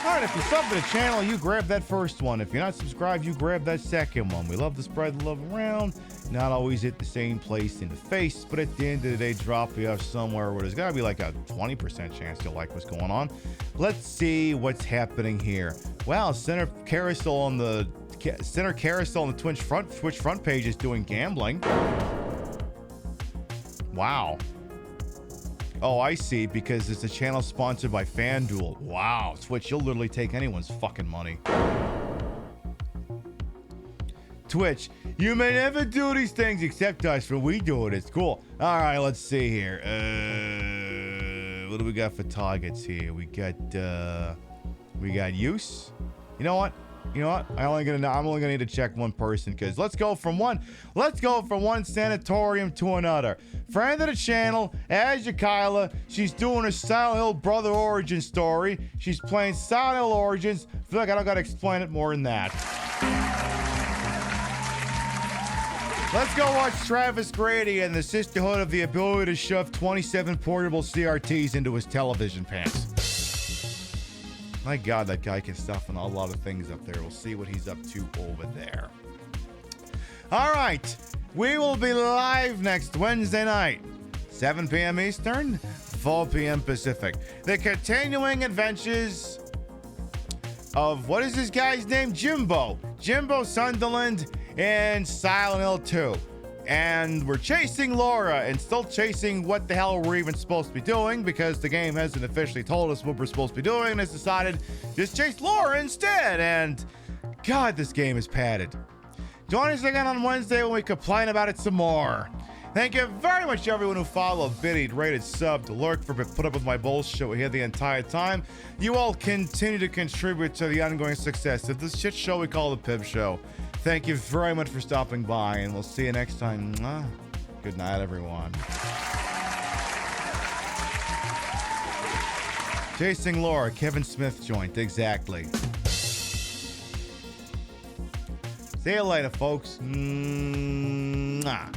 Alright, if you sub to the channel, you grab that first one. If you're not subscribed, you grab that second one. We love to spread the love around. Not always at the same place in the face, but at the end of the day, drop you off somewhere where there's got to be like a 20% chance you'll like what's going on. Let's see what's happening here. Wow, center carousel on the Twitch front page is doing gambling. Wow. Oh, I see, because it's a channel sponsored by FanDuel. Wow, Twitch, you'll literally take anyone's fucking money. Twitch, you may never do these things except us, but we do it. It's cool. All right, let's see here. What do we got for targets here? We got use. You know what? I'm only gonna need to check one person, because let's go from one sanatorium to another. Friend of the channel, Kyla. She's doing a Silent Hill Brother origin story. She's playing Silent Hill Origins. I feel like I don't gotta explain it more than that. Let's go watch Travis Grady and the Sisterhood of the Ability to Shove 27 portable CRTs into his television pants. My God, that guy can stuff on a lot of things up there. We'll see what he's up to over there. All right. We will be live next Wednesday night, 7 p.m. Eastern, 4 p.m. Pacific. The continuing adventures of, what is this guy's name? Jimbo Sunderland in Silent Hill 2. And we're chasing Laura and still chasing what the hell we're even supposed to be doing, because the game hasn't officially told us what we're supposed to be doing, and it's decided just chase Laura instead. And God, this game is padded. Join us again on Wednesday when we complain about it some more. Thank you very much to everyone who followed, biddied, rated, subbed, lurked, for put up with my bullshit here the entire time. You all continue to contribute to the ongoing success of this shit show we call the Pib Show. Thank you very much for stopping by, and we'll see you next time. Good night, everyone. Chasing Laura, Kevin Smith joint, exactly. See you later, folks. Mwah.